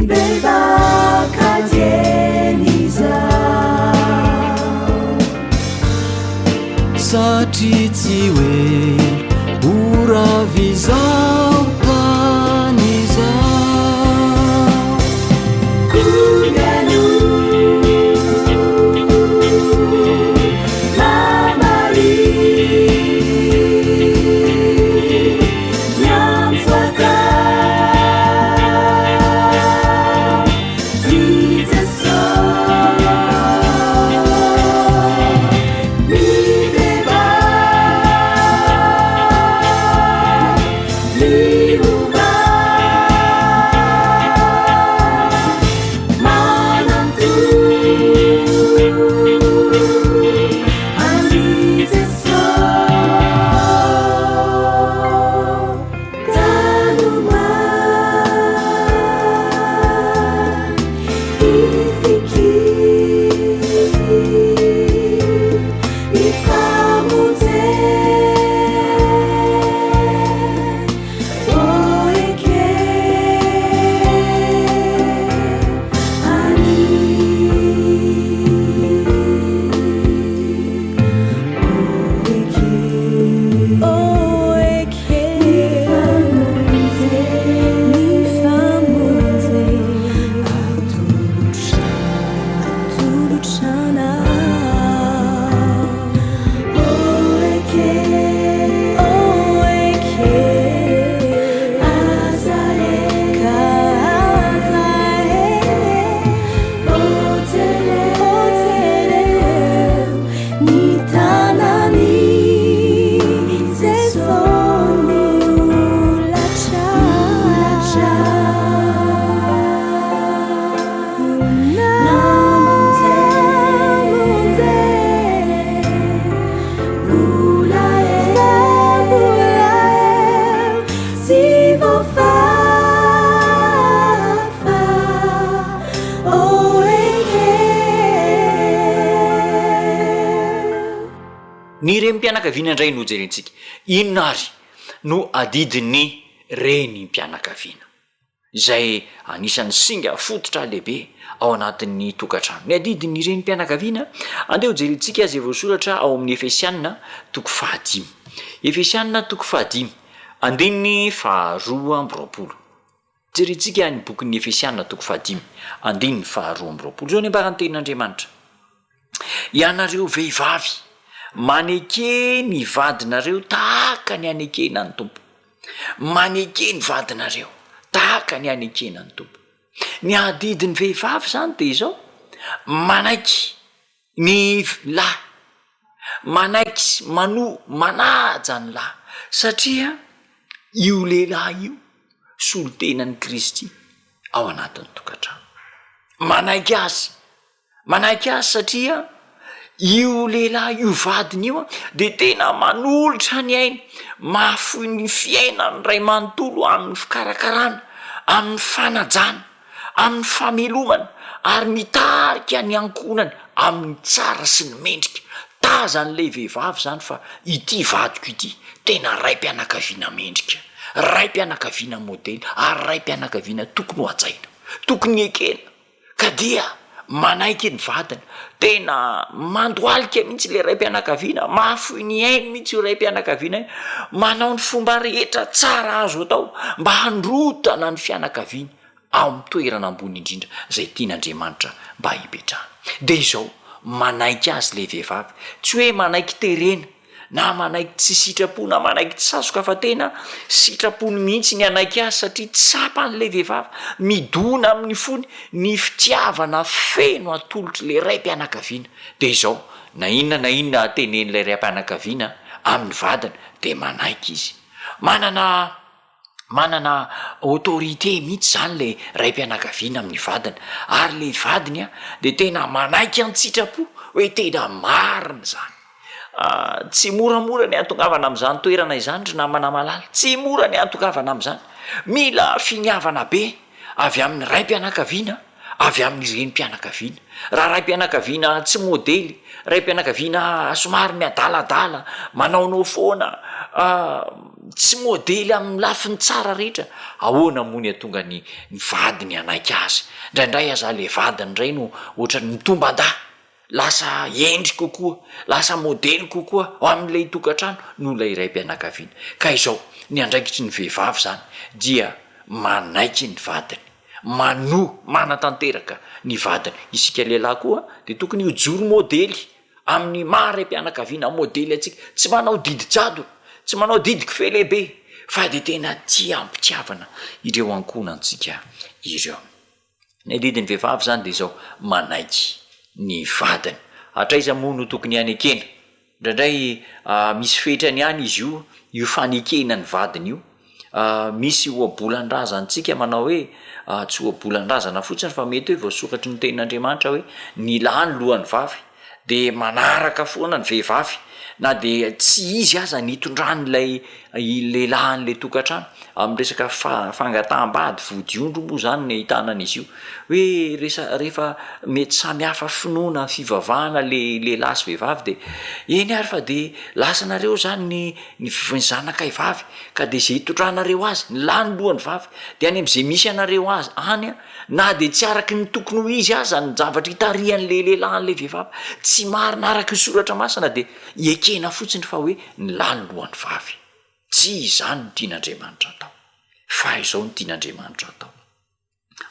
Beba kadieniza matritsy hoe oravizao tanizao kunganu mamari nyamswata ny rem-pianakaviana indray no jerentsika inona ary no adidiny reny mpianakaviana izay anisan'ny singa fototra lehibe ao anatin'ny tokantrano ny adidiny reny mpianakaviana andeha ho jerentsika azy voasoratra ao amin'ny Efesianina toko 5 Efesianina toko 5 andininy 2:20 jerentsika ny bokin'ny Efesianina toko 5 andininy 2:20 zao ny ambarany tenin'Andriamanitra ianareo vehivavy maneke ny vadinareo tahaka ny anekena ny tompo maneke ny vadinareo tahaka ny anekena ny tompo ny adidiny vehivavy zany de izao manaiky ny lahy manaiky manaja ny lahy satria io lehilahy io solontenan'ny Kristy ao anatin'ny tokantrano manaiky azy satria io lehilahy io vadiny io de tena manolotra ny ainy mahafoy ny fiainany ray manontolo amin'ny fikarakarana amin'ny fanajana amin'ny famelomana ary mitarika ny ankonany amin'ny tsara sy ny mendrika tazan'ilay vehivavy zany fa ity vadiko ity tena raim-pianakaviana mendrika raim-pianakaviana modely ary raim-pianakaviana tokony ho ajaina tokony ekena ka dia manaiky ny vadiny tena mandoalika mihitsy le raim-pianakaviana mahafoy ny ainy mihitsy io raim-pianakaviana manao ny fomba rehetra tsara azo atao mba handrotana ny fianakaviana ao amin'ny toerana ambony indrindra zay tian'Andriamanitra mba hipetrahana de izao manaiky azy le vehivavy tsy hoe manaiky terena na manaiky tsy sitrapony na manaiky tsy sasoka fa tena sitrapony mihitsy ny anaiky azy satria tsapan'le vehivavy midona amin'ny fony ny fitiavana feno atolotra le raim-pianakaviana de izao na inona atenen'ilay raim-pianakaviana amin'ny vadina de manaiky izy manana autorité mihitsy zany le raim-pianakaviana amin'ny vadina ary le vadiny de tena manaiky an-tsitrapo hoe tena marina zany tsy moramora ny antongavana amin'izany toerana izany ry namana malala tsy mora ny antongavana amin'izany mila finiavana be avy amin'ny raim-pianakaviana avy amin'ny renim-pianakaviana raha raim-pianakaviana tsy modely raim-pianakaviana somary miadaladala manaonao foana tsy modely amin'ny lafiny tsara rehetra ahoana mony atonga ny vadiny anaiky azy indraindray aza le vadiny indray no ohatrany mitomba-da lasa endry kokoa lasa modely kokoa amin'ilay tokantrano no lay iray mpianakaviana ka izao ny andraikitry ny vehivavy zany dia manaiky ny vadiny mano manatanteraka ny vadiny isika lehilahy koa de tokony hojoro modely amin'ny maray mpianakaviana modely atsika tsy manao didy jadona tsy manao didy kofehy lehibe fa de tena tia ampitiavana ireo ankonantsika ireo ny didiny vehivavy zany de zao manaiky ny vadiny hatraiza moa no tokony any ekena indraindray misy fetrany any izy io fanekena ny vadiny io misy oabolan-drazantsika manao hoe tsy oabolan-drazana fotsiny fa mety hoe voasokatry ny tenin'Andriamanitra hoe ny lahy ny lohan'ny vavy de manaraka foana ny vehivavy na de tsy izy aza nitondranyilay lehilahin'le tokantrano amin'ny resaka fangataham-bady vodiondro moa zany ny ahitanan'izy io hoe rehefa mety samy hafa finoana fivavahana le lehilahy sy vehivavy de eny ary fa de lasanareo zany ny zanaka ivavy ka de zay hitondranareo azy ny lahy ny lohan'ny vavy de any am'izay misy anareo azy any na de tsy araky ny tokony ho izy aza ny zavatra hitarian'le lehilahin'le vehivavy tsy marina araky ny soratra masina de ekena fotsiny fa hoe ny lahy ny lohan'ny vavy tsy izany no tian'Andriamanitra atao fa izao no tian'Andriamanitra atao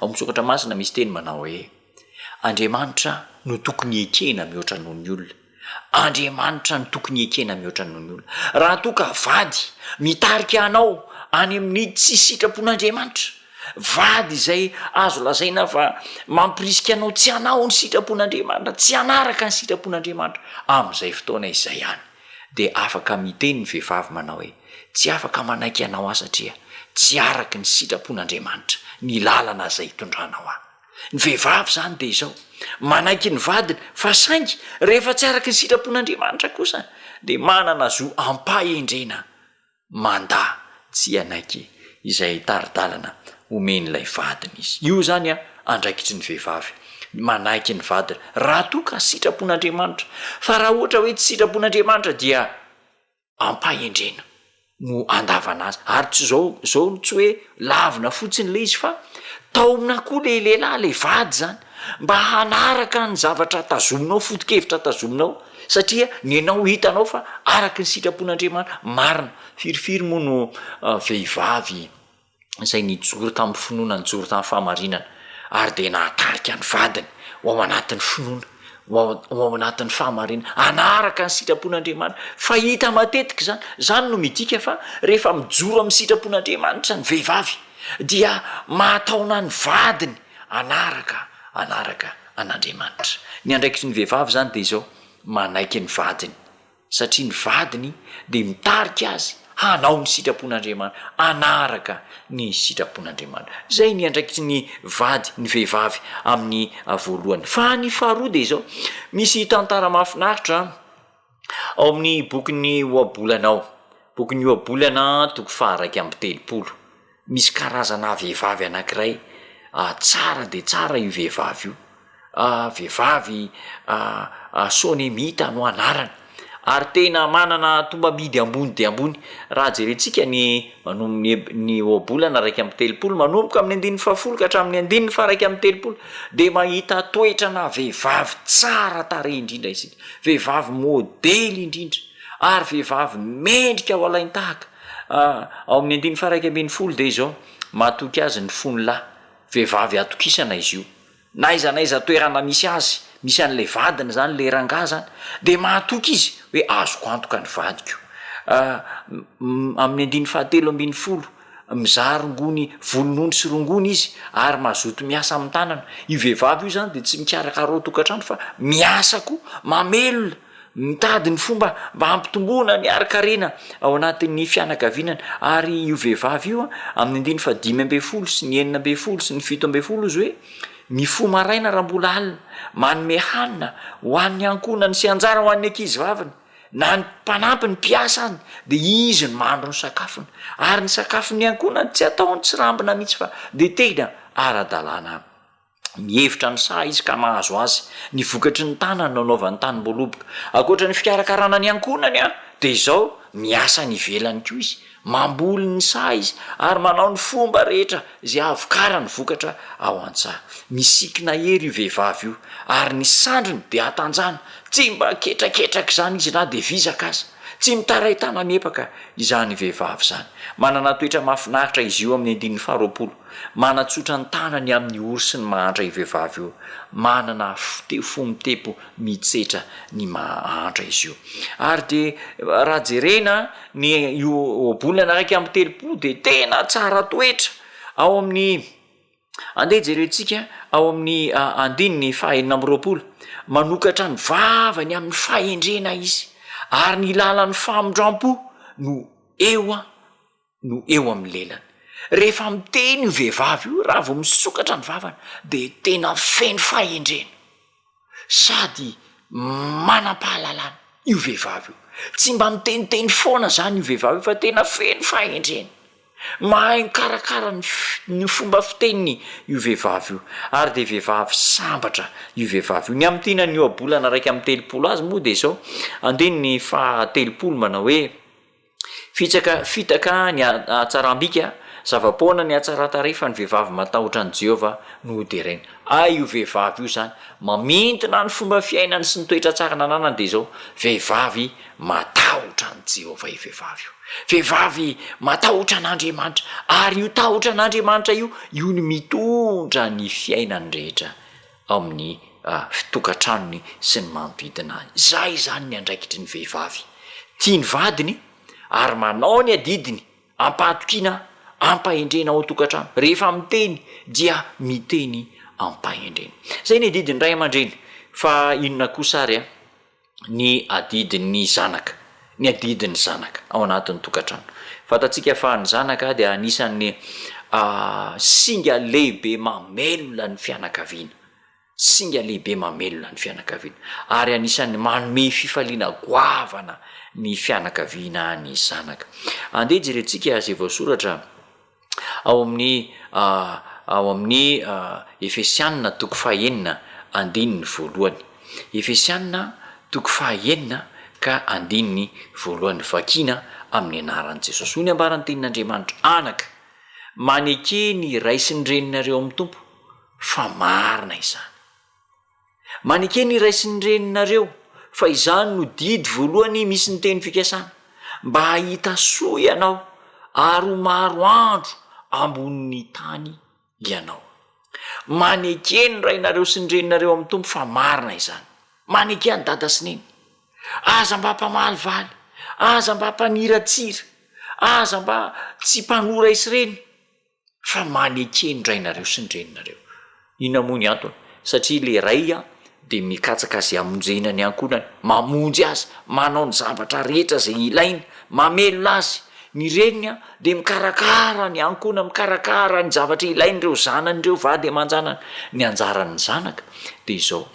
ao misokatra masina misy teny manao hoe Andriamanitra no tokony ekena mihoatra noho ny olona Andriamanitra no tokony ekena mihoatra noho ny olona raha toa ka vady mitarika anao any amin'ny tsy sitrapon'Andriamanitra vady izay azo lazaina fa mampirisika anao tsy anao ny sitrapon'Andriamanitra tsy anaraka ny sitrapon'Andriamanitra amin'izay fotoana izay ihany de afaka miteny ny vehivavy manao hoe tsy afaka manaiky anao aho satria tsy araky ny sitrapon'Andriamanitra ny lalana izay hitondranao aho ny vehivavy zany de izao manaiky ny vadiny fa saingy rehefa tsy araky ny sitrapon'Andriamanitra kosa de manana zo ampahendrena manda tsy anaiky izay taridalana omen'ilay vadiny izy io zany andraikitry ny vehivavy manaiky ny vadiny raha toa ka sitrapon'Andriamanitra fa raha ohatra hoe tsy sitrapon'Andriamanitra dia ampahendrena no andavana azy ary tsy zao tsy hoe lavina fotsiny le izy fa taomina koa le lehilahy le vady zany mba hanaraka ny zavatra tazominao foto-kevitra tazominao satria ny anao hitanao fa araky ny sitrapon'Andriamanitra marina firifiry moa no vehivavy izay nijoro tamin'ny finoana nijoro tamin'ny fahamarinana ary de nahatarika ny vadiny ao anatin'ny finoana ao anatin'ny fahamarinana anaraka ny sitrapon'Andriamanitra fa hita matetika zany no midika fa rehefa mijoro amin'ny sitrapon'Andriamanitra ny vehivavy dia mahataona ny vadiny anaraka an'Andriamanitra ny andraikitry ny vehivavy zany de izao manaiky ny vadiny satria ny vadiny de mitarika azy hanao ny sitrapon'Andriamanitra anaraka ny sitrapon'Andriamanitra zay ny andraikitry ny vady ny vehivavy amin'ny voalohany fa ny faharoa de izao misy tantara mahafinaritra ao amin'ny bokyny oabolanao bokyny oabolana toko faharaiky amby 30 misy karazana vehivavy anankiray tsara de tsara io vehivavy io vehivavy sonemita no anarany ary tena manana tombabidy ambony de ambony raha jerentsika ny manomby ny oabolana raiky amby 30 manomboka amin'ny 110 ka hatramin'ny 1 fa raiky amby 30 de mahita toetrana vehivavy tsara tarehy indrindra isika vehivavy modely indrindra ary vehivavy mendrika ao alaintahaka ao amin'ny 1 fa raiky amby 10 de izao matoky azy ny fony lahy vehivavy atokisana izy io naiza toerana misy azy misy an'le vadiny zany le rangah zany de mahatoky izy hoe azoko antoka ny vadiko amin'ny 1 fa 3 mizaha rongony volonondry sy rongony izy ary mazoto miasa amin'ny tanana io vehivavy io zany de tsy mikarakaro tokantrano fa miasako mamelona mitady ny fomba mba hampitomboana ny arikarena ao anatin'ny fianakavinana ary io vehivavy io amin'ny 1 fa 5 sy ny 9 sy ny 7 izy hoe mifo maraina raha mbola alina manome hanina ho an'ny ankonany sy anjara ho an'ny ankizy vaviny na ny mpanampy ny mpiasa any de izy ny mahandro ny sakafony ary ny sakafony ankonany tsy ataony tsy rambina mihitsy fa de tena ara-dalàna mihevitra ny saha izy ka mahazo azy ny vokatry ny tanany nanaovany tany mboloboka akoatra ny fikarakarana ny ankonany de izao miasa ny velany koa izy mamboly ny sa izy ary manao ny fomba rehetra zay avokara ny vokatra ao an-tsaha. Misikina hery io vehivavy io ary ny sandriny de atanjana, tsy mba ketraketraka zany izy na de vizaka aza, tsy mitaray tana mepaka izany vehivavy zany. Manana toetra mahafinaritra izy io amin'ny 15, manatsotra ny tanany amin'ny ory sy ny mahantra ivehivavy io, manana fomitepo mitsetra ny mahantra izy io. Ary de raha jerena ny io bolana raiky amin'ny 3 de tena tsara toetra ao amin'ny andeha jerentsika ao amin'ny 2 manokatra ny vavany amin'ny fahendrena izy ary ny lalan'ny famondram-po no eo amin'ny lelany. Rehefa miteny io vehivavy io raha vao misokatra ny vavany de tena feno fahendrena sady manam-pahalalana io vehivavy io. Tsy mba miteniteny foana zany io vehivavy io fa tena feno fahendrena, mahay mikarakara ny fomba fiteniny io vehivavy io ary de vehivavy sambatra io vehivavy io. Ny amtinany io abolana raiky amin'ny 3 azy moa de zao andeny fa 3 manao hoe fitaka ny atsarambika, zavapoana ny atsaratarefa ny vehivavy matahotra ny Jehova no hoderena. Io vehivavy io zany mamintina ny fomba fiainany sy ny toetra tsara nananany de zao vehivavy matahotra ny Jehova io vehivavy io. Vehivavy matahotra an'Andriamanitra ary io tahotra an'Andriamanitra io no mitondra ny fiainany rehetra amin'ny fitokantranony sy ny manodidina azy. Zay zany ny andraikitry ny vehivavy, tia ny vadiny ary manao ny adidiny, ampatokina ampahendrena ao tokantrano, rehefa miteny dia miteny ampahendrena. Zay ny adidiny ray aman-dreny. Fa inona kosa ary ny adidiny zanaka, ny adidiny zanaka ao anatin'ny tokantrano. Fatatsika fa ny zanaka dia anisan'ny singa lehibe mamelona ny fianakaviana, singa lehibe mamelona ny fianakaviana ary anisan'ny manome fifaliana goavana ny fianakaviana ny zanaka. Andeha jerentsika zay voasoratra ao amin'ny Efesianina 4:1. Efesianina 4:1 ka 1 vakina amin'ny anaran'i Jesosy. Hoy ny ambaran'ny tenin'Andriamanitra: anaka manekeny raisiny reninareo amin'ny tompo fa marina izany. Manekeny raisiny reninareo fa izany no didy voalohany misy ny teny fikasana mba hahita soa ianao ary ho maro andro ambonin'ny tany ianao. Manekeny rainareo sy ny reninareo amin'ny tompo fa marina izany. Manekeny dada sy neny, aza mba mpamalivaly, aza mba mpaniratsira, aza mba tsy mpanora isireny, fa manekeny rainareo sy ny reninareo. Ina moa ny antony? Satria le ray de mikatsaka azy amonjena ny ankonany, mamonjy azy, manao ny zavatra rehetra zay ilainy, mamelona azy. Ny reniny de mikarakara ny ankona, mikarakara ny zavatra ilainy reo zanany reo vady aman-janany. Ny anjaran'ny zanaka de izao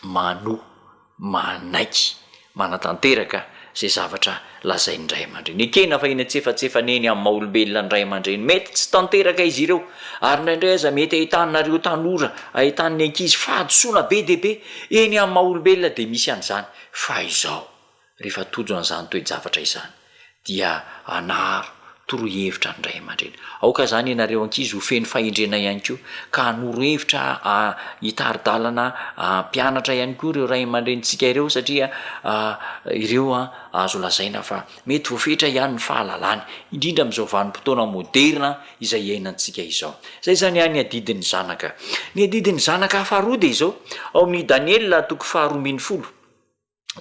manaiky manatanteraka zay zavatra lazainy ray aman-dreny. Ekena fa ina tsy efatsefaneny amin'ny maha-olombelona ny ray aman-dreny, mety tsy tanteraka izy ireo ary indraindray aza mety ahitanareo tanora, ahitan'ny ankizy fahadosoana be dehibe eny amin'ny maha-olombelona de misy an'izany. Fa izao rehefa tojo an'izany toe-javatra izany dia anaro torohevitra ny ray aman-dreny. Aoka zany ianareo ankizy ho feno fahendrena ihany koa ka hanoro-hevitra hitaridalana mpianatra ihany koa ireo ray aman-drenitsika ireo, satria ireo azo lazaina fa mety voafetra ihany ny fahalalany indrindra amin'izao vanim-potoana moderna izay iainantsika izao. Zay zany ihany adidiny zanaka. Ny adidiny zanaka hafaroa de izao ao amin'ny Daniela 4:20.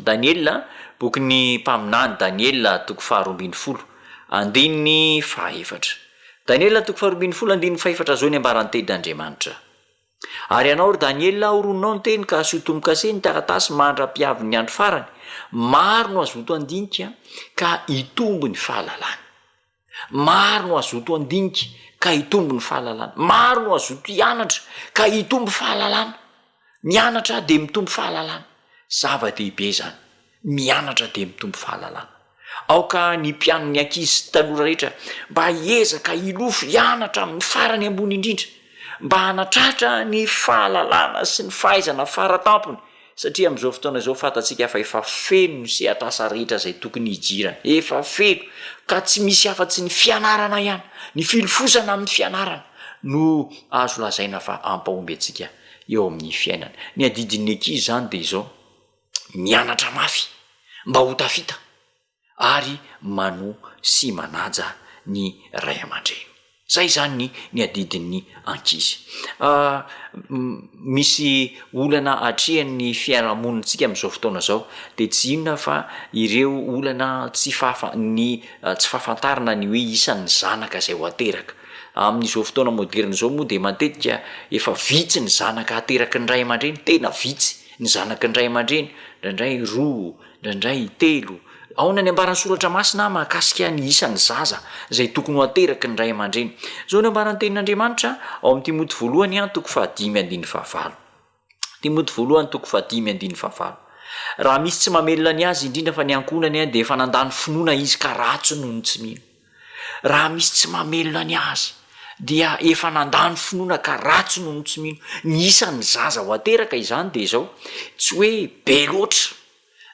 Daniela, bokin'ny mpaminany Daniela 4:20. Andininy 4. Daniela 4:20 andininy 4 zao ny ambaran'ny tenin'Andriamanitra: ary ianao ry Daniela oroninao ny teny ka asotomokase ny taratasy mandra-piavy ny andro farany, maro no azoto andinika ka hitombo ny fahalalana. Maro no azoto andinika ka hitombo ny fahalalana. Maro no azoto hianatra ka hitombo fahalalana. Mianatra de mitombo fahalalana. Zava-dehibe zany, mianatra de mitombo fahalalana. Aoka ny mpianony ankizy tanora rehetra mba hiezaka hilofo hianatra amin'ny farany ambony indrindra, mba hanatratra ny fahalalana sy ny fahaizana faratampony satria am'izao fotoana zao fantatsika fa efa feno ny sehatrasa rehetra zay tokony hijirana efa feno ka tsy misy afa-tsy ny fianarana ihany ny filofosana amin'ny fianarana no azo lazaina fa ampahomby atsika eo amin'ny fiainana. Ny adidin'ny ankizy zany de zao mianatra mafy mba ho tafita ary mano sy manaja ny ray aman-dreny. Zay zany ny adidin'ny ankizy. Misy olana atrehan'ny fiarahamonitsika am'izao fotoana zao de tsy inona fa ireo olana tsy fahafantarana ny hoe isan'ny zanaka zay ho ateraka. Amin'izao fotoana moderna zao moa de matetika efa vitsy ny zanaka ateraka ny ray aman-dreny, tena vitsy ny zanaka ny ray aman-dreny, ndraindray 2, ndraindray 3. Aona ny ambaran'ny soratra masina mahakasika ny isan'ny zaza zay tokony ho ateraky ny ray aman-dreny. Zao ny ambaran'ny tenin'Andriamanitra ao amin'ny Timoty 1:5-5. Timoty 1:5-5. Raha misy tsy mamelona ny azy indrindra fa ny ankonany de efa nandany finoana izy ka ratsy noho ny tsy mino. Raha misy tsy mamelona ny azy dia efa nandany finoana ka ratsy noho ny tsy mino. Ny isan'ny zaza ho ateraka izany de zao tsy hoe be loatra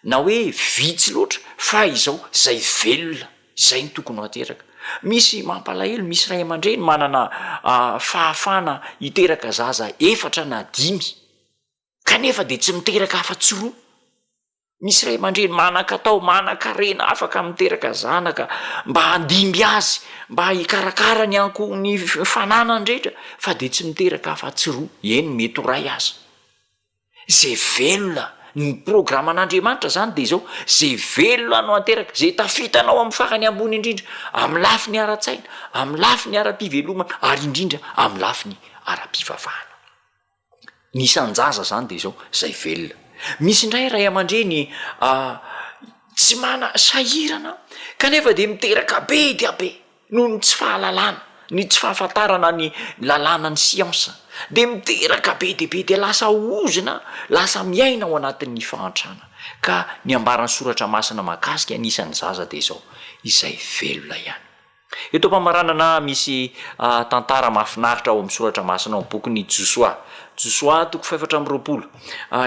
na hoe vitsy loatra fa izao zay velona zay ny tokony ho ateraka. Misy mampalahelo, misy ray aman-dreny manana fahafana hiteraka zaza 4 na 5 kanefa de tsy miteraka afa-tsy 2. Misy ray aman-dreny manan-katao, manan-karena afaka miteraka zanaka mba handimby azy, mba hikarakara ny fananany rehetra fa de tsy miteraka afa-tsy 2. Eny mety ho ray azy. Zay velona ny programan'Andriamanitra zany de zao zay velona no ateraka, zay tafitanao amin'ny farany ambony indrindra, amin'ny lafiny ara-tsaina, amin'ny lafiny ara-pivelomana ary indrindra amin'ny lafiny ara-pivavahana. Ny isan-jaza zany de zao zay velona. Misy indray ray aman-dreny tsy mana sahirana kanefa de miteraka be dia be noho ny tsy fahalalana, ny tsy fahafantarana ny lalàna ny siansa, de miteraka be dia be de lasa ozina, lasa miaina ao anatin'ny fahantrana. Ka ny ambaran'ny soratra masina mahakasika ny isan'ny zaza de zao izay velona ihany. Eto am-pamaranana misy tantara mahafinaritra ao amin'ny soratra masina ao bokin'ny Josoa 4:20.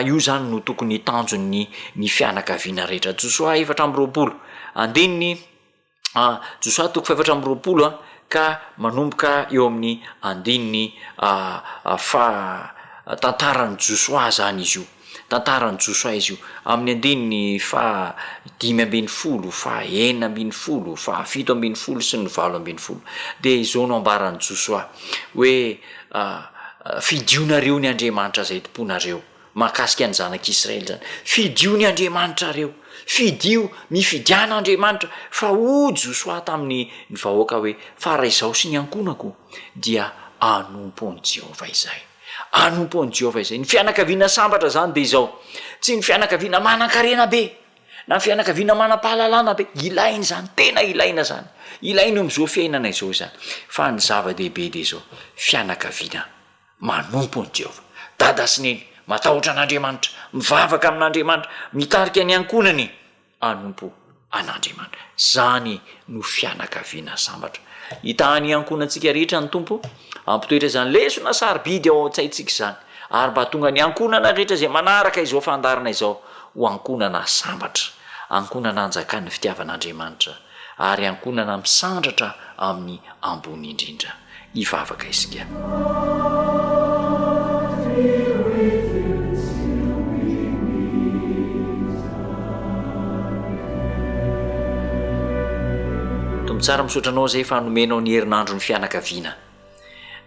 Io zany no tokony tanjon'ny fianakaviana rehetra. Josoa 4:20. Andininy Josoa 4:20 ka manomboka eo amin'ny andininy tantarany Josoa zany izy io. Tantarany Josoa izy io amin'ny andininy 5:20, 9:20, 7:20 sy ny 8:20. De izao no ambaran'ny Josoa hoe fidionareo ny Andriamanitra zay tomponareo mahakasika ny zanak'Israely zany. Fidio ny Andriamanitra reo, fidio mifidiana Andriamanitra. Fa Josoa tamin'ny vahoaka hoe fa raha izao sy ny ankonako dia anompo an'i Jehova izay. Anompo an'i Jehova izay. Ny fianakaviana sambatra zany de izao. Tsy ny fianakaviana manan-karena be na fianakaviana manam-pahalalana be. Ilaina zany, tena ilaina zany. Ilaina am'izao fiainana izao izany. Fa ny zava-dehibe de izao fianakaviana manompo an'i Jehova. Dada sy neny matahotra an'Andriamanitra, mivavaka amin'Andriamanitra, mitarika ny ankonany, anompo an'Andriamanitra. Zany no fianakaviana sambatra. Hitahany ankonantsika rehetra ny tompo, ampitoetra zany lesona sarobidy ao an-tsaintsika zany, ary mba tonga ny ankonana rehetra zay manaraka izao fandarana izao ho ankonana sambatra, ankonana anjakan'ny fitiavan'Andriamanitra, ary ankonana misandratra amin'ny ambony indrindra. Hivavaka isika. Tsara misotranao zay fa nomenao ny herinandro ny fianakaviana.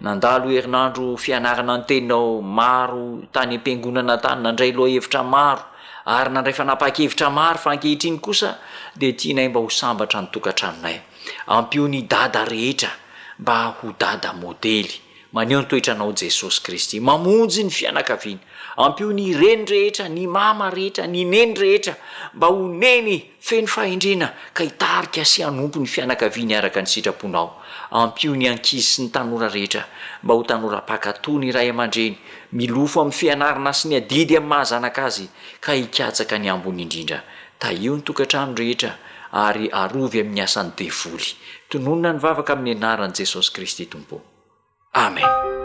Nandalo herinandro fianarana ny teninao maro tany am-piangonana tany, nandray loha-hevitra maro ary nandray fanapa-kevitra maro fa ankehitriny kosa de tianay mba ho sambatra ny tokantranonay. Ampio ny dada rehetra mba ho dada modely maneho ny toetranao Jesosy Kristy, mamonjy ny fianakaviana. Ampio ny reny rehetra, ny mama rehetra, ny neny rehetra mba ho neny feno fahendrena ka hitarika sy hanompo ny fianakaviana araka ny sitraponao. Ampio ny ankizy sy ny tanora rehetra mba ho tanora pakatoa ny ray aman-dreny, milofo amin'ny fianarana sy ny adidy amin'ny mahazanaka azy ka hikatsaka ny ambony indrindra. Tahio ny tokantrano rehetra ary arovy amin'ny asan'ny devoly. Tononona ny vavaka amin'ny anaran'i Jesosy Kristy Tompo. Amen.